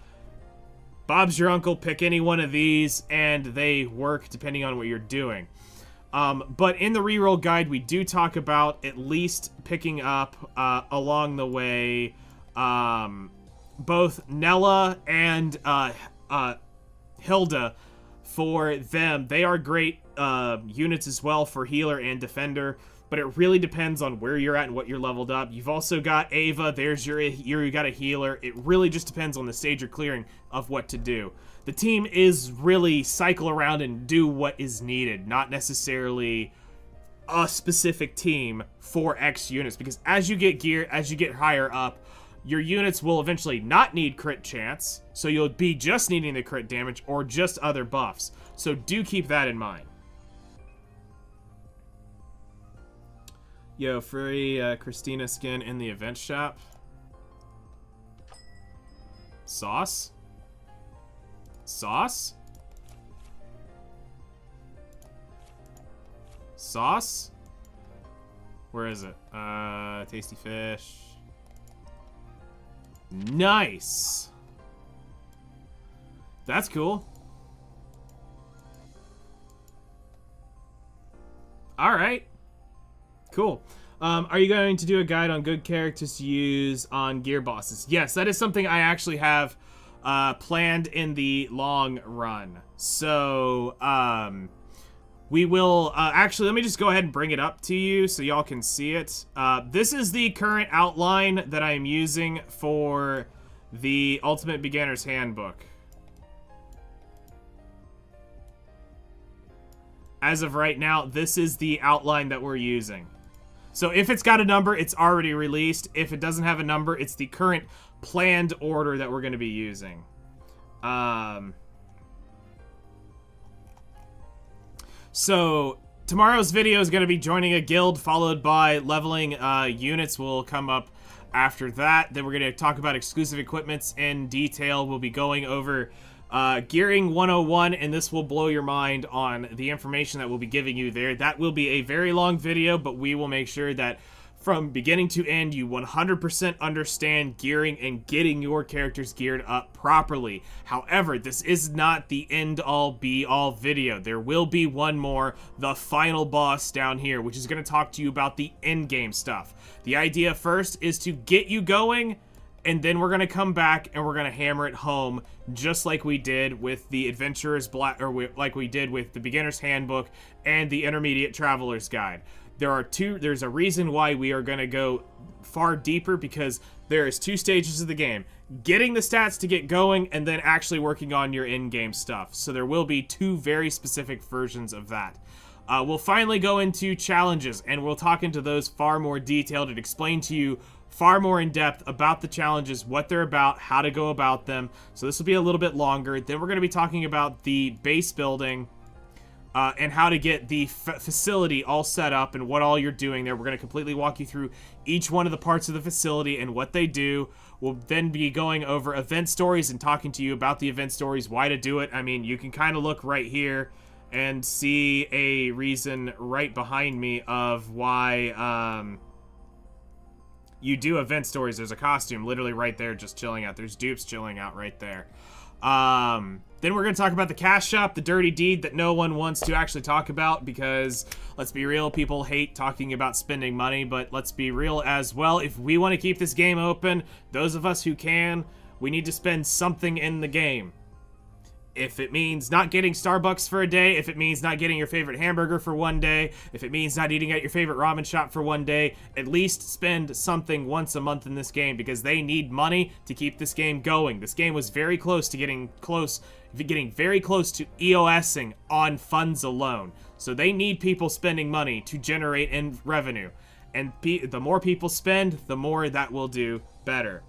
Bob's your uncle, pick any one of these, and they work depending on what you're doing. But in the reroll guide, we do talk about at least picking up along the way both Nella and Hilda. For them, they are great units as well for healer and defender, but it really depends on where you're at and what you're leveled up. You've also got Ava, there's you got a healer. It really just depends on the stage you're clearing of what to do. The team is really cycle around and do what is needed, not necessarily a specific team for X units, because as you get gear, as you get higher up, your units will eventually not need crit chance, so you'll be just needing the crit damage or just other buffs. So do keep that in mind. Yo, free Christina skin in the event shop. Sauce? Sauce? Sauce? Where is it? Tasty fish. Nice. That's cool. All right. Cool. Are you going to do a guide on good characters to use on gear bosses? Yes, that is something I actually have planned in the long run. So, we will, actually, let me just go ahead and bring it up to you so y'all can see it. This is the current outline that I am using for the Ultimate Beginner's Handbook. As of right now, this is the outline that we're using. So if it's got a number, it's already released. If it doesn't have a number, it's the current planned order that we're going to be using. So tomorrow's video is going to be joining a guild, followed by leveling units will come up after that. Then we're going to talk about exclusive equipments in detail. We'll be going over Gearing 101, and this will blow your mind on the information that we'll be giving you there. That will be a very long video, but we will make sure that from beginning to end, you 100% understand gearing and getting your characters geared up properly. However, this is not the end-all, be-all video. There will be one more, the final boss down here, which is going to talk to you about the end-game stuff. The idea first is to get you going, and then we're going to come back and we're going to hammer it home, just like we did with the Adventurer's like we did with the Beginner's Handbook and the Intermediate Traveler's Guide. There's a reason why we are going to go far deeper, because there is 2 stages of the game. Getting the stats to get going, and then actually working on your in-game stuff. So there will be 2 very specific versions of that. We'll finally go into challenges, and we'll talk into those far more detailed and explain to you far more in depth about the challenges, what they're about, how to go about them. So this will be a little bit longer. Then we're going to be talking about the base building, and how to get the facility all set up and what all you're doing there. We're going to completely walk you through each one of the parts of the facility and what they do. We'll then be going over event stories and talking to you about the event stories, why to do it. I mean, you can kind of look right here and see a reason right behind me of why you do event stories. There's a costume literally right there just chilling out. There's dupes chilling out right there. Then we're going to talk about the cash shop, the dirty deed that no one wants to actually talk about, because let's be real, people hate talking about spending money, but let's be real as well. If we want to keep this game open, those of us who can, we need to spend something in the game. If it means not getting Starbucks for a day, if it means not getting your favorite hamburger for one day, if it means not eating at your favorite ramen shop for one day, at least spend something once a month in this game, because they need money to keep this game going. This game was very close to getting very close to EOSing on funds alone. So they need people spending money to generate in revenue. And the more people spend, the more that will do better.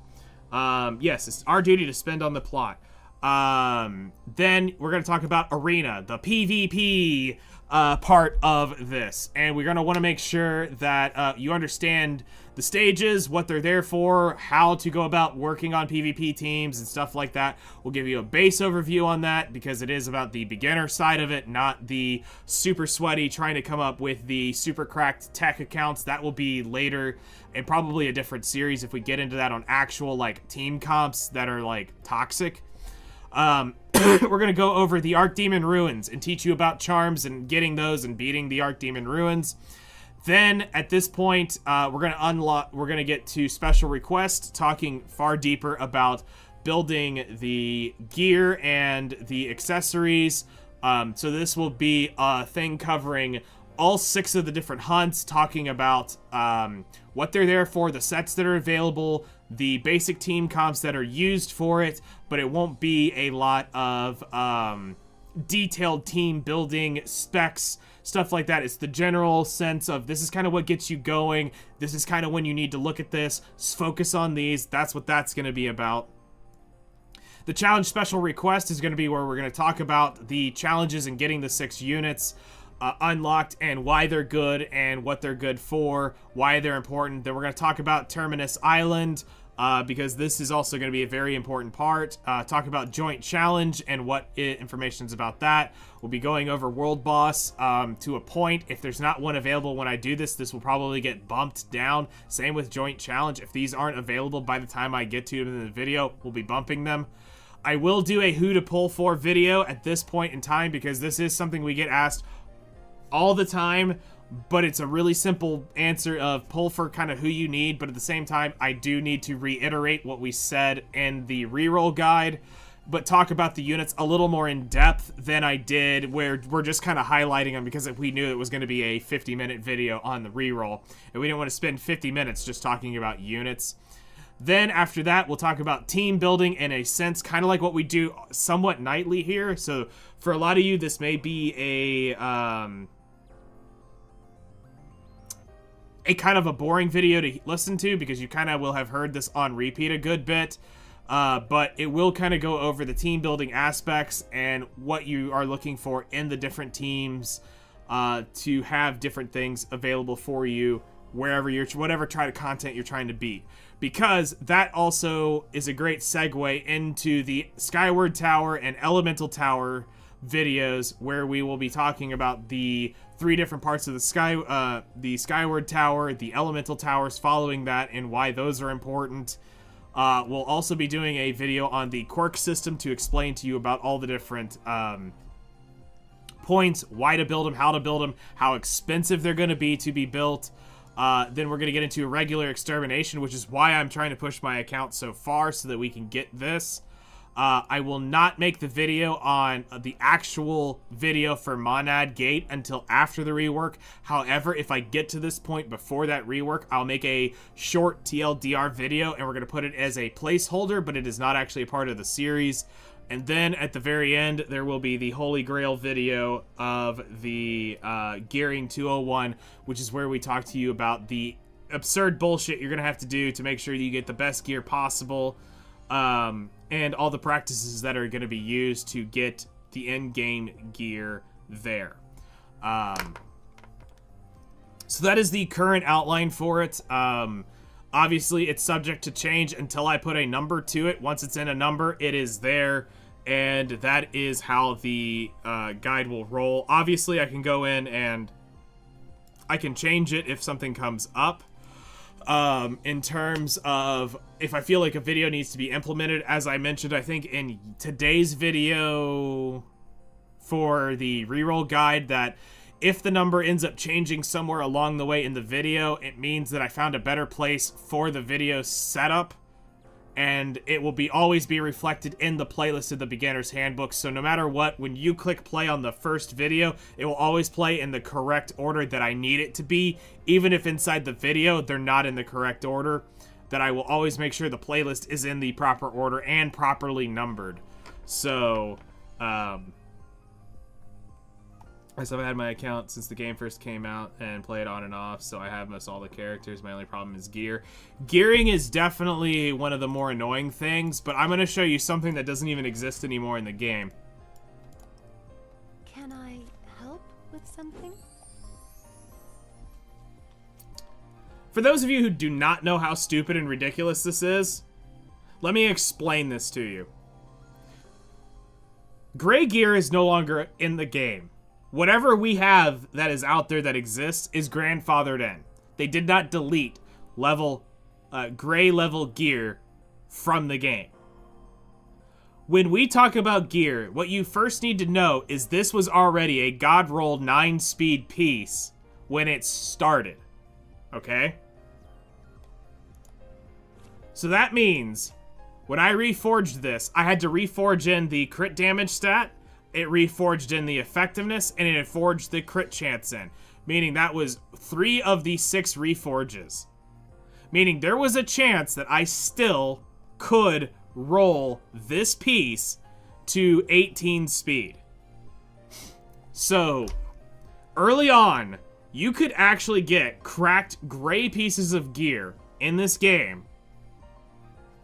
Yes, it's our duty to spend on the plot. Then we're going to talk about Arena, the PvP part of this. And we're going to want to make sure that you understand the stages, what they're there for, how to go about working on PvP teams and stuff like that. We'll give you a base overview on that, because it is about the beginner side of it, not the super sweaty trying to come up with the super cracked tech accounts. That will be later, and probably a different series if we get into that on actual like team comps that are like toxic. We're going to go over the Archdemon Ruins and teach you about charms and getting those and beating the Archdemon Ruins. Then at this point, we're going to get to special requests, talking far deeper about building the gear and the accessories. So this will be a thing covering all 6 of the different hunts, talking about what they're there for, the sets that are available, the basic team comps that are used for it, but it won't be a lot of detailed team building specs, stuff like that. It's the general sense of this is kind of what gets you going. This is kind of when you need to look at this. Focus on these. That's what that's going to be about. The challenge special request is going to be where we're going to talk about the challenges in getting the 6 units unlocked and why they're good and what they're good for, why they're important. Then we're going to talk about Terminus Island, because this is also going to be a very important part. Talk about Joint Challenge and what information is about that. We'll be going over World Boss to a point. If there's not one available when I do this, this will probably get bumped down. Same with Joint Challenge. If these aren't available by the time I get to them in the video, we'll be bumping them. I will do a who to pull for video at this point in time because this is something we get asked all the time, but it's a really simple answer of pull for kind of who you need, but at the same time, I do need to reiterate what we said in the reroll guide, but talk about the units a little more in depth than I did, where we're just kind of highlighting them because we knew it was going to be a 50-minute video on the reroll, and we didn't want to spend 50 minutes just talking about units. Then after that, we'll talk about team building in a sense, kind of like what we do somewhat nightly here. So for a lot of you, this may be a kind of a boring video to listen to because you kind of will have heard this on repeat a good bit. But it will kind of go over the team building aspects and what you are looking for in the different teams to have different things available for you wherever you're, whatever content you're trying to beat. Because that also is a great segue into the Skyward Tower and Elemental Tower videos, where we will be talking about the 3 different parts of the Skyward Tower, the Elemental Towers following that, and why those are important. We'll also be doing a video on the quirk system to explain to you about all the different points, why to build them, how expensive they're going to be built. Then we're going to get into regular extermination, which is why I'm trying to push my account so far so that we can get this. I will not make the video on the actual video for Monad Gate until after the rework. However, if I get to this point before that rework, I'll make a short TLDR video, and we're going to put it as a placeholder, but it is not actually a part of the series. And then at the very end, there will be the Holy Grail video of the Gearing 201, which is where we talk to you about the absurd bullshit you're going to have to do to make sure you get the best gear possible, and all the practices that are going to be used to get the end-game gear there. So that is the current outline for it. Obviously, it's subject to change until I put a number to it. Once it's in a number, it is there, and that is how the guide will roll. Obviously, I can go in and I can change it if something comes up. In terms of if I feel like a video needs to be implemented, as I mentioned, I think in today's video for the reroll guide, that if the number ends up changing somewhere along the way in the video, it means that I found a better place for the video setup, and it will always be reflected in the playlist of the beginner's handbook. So no matter what, when you click play on the first video, it will always play in the correct order that I need it to be, even if inside the video they're not in the correct order. That I will always make sure the playlist is in the proper order and properly numbered. So I've had my account since the game first came out and played on and off, so I have most all the characters. My only problem is gear. Gearing is definitely one of the more annoying things, but I'm going to show you something that doesn't even exist anymore in the game. Can I help with something? For those of you who do not know how stupid and ridiculous this is, let me explain this to you. Gray gear is no longer in the game. Whatever we have that is out there that exists is grandfathered in. They did not delete gray level gear from the game. When we talk about gear, what you first need to know is this was already a God Roll 9-speed piece when it started. Okay? So that means when I reforged this, I had to reforge in the crit damage stat, it reforged in the effectiveness, and it forged the crit chance in. Meaning that was 3 of the 6 reforges. Meaning there was a chance that I still could roll this piece to 18 speed. So, early on, you could actually get cracked gray pieces of gear in this game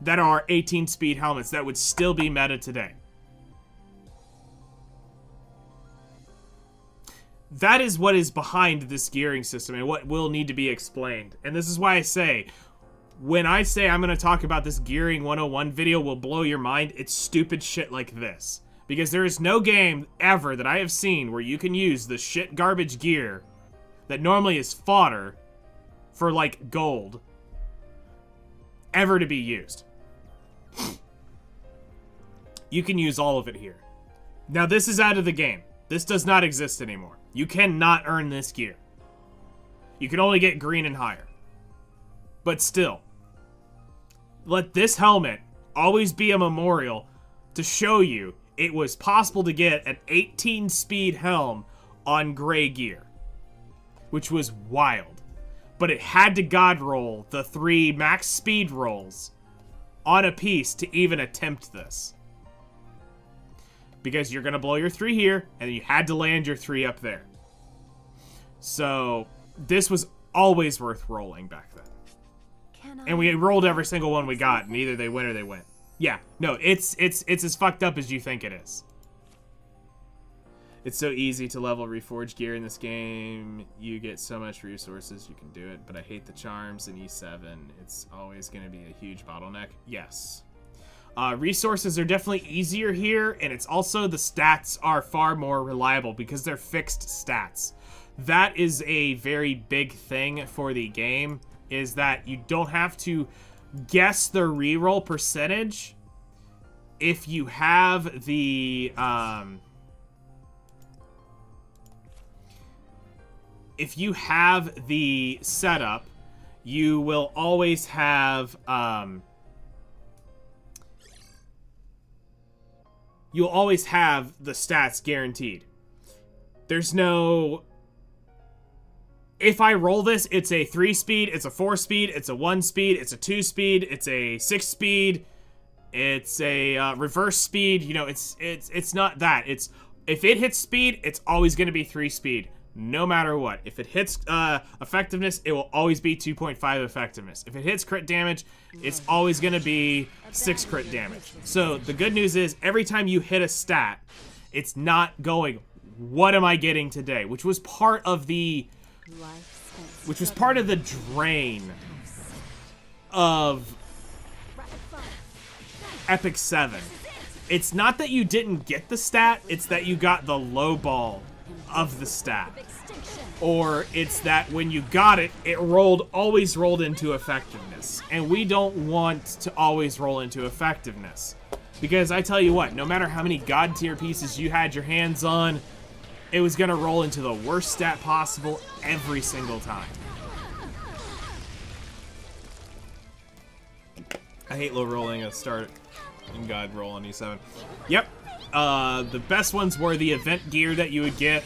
that are 18-speed helmets that would still be meta today. That is what is behind this gearing system and what will need to be explained. And this is why I say, when I say I'm going to talk about this Gearing 101 video will blow your mind, it's stupid shit like this. Because there is no game ever that I have seen where you can use the shit garbage gear that normally is fodder for, like, gold ever to be used. You can use all of it here. Now, this is out of the game. This does not exist anymore. You cannot earn this gear. You can only get green and higher. But still, let this helmet always be a memorial to show you it was possible to get an 18-speed helm on gray gear, which was wild. But it had to god roll the 3 max speed rolls on a piece to even attempt this. Because you're going to blow your 3 here, and you had to land your 3 up there. So, this was always worth rolling back then. And we rolled every single one we got, and either they win or they win. Yeah, no, it's as fucked up as you think it is. It's so easy to level reforged gear in this game. You get so much resources, you can do it. But I hate the charms in E7. It's always going to be a huge bottleneck. Yes. Resources are definitely easier here, and it's also the stats are far more reliable because they're fixed stats. That is a very big thing for the game, is that you don't have to guess the reroll percentage if you have the setup. You will always have you'll always have the stats guaranteed. There's no, if I roll this, it's a 3-speed, it's a 4-speed, it's a 1-speed, it's a 2-speed, it's a 6-speed, it's a reverse speed. You know, it's not that. It's, if it hits speed, it's always going to be 3-speed, no matter what. If it hits effectiveness, it will always be 2.5 effectiveness. If it hits crit damage, it's always going to be 6 crit damage. So the good news is, every time you hit a stat, it's not going, what am I getting today? Which was part of the drain of Epic 7. It's not that you didn't get the stat, it's that you got the low ball of the stat. Or it's that when you got it, it always rolled into effectiveness. And we don't want to always roll into effectiveness. Because I tell you what, no matter how many god tier pieces you had your hands on, it was gonna roll into the worst stat possible every single time. I hate low rolling a start in God roll on E7. Yep. The best ones were the event gear that you would get,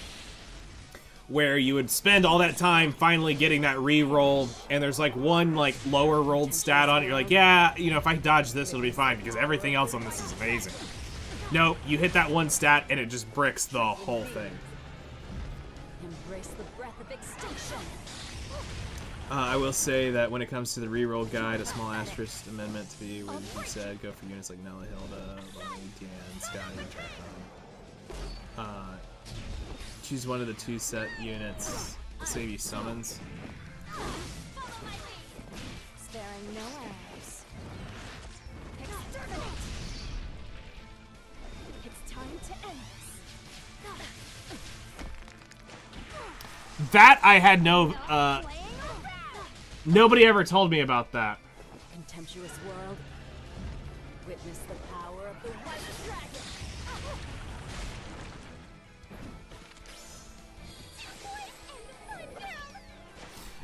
where you would spend all that time finally getting that re-roll, and there's like one like lower rolled stat on it. You're like, yeah, you know, if I dodge this, it'll be fine because everything else on this is amazing. No, you hit that one stat and it just bricks the whole thing. Embrace the breath of extinction. I will say that when it comes to the reroll guide, a small asterisk amendment to be what you said. Go for units like Nella, Hilda, Tian, Sky, and Tracon. Choose one of the 2 set units. Save you summons. Sparing no arrows. Exterminate. It's time to end this. That I had no. Nobody ever told me about that. Contemptuous world. Witness the power of the white dragon.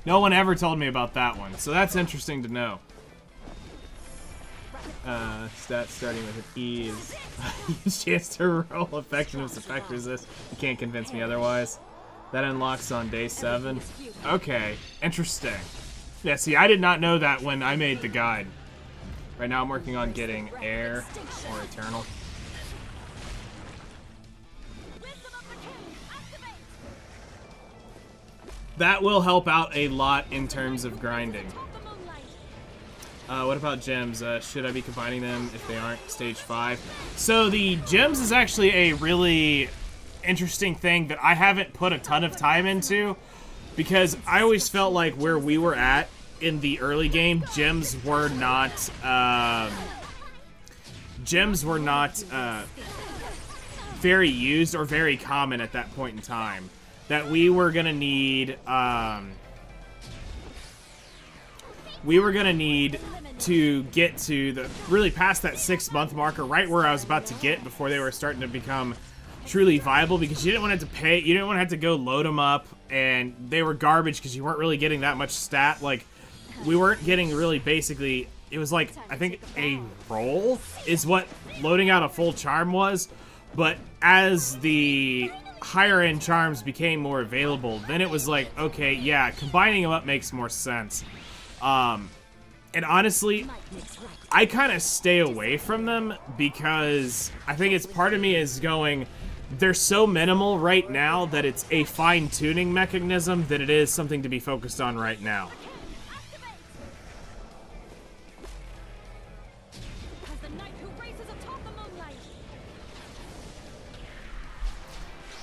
No one ever told me about that one, so that's interesting to know. Stats starting with an E is chance to roll effectiveness, effect resist. You can't convince me otherwise. That unlocks on day 7. Okay, interesting. Yeah, see, I did not know that when I made the guide. Right now I'm working on getting Air or Eternal. that will help out a lot in terms of grinding. What about gems? Should I be combining them if they aren't stage 5? So the gems is actually a really interesting thing that I haven't put a ton of time into, because I always felt like where we were at in the early game, gems were not very used or very common at that point in time. That we were gonna need to get to the really past that 6-month marker, right where I was about to get before they were starting to become truly viable, because you didn't want to have to pay, you didn't want to have to go load them up, and they were garbage because you weren't really getting that much stat. Like, we weren't getting really, basically, it was like, I think a roll is what loading out a full charm was, but as the higher end charms became more available, then it was like, okay, yeah, combining them up makes more sense. And honestly, I kind of stay away from them because I think it's part of me is going, they're so minimal right now that it's a fine-tuning mechanism than it is something to be focused on right now.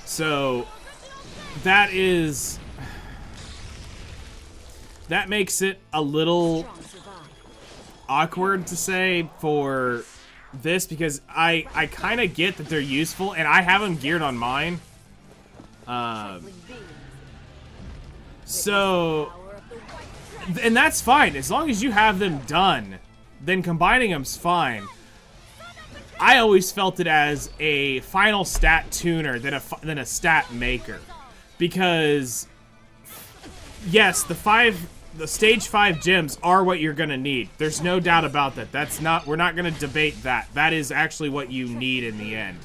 So, that makes it a little awkward to say for this, because I kind of get that they're useful, and I have them geared on mine. So, and that's fine. As long as you have them done, then combining them's fine. I always felt it as a final stat tuner than a stat maker, because yes, the stage 5 gems are what you're gonna need. There's no doubt about that. We're not gonna debate that. That is actually what you need in the end.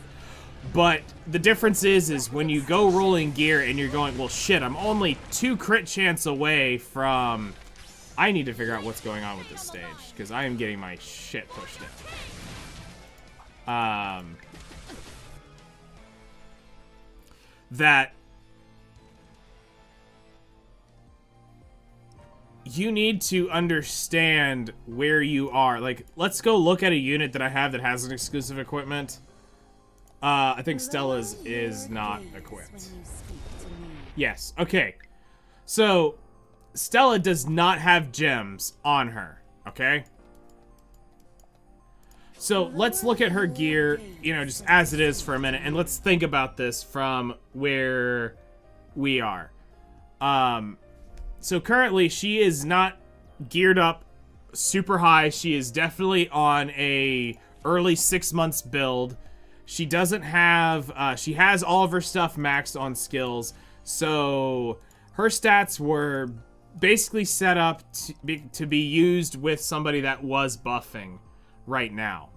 But the difference is when you go rolling gear and you're going, well, shit, I'm only 2 crit chance away from. I need to figure out what's going on with this stage, because I am getting my shit pushed in. That you need to understand where you are. Like, let's go look at a unit that I have that has an exclusive equipment. I think Stella's is not equipped. Yes, okay. So, Stella does not have gems on her, okay? So let's look at her gear, you know, just as it is for a minute, and let's think about this from where we are. So currently she is not geared up super high. She is definitely on a early 6 months build. She doesn't have, she has all of her stuff maxed on skills. So her stats were basically set up to be used with somebody that was buffing right now.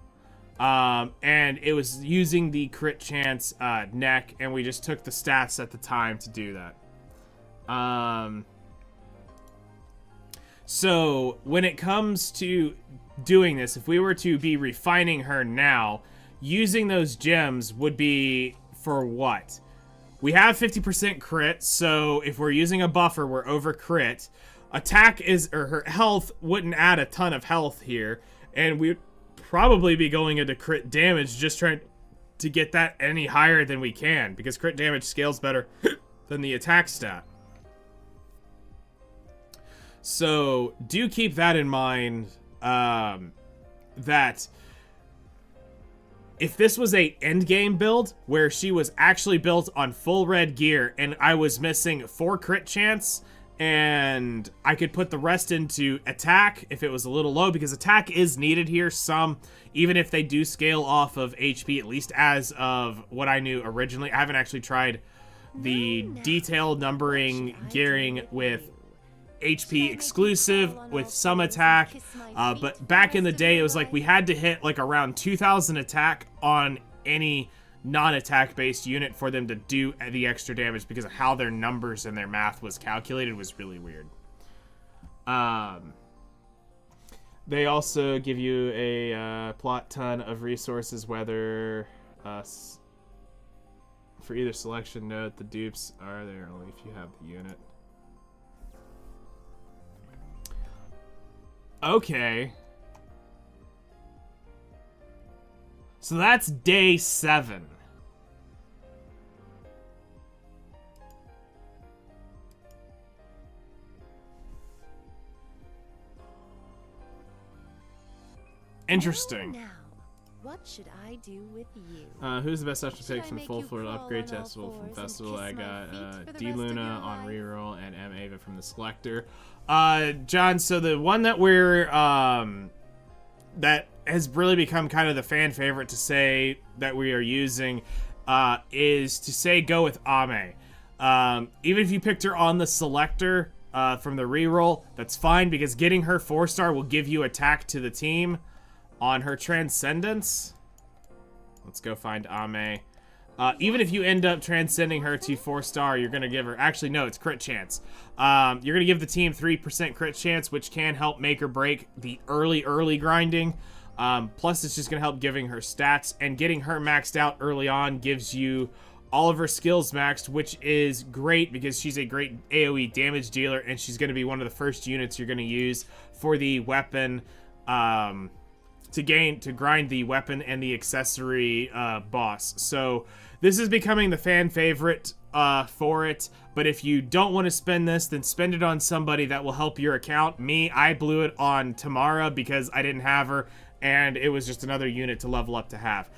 And it was using the crit chance neck, and we just took the stats at the time to do that. So when it comes to doing this, if we were to be refining her now, using those gems would be for what? We have 50% crit, so if we're using a buffer, we're over crit. Attack is, or her health wouldn't add a ton of health here, and we'd probably be going into crit damage, just trying to get that any higher than we can, because crit damage scales better than the attack stat. So do keep that in mind, that if this was a endgame build where she was actually built on full red gear and I was missing 4 crit chance and I could put the rest into attack if it was a little low, because attack is needed here some, even if they do scale off of HP, at least as of what I knew originally. I haven't actually tried the detailed numbering gearing with HP exclusive with some attack, but back in the day it was like we had to hit like around 2,000 attack on any non-attack based unit for them to do the extra damage, because of how their numbers and their math was calculated was really weird. They also give you a plot ton of resources, whether for either selection. Note the dupes are there only if you have the unit. Okay. So that's day 7. Interesting. Now, what should I do with you? Who's the best special Should pick I from make Full you Floor crawl Upgrade on all Festival from fours and Festival? kiss I my got feet for the D rest of Luna your on life? reroll and M Ava from the Selector. John, so the one that we're that has really become kind of the fan favorite to say that we are using is to say go with Ame. Even if you picked her on the Selector from the reroll, that's fine because getting her 4-star will give you attack to the team on her Transcendence. Let's go find Ame. Even if you end up transcending her to 4-star, you're going to give her... Actually, no, it's crit chance. You're going to give the team 3% crit chance, which can help make or break the early grinding. Plus, it's just going to help giving her stats. And getting her maxed out early on gives you all of her skills maxed, which is great because she's a great AoE damage dealer, and she's going to be one of the first units you're going to use for the weapon... to grind the weapon and the accessory boss. So this is becoming the fan favorite for it. But if you don't want to spend this, then spend it on somebody that will help your account. Me, I blew it on Tamara because I didn't have her, and it was just another unit to level up to have.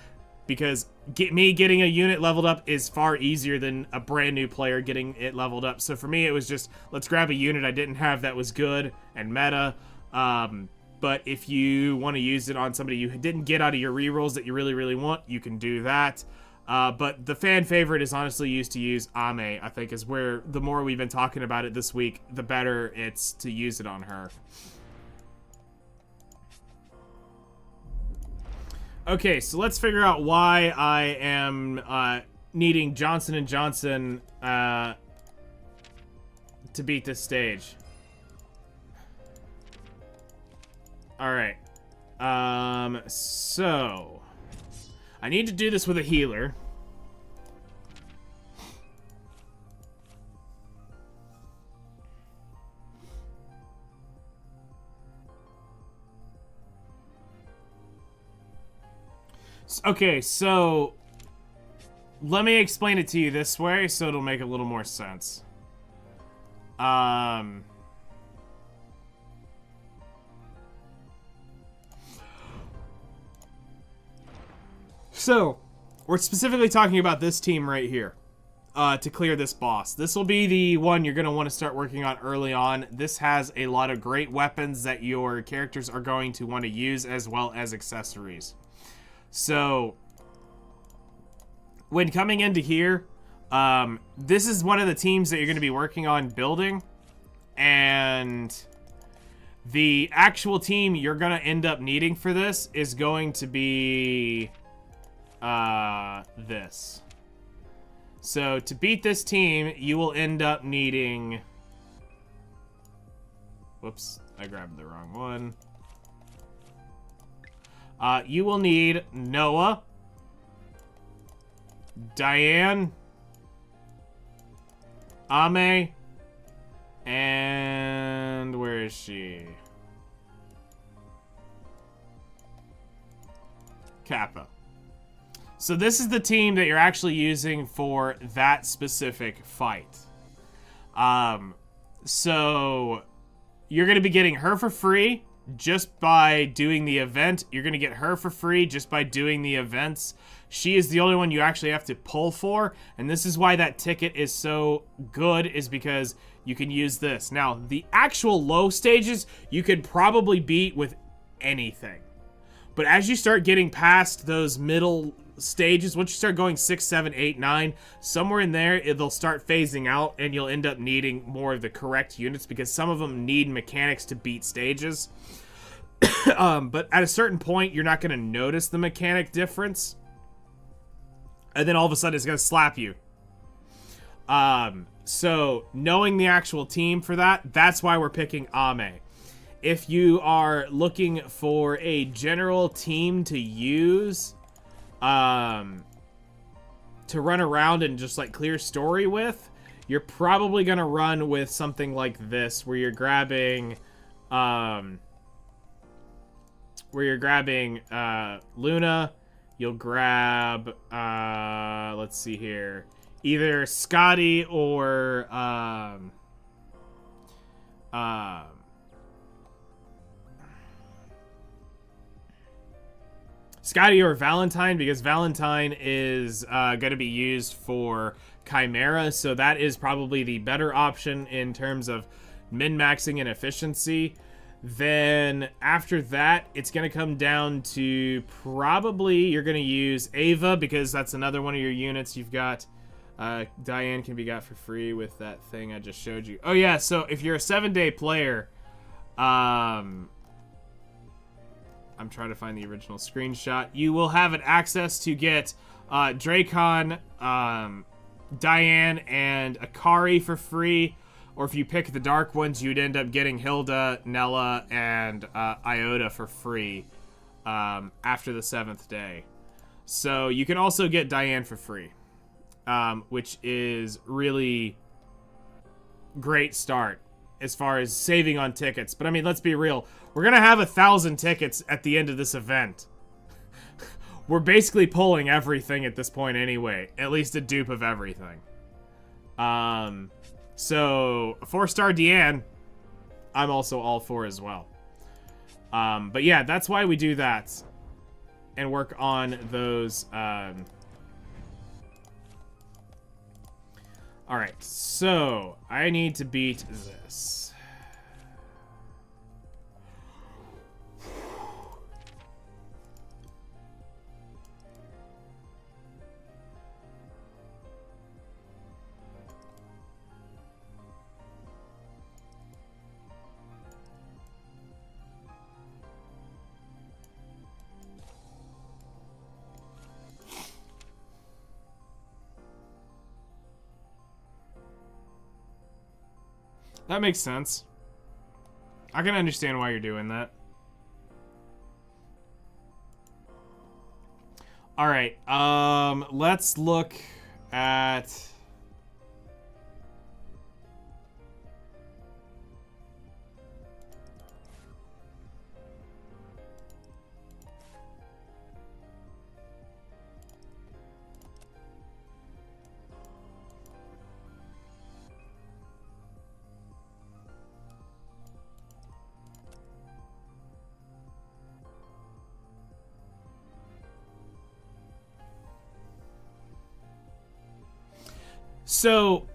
Because getting a unit leveled up is far easier than a brand new player getting it leveled up. So for me, it was just, let's grab a unit I didn't have that was good and meta. But if you want to use it on somebody you didn't get out of your rerolls that you really want, you can do that. But the fan favorite is honestly used to use Ame, I think, is where the more we've been talking about it this week, the better it's to use it on her. Okay, so let's figure out why I am needing Johnson & Johnson to beat this stage. Alright. So I need to do this with a healer. Okay, so let me explain it to you this way so it'll make a little more sense. So, we're specifically talking about this team right here to clear this boss. This will be the one you're going to want to start working on early on. This has a lot of great weapons that your characters are going to want to use as well as accessories. So, when coming into here, this is one of the teams that you're going to be working on building. And the actual team you're going to end up needing for this is going to be... this. So to beat this team, you will end up needing... Whoops, I grabbed the wrong one. You will need Noah, Diane, Ame, and where is she? Kappa. So this is the team that you're actually using for that specific fight. So you're going to be getting her for free just by doing the event. You're going to get her for free just by doing the events. She is the only one you actually have to pull for. And this is why that ticket is so good, is because you can use this. Now, the actual low stages, you could probably beat with anything. But as you start getting past those middle stages, once you start going 6, 7, 8, 9, somewhere in there, they'll start phasing out, and you'll end up needing more of the correct units, because some of them need mechanics to beat stages. But at a certain point, you're not going to notice the mechanic difference. And then all of a sudden, it's going to slap you. So, knowing the actual team for that, that's why we're picking Ame. If you are looking for a general team to use, to run around and just like clear story with, you're probably gonna run with something like this, where you're grabbing where you're grabbing Luna. You'll grab, let's see here, either Scotty or Scotty or Valentine, because Valentine is going to be used for Chimera, so that is probably the better option in terms of min-maxing and efficiency. Then after that, it's going to come down to probably you're going to use Ava, because that's another one of your units you've got. Diane can be got for free with that thing I just showed you. Oh yeah, so if you're a 7-day player, I'm trying to find the original screenshot. You will have an access to get Dracon, Diane, and Akari for free. Or if you pick the dark ones, you'd end up getting Hilda, Nella, and Iota for free after the 7th day. So you can also get Diane for free, which is really great start as far as saving on tickets. But I mean, let's be real. We're going to have 1,000 tickets at the end of this event. We're basically pulling everything at this point anyway. At least a dupe of everything. So, a 4-star Deanne, I'm also all for as well. But yeah, that's why we do that. And work on those, Alright, so, I need to beat this. That makes sense. I can understand why you're doing that. Alright, let's look at... So,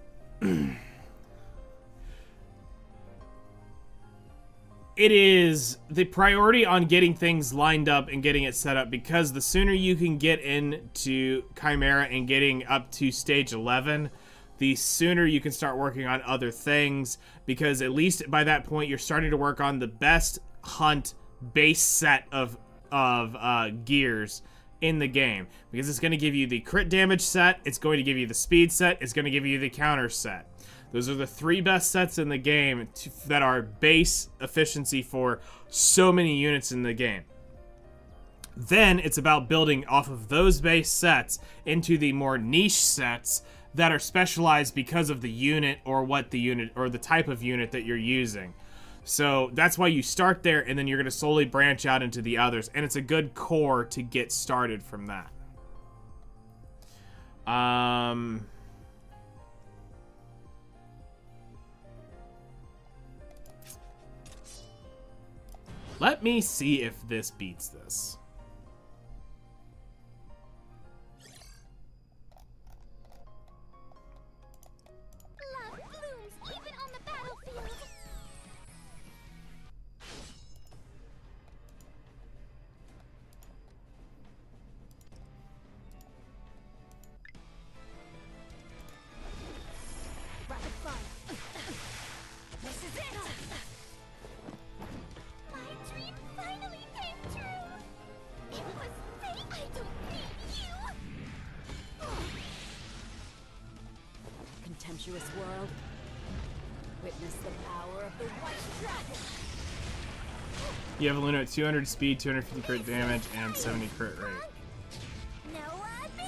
it is the priority on getting things lined up and getting it set up, because the sooner you can get into Chimera and getting up to stage 11, the sooner you can start working on other things, because at least by that point you're starting to work on the best hunt base set of gears in the game, because it's going to give you the crit damage set, it's going to give you the speed set, it's going to give you the counter set. Those are the 3 best sets in the game that are base efficiency for so many units in the game. Then it's about building off of those base sets into the more niche sets that are specialized because of the unit or what the unit or the type of unit that you're using. So that's why you start there, and then you're going to slowly branch out into the others. And it's a good core to get started from that. Let me see if this beats this. Love blooms even on the battlefield. Rapid fire. This is it. My dream finally came true. It was fate. I don't need you. Contemptuous world. Witness the power of the White Dragon. You have a Luna at 200 speed, 250 crit damage, and 70 crit rate. No beam.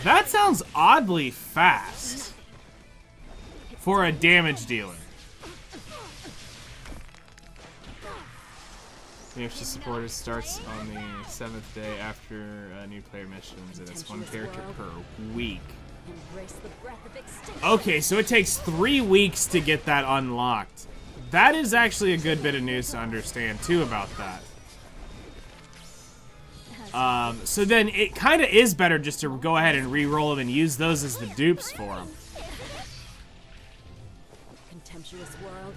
That sounds oddly fast for a damage dealer. Universal supporters starts on the 7th day after new player missions, and it's 1 character per week. Okay, so it takes 3 weeks to get that unlocked. That is actually a good bit of news to understand, too, about that. So then it kind of is better just to go ahead and re-roll them and use those as the dupes for them. Contemptuous world.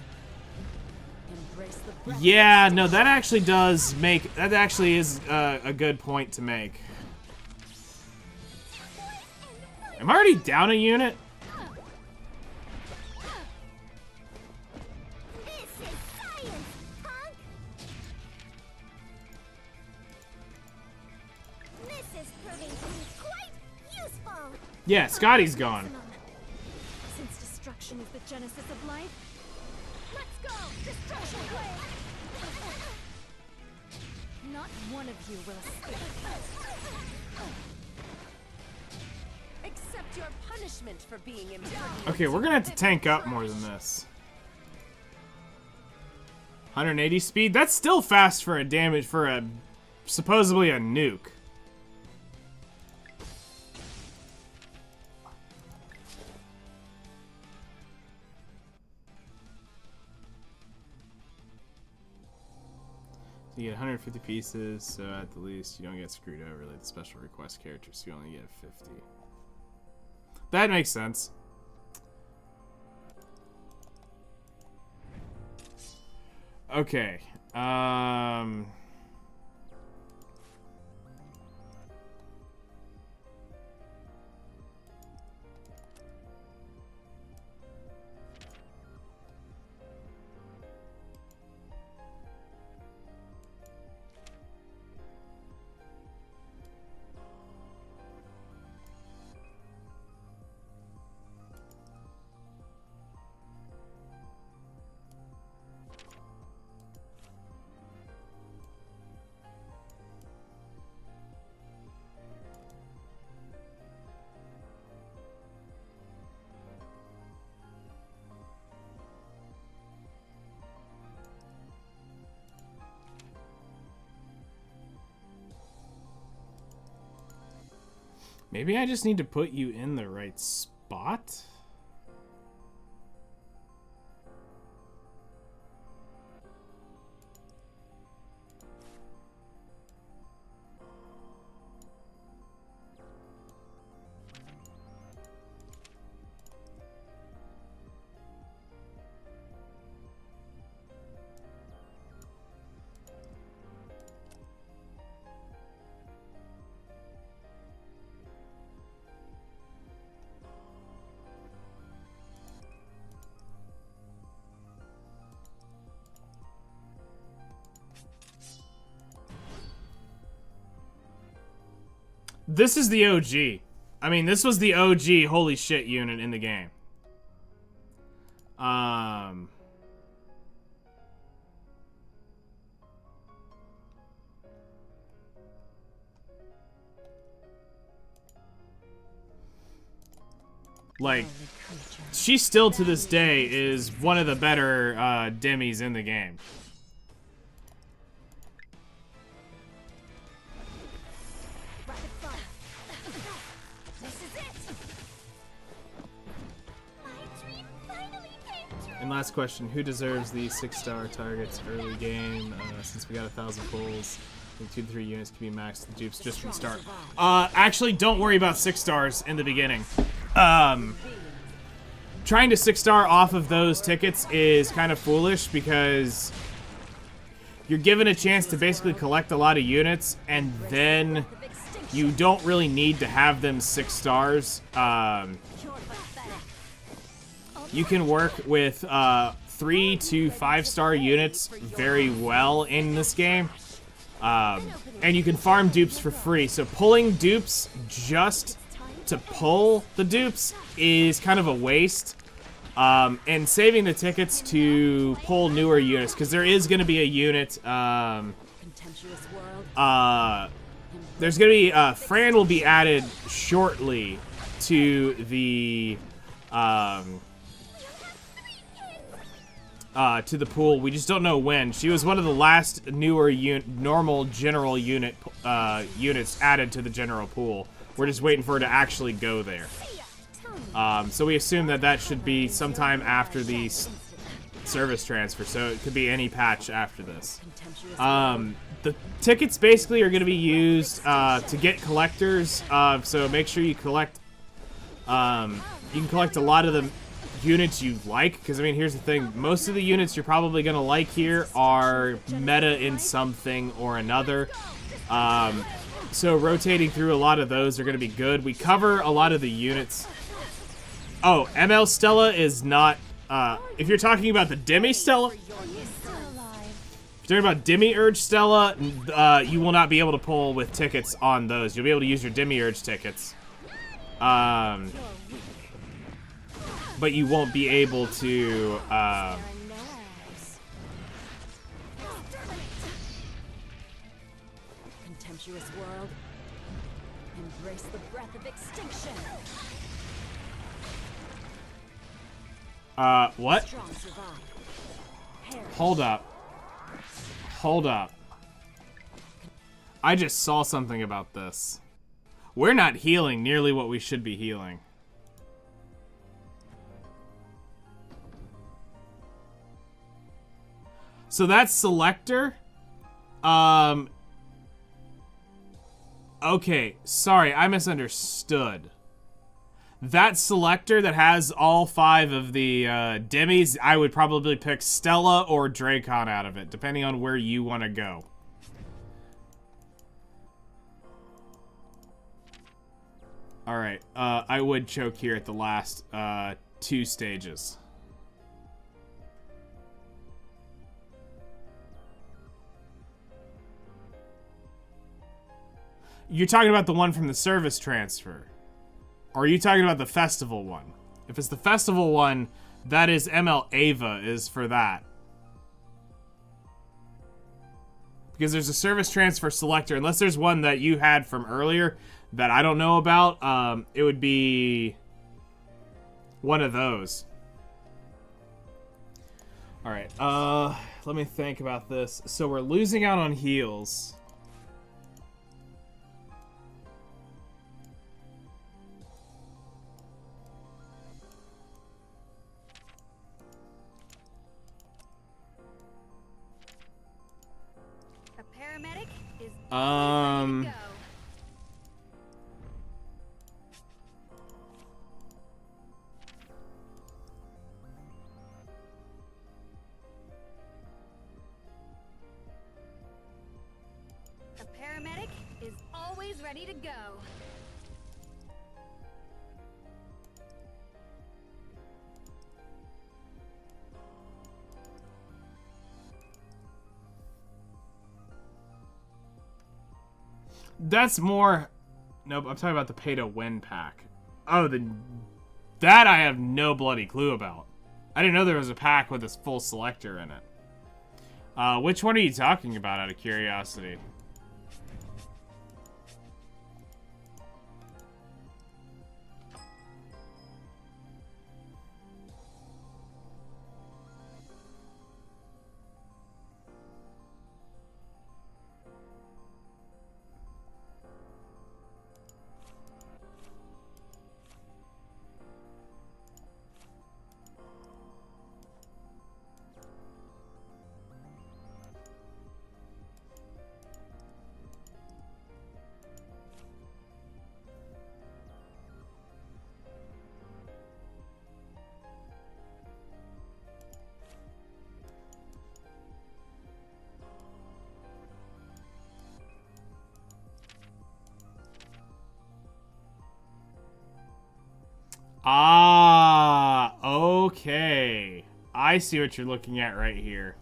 Embrace the Yeah, no, that actually does make... That actually is a good point to make. Am I already down a unit? Yeah, Scotty's gone. Since destruction is the genesis of life, let's go! Destruction blade! Not one of you will escape. Accept your punishment for being impertinent. Okay, we're gonna have to tank up more than this. 180 speed? That's still fast for a damage for a supposedly a nuke. So you get 150 pieces, so at the least you don't get screwed over like the special request characters, you only get 50. That makes sense. Okay. Maybe I just need to put you in the right spot? This is the OG. I mean, this was the OG holy shit unit in the game. Like, she still to this day is one of the better demis in the game. And last question, who deserves the 6-star targets early game? Since we got 1,000 pulls, I think 2 to 3 units can be maxed the dupes just from the start. Actually, don't worry about 6 stars in the beginning. Trying to 6-star off of those tickets is kind of foolish because you're given a chance to basically collect a lot of units, and then you don't really need to have them 6 stars. You can work with 3 to 5-star units very well in this game. And you can farm dupes for free. So pulling dupes just to pull the dupes is kind of a waste. And saving the tickets to pull newer units, because there is going to be a unit. There's going to be Fran will be added shortly to the to the pool. We just don't know when. She was one of the last newer normal general units added to the general pool. We're just waiting for her to actually go there. So we assume that that should be sometime after the service transfer, so it could be any patch after this. The tickets basically are going to be used to get collectors, so make sure you collect, you can collect a lot of the units you like, because I mean, here's the thing, most of the units you're probably going to like here are meta in something or another, so rotating through a lot of those are going to be good. We cover a lot of the units. Oh, ML Stella is not, if you're talking about the Demi Stella, if you're talking about Demiurge Stella, you will not be able to pull with tickets on those. You'll be able to use your Demiurge tickets. But you won't be able to, Contemptuous world. Embrace the breath of extinction. What? Strong survive. Perish. Hold up. Hold up. I just saw something about this. We're not healing nearly what we should be healing. So that's Selector. Okay, sorry, I misunderstood. That Selector that has all 5 of the Demis, I would probably pick Stella or Dracon out of it, depending on where you want to go. Alright, I would choke here at the last 2 stages. You're talking about the one from the service transfer. Or are you talking about the festival one? If it's the festival one, that is ML Ava is for that. Because there's a service transfer selector. Unless there's one that you had from earlier that I don't know about, it would be one of those. Alright, let me think about this. So we're losing out on heals. Paramedic is a paramedic is always ready to go. That's more... Nope, I'm talking about the pay-to-win pack. Oh, that I have no bloody clue about. I didn't know there was a pack with this full selector in it. Which one are you talking about, out of curiosity? Ah, okay. I see what you're looking at right here.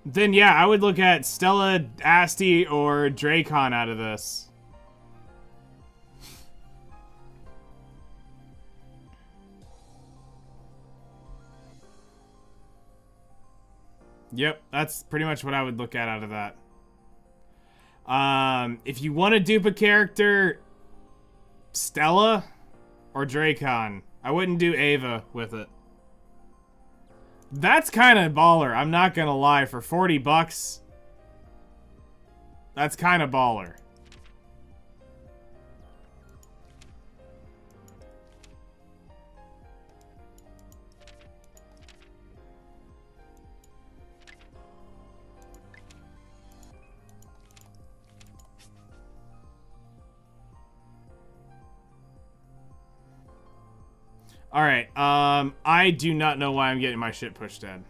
Then yeah, I would look at Stella, Asti, or Dracon out of this. Yep, that's pretty much what I would look at out of that. If you want to dupe a character, Stella or Dracon. I wouldn't do Ava with it. That's kind of baller, I'm not gonna lie. For 40 bucks, that's kind of baller. Alright, I do not know why I'm getting my shit pushed in.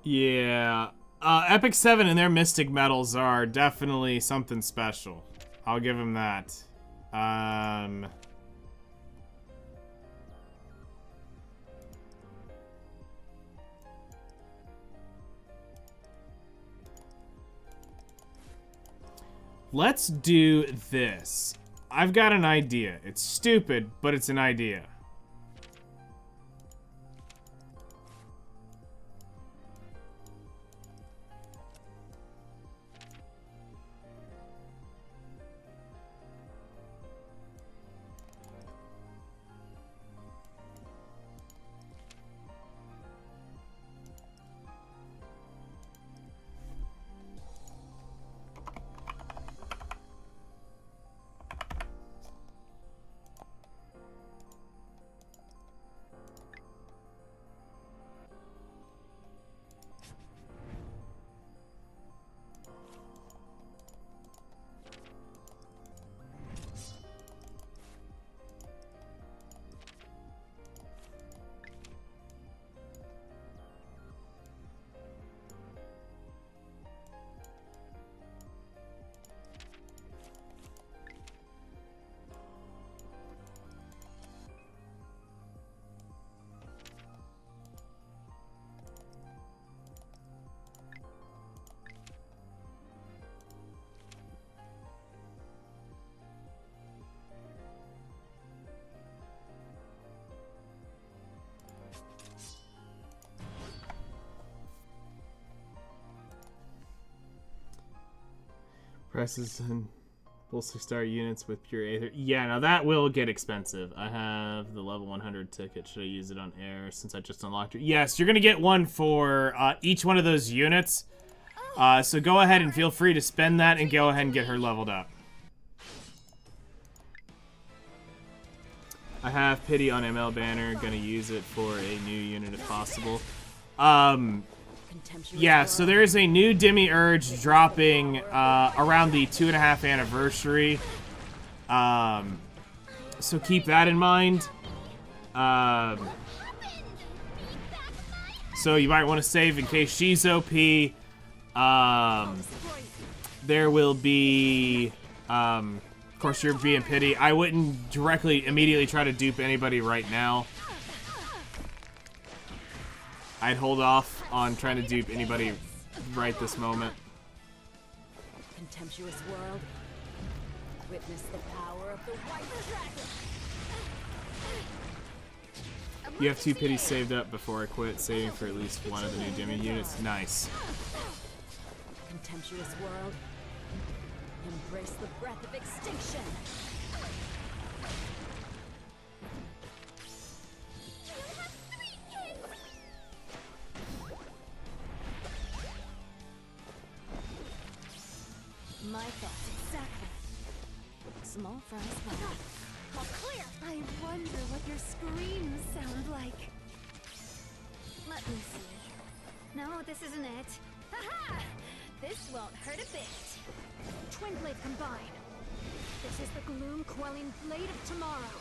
Yeah. Epic 7 and their Mystic Metals are definitely something special. I'll give them that. Let's do this. I've got an idea. It's stupid, but it's an idea. Prices and full 6-star units with pure Aether. Yeah, now that will get expensive. I have the level 100 ticket. Should I use it on air since I just unlocked it? Yes, you're going to get one for each one of those units. So go ahead and feel free to spend that and go ahead and get her leveled up. I have Pity on ML Banner. Going to use it for a new unit if possible. Yeah, so there is a new Demiurge dropping around the 2.5 anniversary. So keep that in mind. So you might want to save in case she's OP. There will be, of course, you're being Pity. I wouldn't directly, immediately try to dupe anybody right now. I'd hold off on trying to dupe anybody right this moment. Contemptuous world, witness the power of the white dragon. You have 2 pities saved up before I quit, saving for at least one of the new Demi units. Nice. Contemptuous world, embrace the breath of extinction. My thoughts exactly. Small fries, All clear. I wonder what your screams sound like. Let me see. No, this isn't it. Aha! This won't hurt a bit. Twin blade combined. This is the gloom-quelling blade of tomorrow.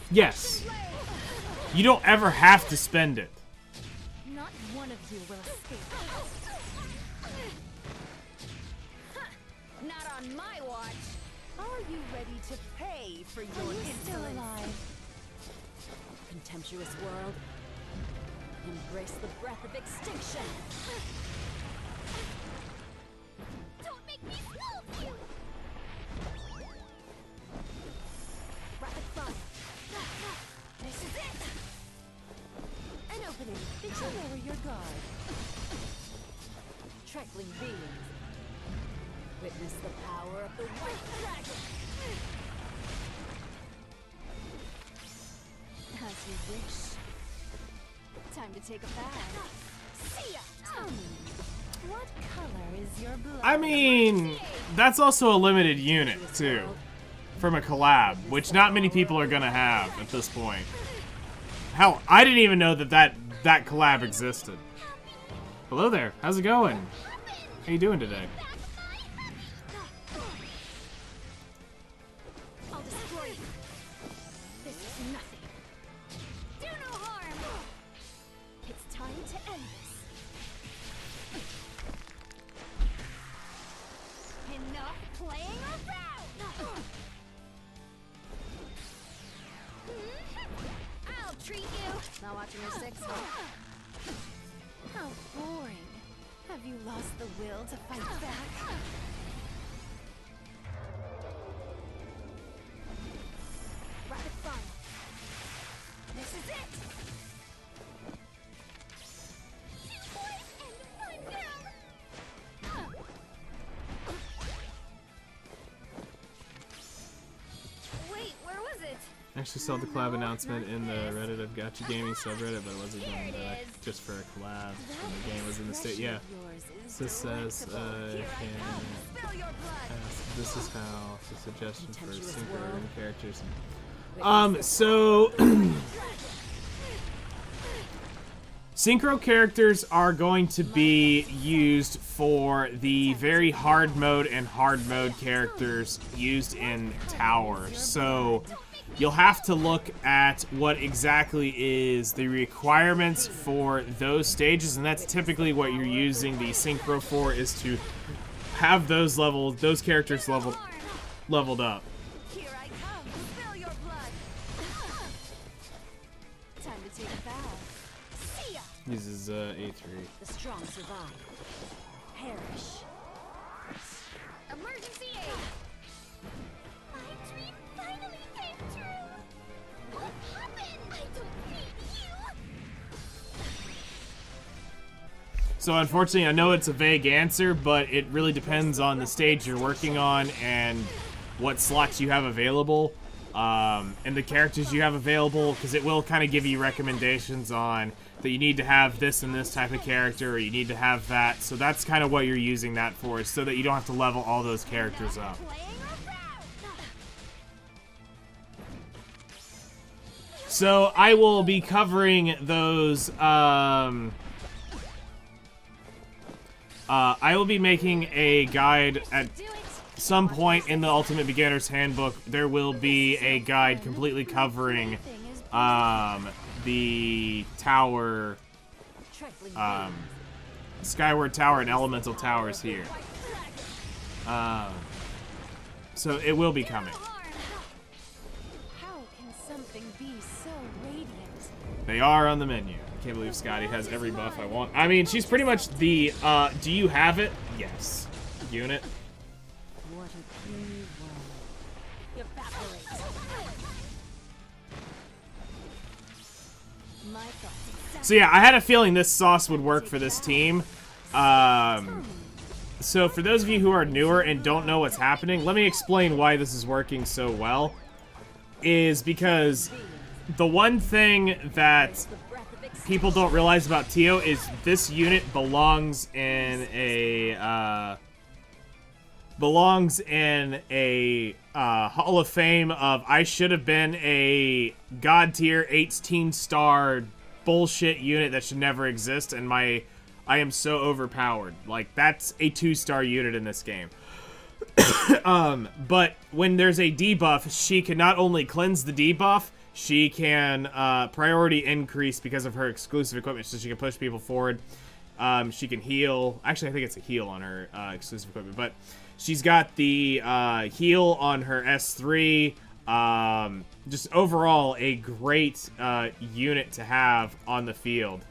Yes. You don't ever have to spend it. Not one of you will escape. not on my watch. Are you ready to pay for your Are you insolence? still alive? contemptuous world. Embrace the breath of extinction. Don't make me scold you! Rapid fire. This is it! An opening. Did you lower your guard? Trifling beings. Witness the power of the white dragon. As you wish. Time to take a bath. See ya! Tell me, what color is your blood? I mean, that's also a limited unit, too. From a collab, which not many people are gonna have at this point. Hell, I didn't even know that collab existed. Hello there, how's it going? How you doing today? I'll destroy you. This is nothing. Do no harm! It's time to end this. Enough playing around! I'll treat you! Not watching your six, huh? How boring. Have you lost the will to fight back? Rapid fire. This is it! Two boys and one girl! Wait, where was it? I actually saw the collab announcement in the Reddit of Gacha Gaming subreddit, but it wasn't going back just for a collab. When the game was in the state, yeah. This says, Spill your blood! this is how the suggestion for Contemptuous synchro world. characters. So synchro characters are going to be used for the very hard mode and hard mode characters used in Tower. So you'll have to look at what exactly is the requirements for those stages, and that's typically what you're using the synchro for, is to have those characters leveled up. Here I come! Spill your blood! Time to take a bath. See ya! Uses A3. The strong survive. Perish. Emergency aid! My dream finally came true! What happened? I don't need you! So unfortunately, I know it's a vague answer, but it really depends on the stage you're working on and what slots you have available, and the characters you have available, because it will kind of give you recommendations on that you need to have this and this type of character, or you need to have that. So that's kind of what you're using that for, is so that you don't have to level all those characters up. Playing around! So I will be covering those, I will be making a guide at Do it! some point in the Ultimate Beginner's Handbook. There will be a guide completely covering, the Tower, Trifling beings. Skyward Tower and Elemental Towers here. So it will be coming. How can something be so radiant? They are on the menu. I can't believe Scotty has every buff I want. I mean, she's pretty much the, do you have it? Yes. Unit. What a puny world. Evaporate. My thoughts. So yeah, I had a feeling this sauce would work for this team. So for those of you who are newer and don't know what's happening, let me explain why this is working so well. Is because the one thing that The breath of extinction. people don't realize about Tio is this unit belongs in a Hall of Fame of I should have been a god tier 18-star bullshit unit that should never exist, and I am so overpowered. Like, that's a 2-star unit in this game. But when there's a debuff, she can not only cleanse the debuff, she can priority increase because of her exclusive equipment, so she can push people forward. She can heal. Actually, I think it's a heal on her exclusive equipment, but she's got the heal on her S3. Just overall, a great unit to have on the field.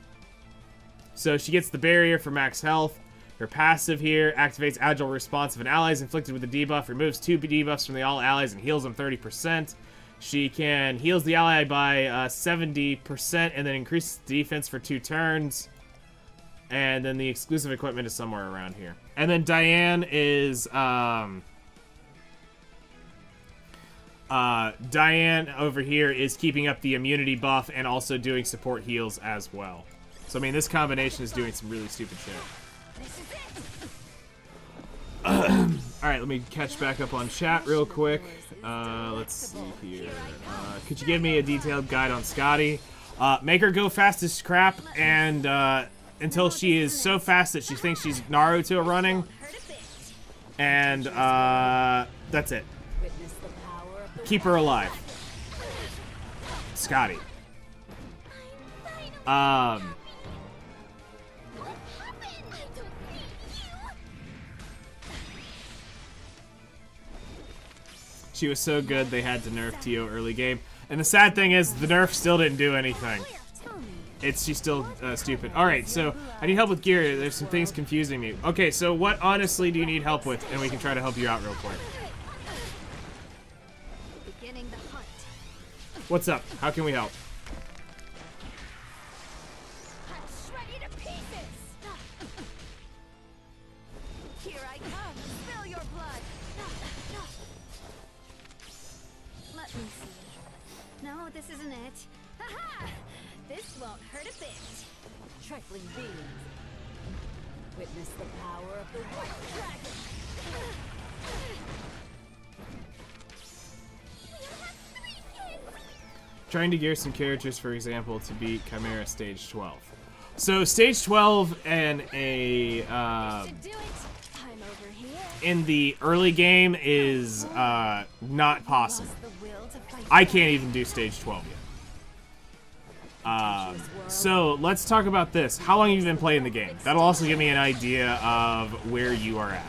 So she gets the barrier for max health. Her passive here activates agile response if an ally is inflicted with a debuff, removes 2 debuffs from the all allies and heals them 30%. She can heals the ally by 70% and then increases defense for 2 turns. And then the exclusive equipment is somewhere around here. And then Diane is Diane over here is keeping up the immunity buff and also doing support heals as well. So I mean, this combination is doing some really stupid shit. Alright, let me catch back up on chat real quick. Let's see here. Could you give me a detailed guide on Scotty? Make her go fast as crap, and until she is so fast that she thinks she's Naruto running. And that's it. Keep her alive. Scotty. She was so good they had to nerf Tio early game. And the sad thing is, the nerf still didn't do anything. She's still stupid. Alright, so I need help with gear. There's some things confusing me. Okay, so what honestly do you need help with? And we can try to help you out real quick. What's up? How can we help? Here I come. Spill your blood. Let me see. No, this isn't it. Aha! This won't hurt a bit. Trifling beings. Witness the power of the white dragon. Trying to gear some characters, for example, to beat Chimera Stage 12. So Stage 12 and a in the early game is not possible. I can't even do Stage 12 yet. So let's talk about this. How long have you been playing the game? That'll also give me an idea of where you are at.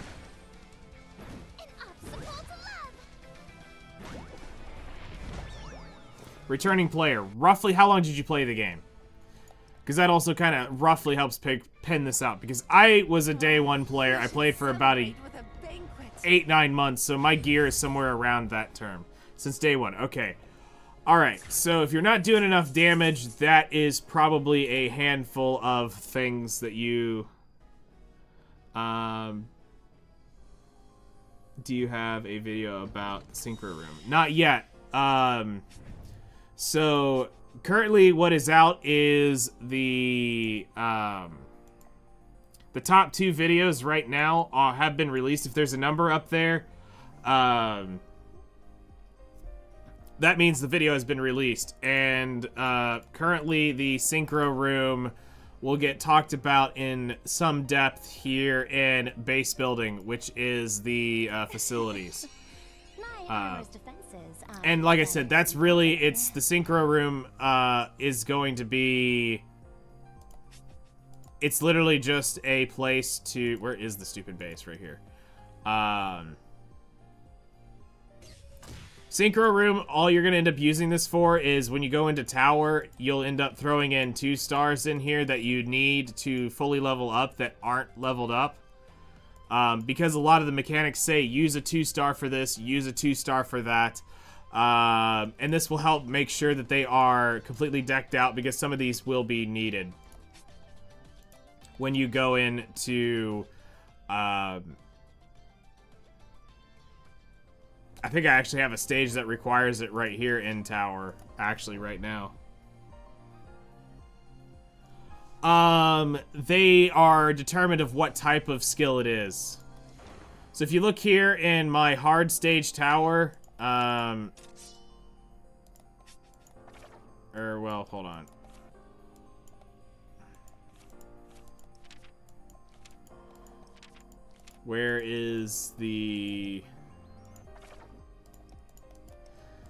Returning player, roughly how long did you play the game? Because that also kind of roughly helps pin this out. Because I was a day one player. I played for about 8-9 months, so my gear is somewhere around that term. Since day one. Okay. Alright, so if you're not doing enough damage, that is probably a handful of things that you... do you have a video about Synchro Room? Not yet. So currently what is out is the top 2 videos right now have been released. If there's a number up there, that means the video has been released. And currently the Synchro Room will get talked about in some depth here in base building, which is the facilities. And like I said, that's really, it's the Synchro Room is going to be, it's literally just a place to, where is the stupid base? Right here. Synchro Room, all you're going to end up using this for is when you go into tower, you'll end up throwing in 2 stars in here that you need to fully level up that aren't leveled up. Because a lot of the mechanics say use a 2-star for this, use a 2-star for that. And this will help make sure that they are completely decked out because some of these will be needed when you go into, I think I actually have a stage that requires it right here in tower, actually right now. They are determined of what type of skill it is. So if you look here in my hard stage tower, well, hold on. Where is the...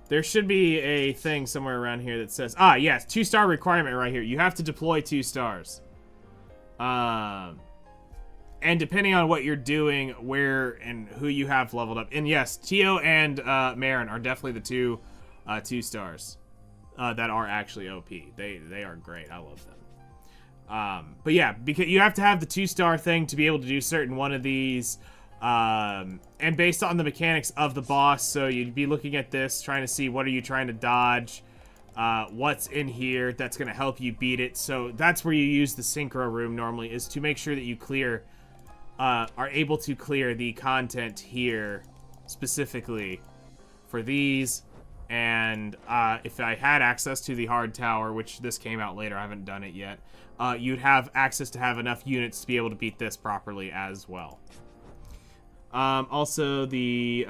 There should be a thing somewhere around here that says... Ah, yes, 2-star requirement right here. You have to deploy 2 stars. and depending on what you're doing, where and who you have leveled up. And yes, Tio and Marin are definitely the two 2-stars that are actually OP. They are great. I love them. But yeah, because you have to have the 2-star thing to be able to do certain one of these. And based on the mechanics of the boss, so you'd be looking at this, trying to see what are you trying to dodge, what's in here that's going to help you beat it. So that's where you use the synchro room normally, is to make sure that you are able to clear the content here specifically for these. And if I had access to the hard tower, which this came out later, I haven't done it yet, you'd have access to have enough units to be able to beat this properly as well. Also the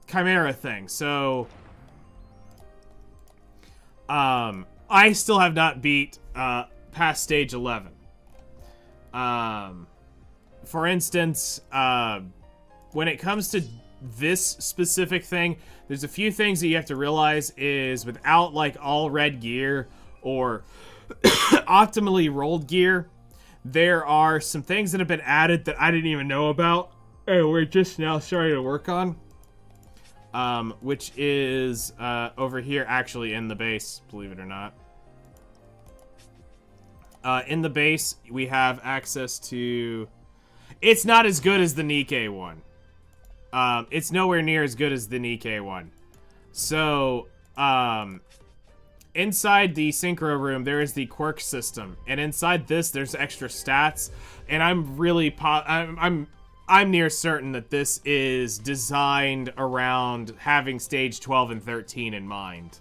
Chimera thing. So I still have not beat past stage 11. For instance, when it comes to this specific thing, there's a few things that you have to realize is without like all red gear or optimally rolled gear, there are some things that have been added that I didn't even know about, and we're just now starting to work on. Which is over here actually in the base, believe it or not. In the base, we have access to... It's not as good as the Nikkei one. It's nowhere near as good as the Nikkei one. So, inside the synchro room, there is the quirk system, and inside this, there's extra stats. And I'm really I'm near certain that this is designed around having stage 12 and 13 in mind.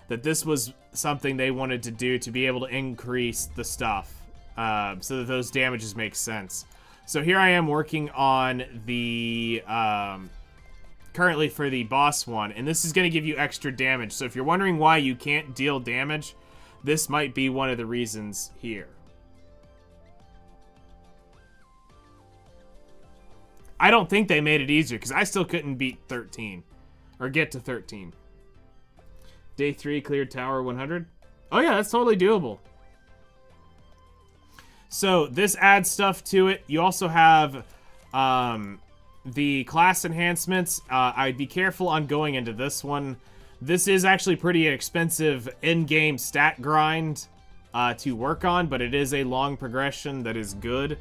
That this was something they wanted to do to be able to increase the stuff, so that those damages make sense. So here I am working on the, currently for the boss one, and this is going to give you extra damage. So if you're wondering why you can't deal damage, this might be one of the reasons here. I don't think they made it easier, because I still couldn't beat 13, or get to 13. Day 3, cleared tower 100. Oh yeah, that's totally doable. So this adds stuff to it. You also have the class enhancements. I'd be careful on going into this one. This is actually pretty expensive in-game stat grind to work on, but it is a long progression that is good.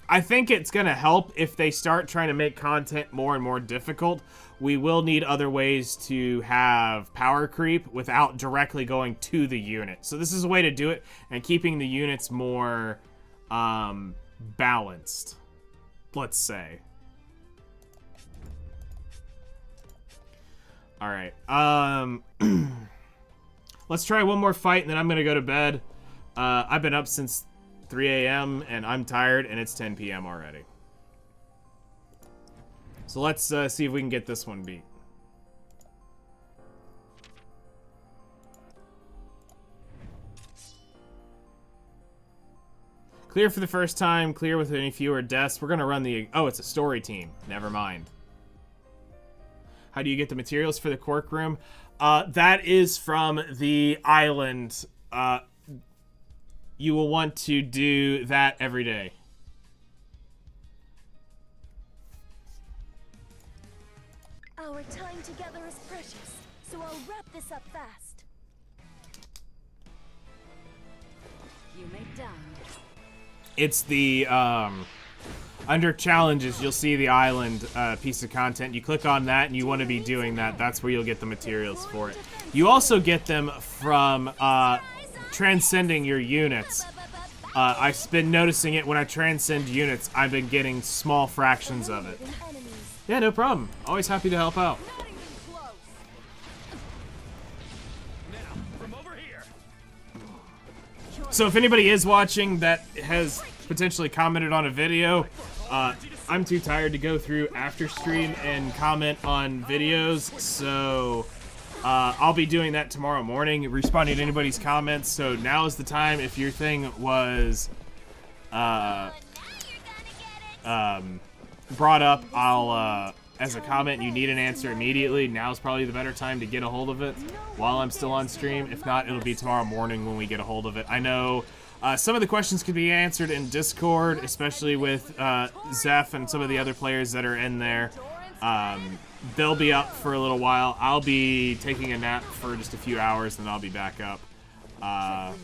I think it's going to help if they start trying to make content more and more difficult. We will need other ways to have power creep without directly going to the unit. So this is a way to do it and keeping the units more balanced, let's say. Alright. Let's try one more fight and then I'm going to go to bed. I've been up since 3 a.m. and I'm tired and it's 10 p.m. already. So let's see if we can get this one beat. Clear for the first time, clear with any fewer deaths. We're gonna run the... Oh, it's a story team. Never mind. How do you get the materials for the quirk room? That is from the island. You will want to do that every day. Our time together is precious, so I'll wrap this up fast. You may done. It's the, under challenges, you'll see the island piece of content. You click on that and you want to be doing that. That's where you'll get the materials for it. You also get them from transcending your units. I've been noticing it when I transcend units. I've been getting small fractions of it. Yeah, no problem. Always happy to help out. So if anybody is watching that has potentially commented on a video, I'm too tired to go through after stream and comment on videos, so I'll be doing that tomorrow morning, responding to anybody's comments. So now is the time. If your thing was brought up, as a comment and you need an answer immediately, now's probably the better time to get a hold of it while I'm still on stream. If not, it'll be tomorrow morning when we get a hold of it. I know some of the questions can be answered in Discord, especially with Zeph and some of the other players that are in there. They'll be up for a little while. I'll be taking a nap for just a few hours, then I'll be back up. I'll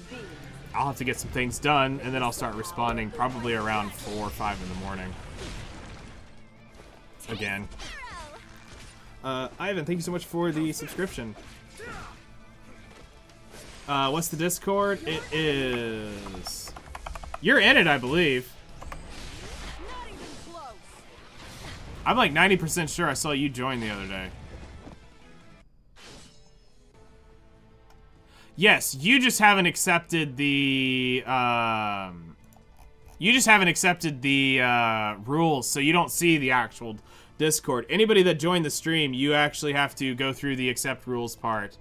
have to get some things done, and then I'll start responding probably around 4 or 5 in the morning. Again. Ivan, thank you so much for the subscription. What's the Discord? It is... You're in it, I believe. I'm like 90% sure I saw you join the other day. Yes, you just haven't accepted the, rules, so you don't see the actual Discord. Anybody that joined the stream, you actually have to go through the accept rules part,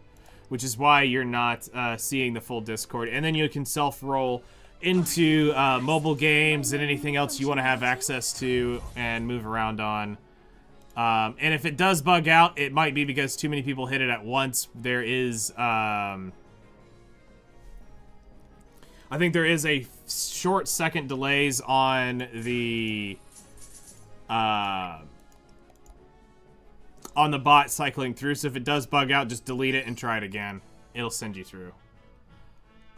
which is why you're not seeing the full Discord. And then you can self-roll into mobile games and anything else you want to have access to and move around on. And if it does bug out, it might be because too many people hit it at once. There is, I think there is a short second delays on the bot cycling through. So if it does bug out, just delete it and try it again. It'll send you through.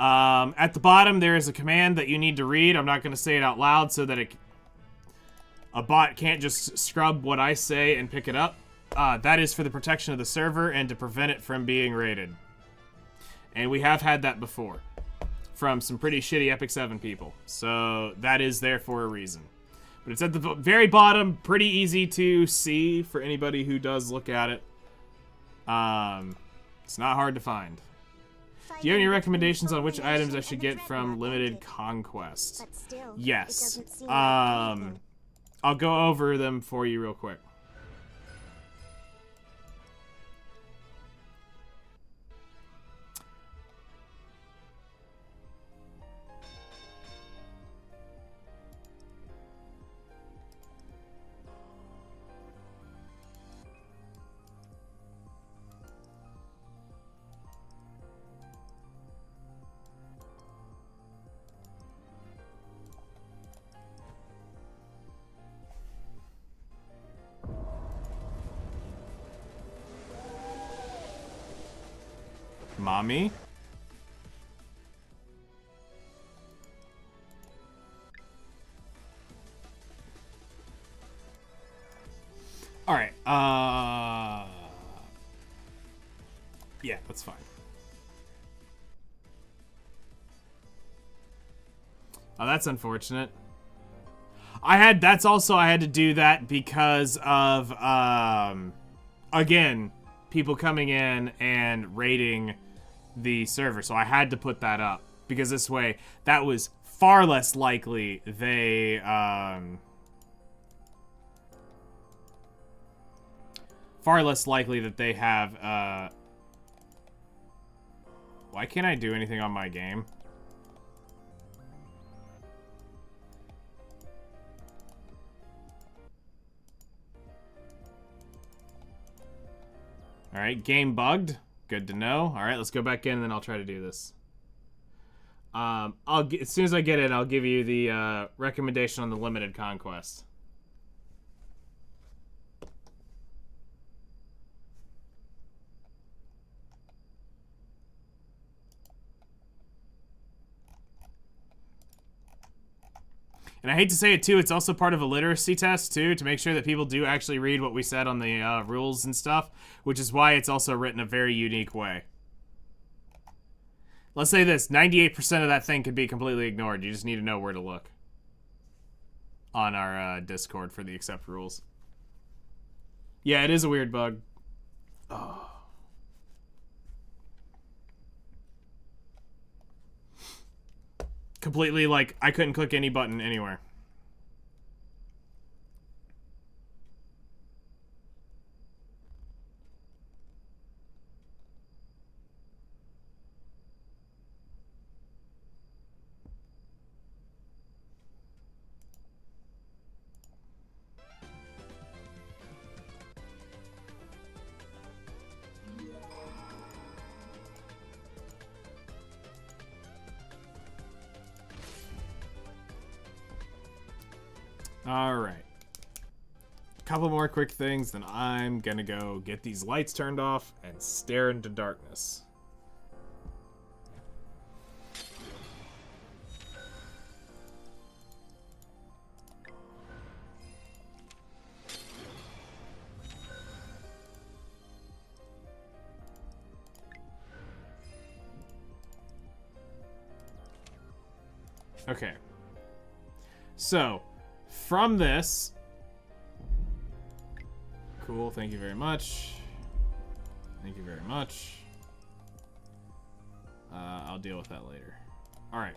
At the bottom, there is a command that you need to read. I'm not going to say it out loud so that a bot can't just scrub what I say and pick it up. That is for the protection of the server and to prevent it from being raided. And we have had that before from some pretty shitty Epic 7 people. So that is there for a reason. But it's at the very bottom, pretty easy to see for anybody who does look at it. It's not hard to find. Do you have any recommendations on which items I should get from Limited Conquest? Yes. I'll go over them for you real quick. Mommy? Alright, yeah, that's fine. Oh, that's unfortunate. I had to do that because of, again, people coming in and raiding the server, so I had to put that up because this way that was far less likely they that they have why can't I do anything on my game? Alright, game bugged. Good to know. Alright, let's go back in and then I'll try to do this. As soon as I get it, I'll give you the recommendation on the Limited Conquest. And I hate to say it too, it's also part of a literacy test too, to make sure that people do actually read what we said on the rules and stuff, which is why it's also written a very unique way. Let's say this, 98% of that thing could be completely ignored. You just need to know where to look on our Discord for the accept rules. Yeah, it is a weird bug. Oh. Completely, like, I couldn't click any button anywhere. Alright. Couple more quick things, then I'm gonna go get these lights turned off and stare into darkness. Okay. So, from this... Cool, thank you very much. Thank you very much. I'll deal with that later. Alright.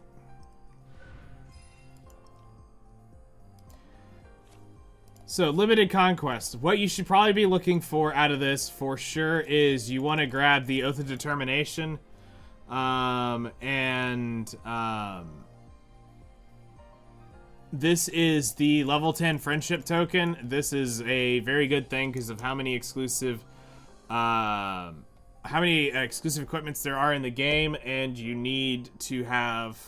So, limited conquest. What you should probably be looking for out of this, for sure, is you want to grab the Oath of Determination. This is the level 10 friendship token. This is a very good thing because of how many exclusive equipments there are in the game, and you need to have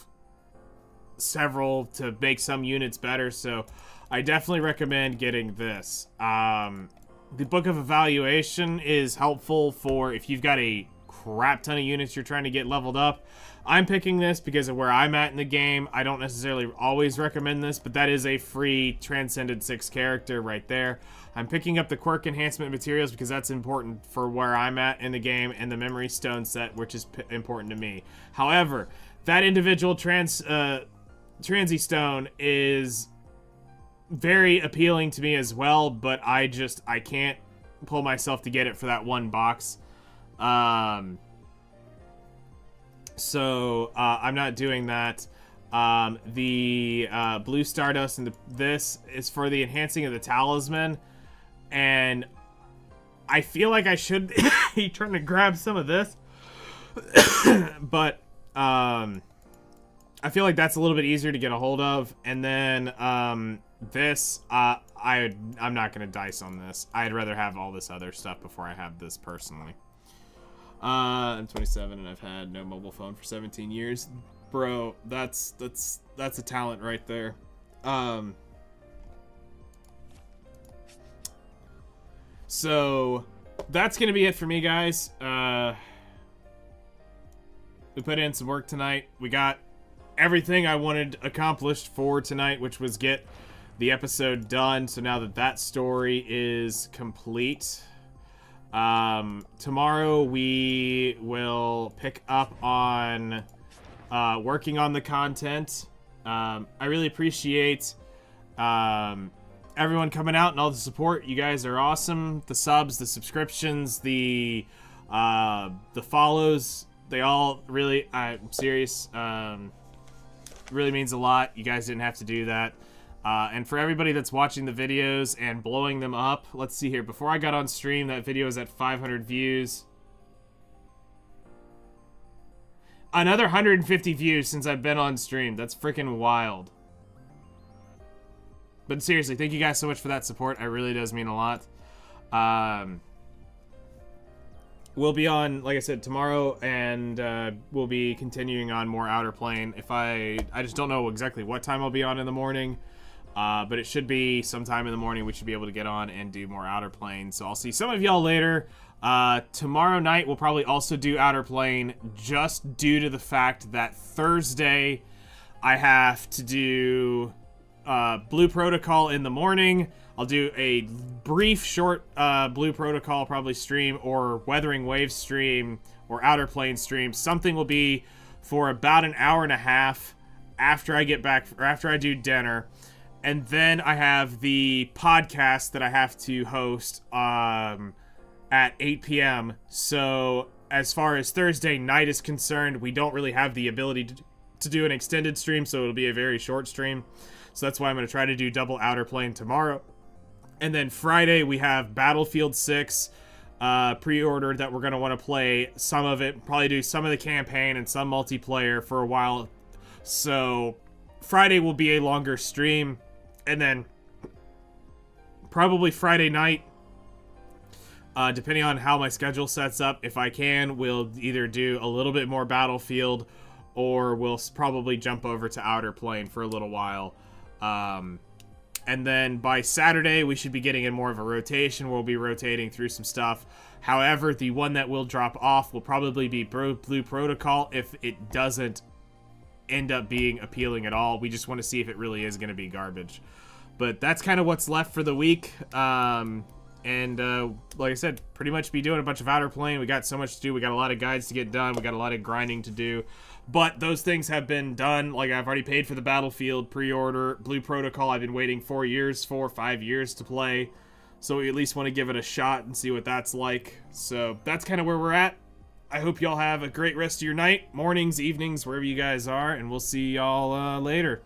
several to make some units better. So I definitely recommend getting this. The Book of Evaluation is helpful for if you've got a crap ton of units you're trying to get leveled up. I'm picking this because of where I'm at in the game. I don't necessarily always recommend this, but that is a free Transcended 6 character right there. I'm picking up the Quirk Enhancement Materials because that's important for where I'm at in the game, and the Memory Stone set, which is important to me. However, that individual Transy Stone is very appealing to me as well, but I can't pull myself to get it for that one box. So I'm not doing that. The Blue Stardust and this is for the enhancing of the talisman, and I feel like I should be trying to grab some of this, but I feel like that's a little bit easier to get a hold of. And then this, I'm not gonna dice on this. I'd rather have all this other stuff before I have this personally. I'm 27 and I've had no mobile phone for 17 years. Bro, that's a talent right there. So that's gonna be it for me, guys. We put in some work tonight. We got everything I wanted accomplished for tonight, which was get the episode done. So now that story is complete, tomorrow we will pick up on working on the content. I really appreciate everyone coming out and all the support. You guys are awesome. The subs, the subscriptions, the follows, they all really, I'm serious, really means a lot. You guys didn't have to do that. And for everybody that's watching the videos and blowing them up, let's see here. Before I got on stream, that video was at 500 views. Another 150 views since I've been on stream. That's freaking wild. But seriously, thank you guys so much for that support. It really does mean a lot. We'll be on, like I said, tomorrow, and we'll be continuing on more Outerplane. I just don't know exactly what time I'll be on in the morning. But it should be sometime in the morning. We should be able to get on and do more Outerplane. So I'll see some of y'all later. Tomorrow night we'll probably also do Outerplane, just due to the fact that Thursday I have to do Blue Protocol in the morning. I'll do a brief, short Blue Protocol probably stream, or Weathering Waves stream, or Outerplane stream. Something will be for about an hour and a half after I get back, or after I do dinner. And then I have the podcast that I have to host at 8 p.m. So as far as Thursday night is concerned, we don't really have the ability to do an extended stream, so it'll be a very short stream. So that's why I'm going to try to do double Outerplane tomorrow. And then Friday we have Battlefield 6 pre-ordered that we're going to want to play some of it. Probably do some of the campaign and some multiplayer for a while. So Friday will be a longer stream. And then probably Friday night, depending on how my schedule sets up, if I can, we'll either do a little bit more Battlefield, or we'll probably jump over to Outerplane for a little while. And then by Saturday, we should be getting in more of a rotation. We'll be rotating through some stuff. However, the one that will drop off will probably be Blue Protocol if it doesn't end up being appealing at all. We just want to see if it really is going to be garbage. But that's kind of what's left for the week. Like I said, pretty much be doing a bunch of Outerplane. We got so much to do. We got a lot of guides to get done. We got a lot of grinding to do. But those things have been done. Like, I've already paid for the Battlefield pre-order. Blue Protocol, I've been waiting 4 or 5 years to play. So we at least want to give it a shot and see what that's like. So that's kind of where we're at. I hope y'all have a great rest of your night, mornings, evenings, wherever you guys are. And we'll see y'all later.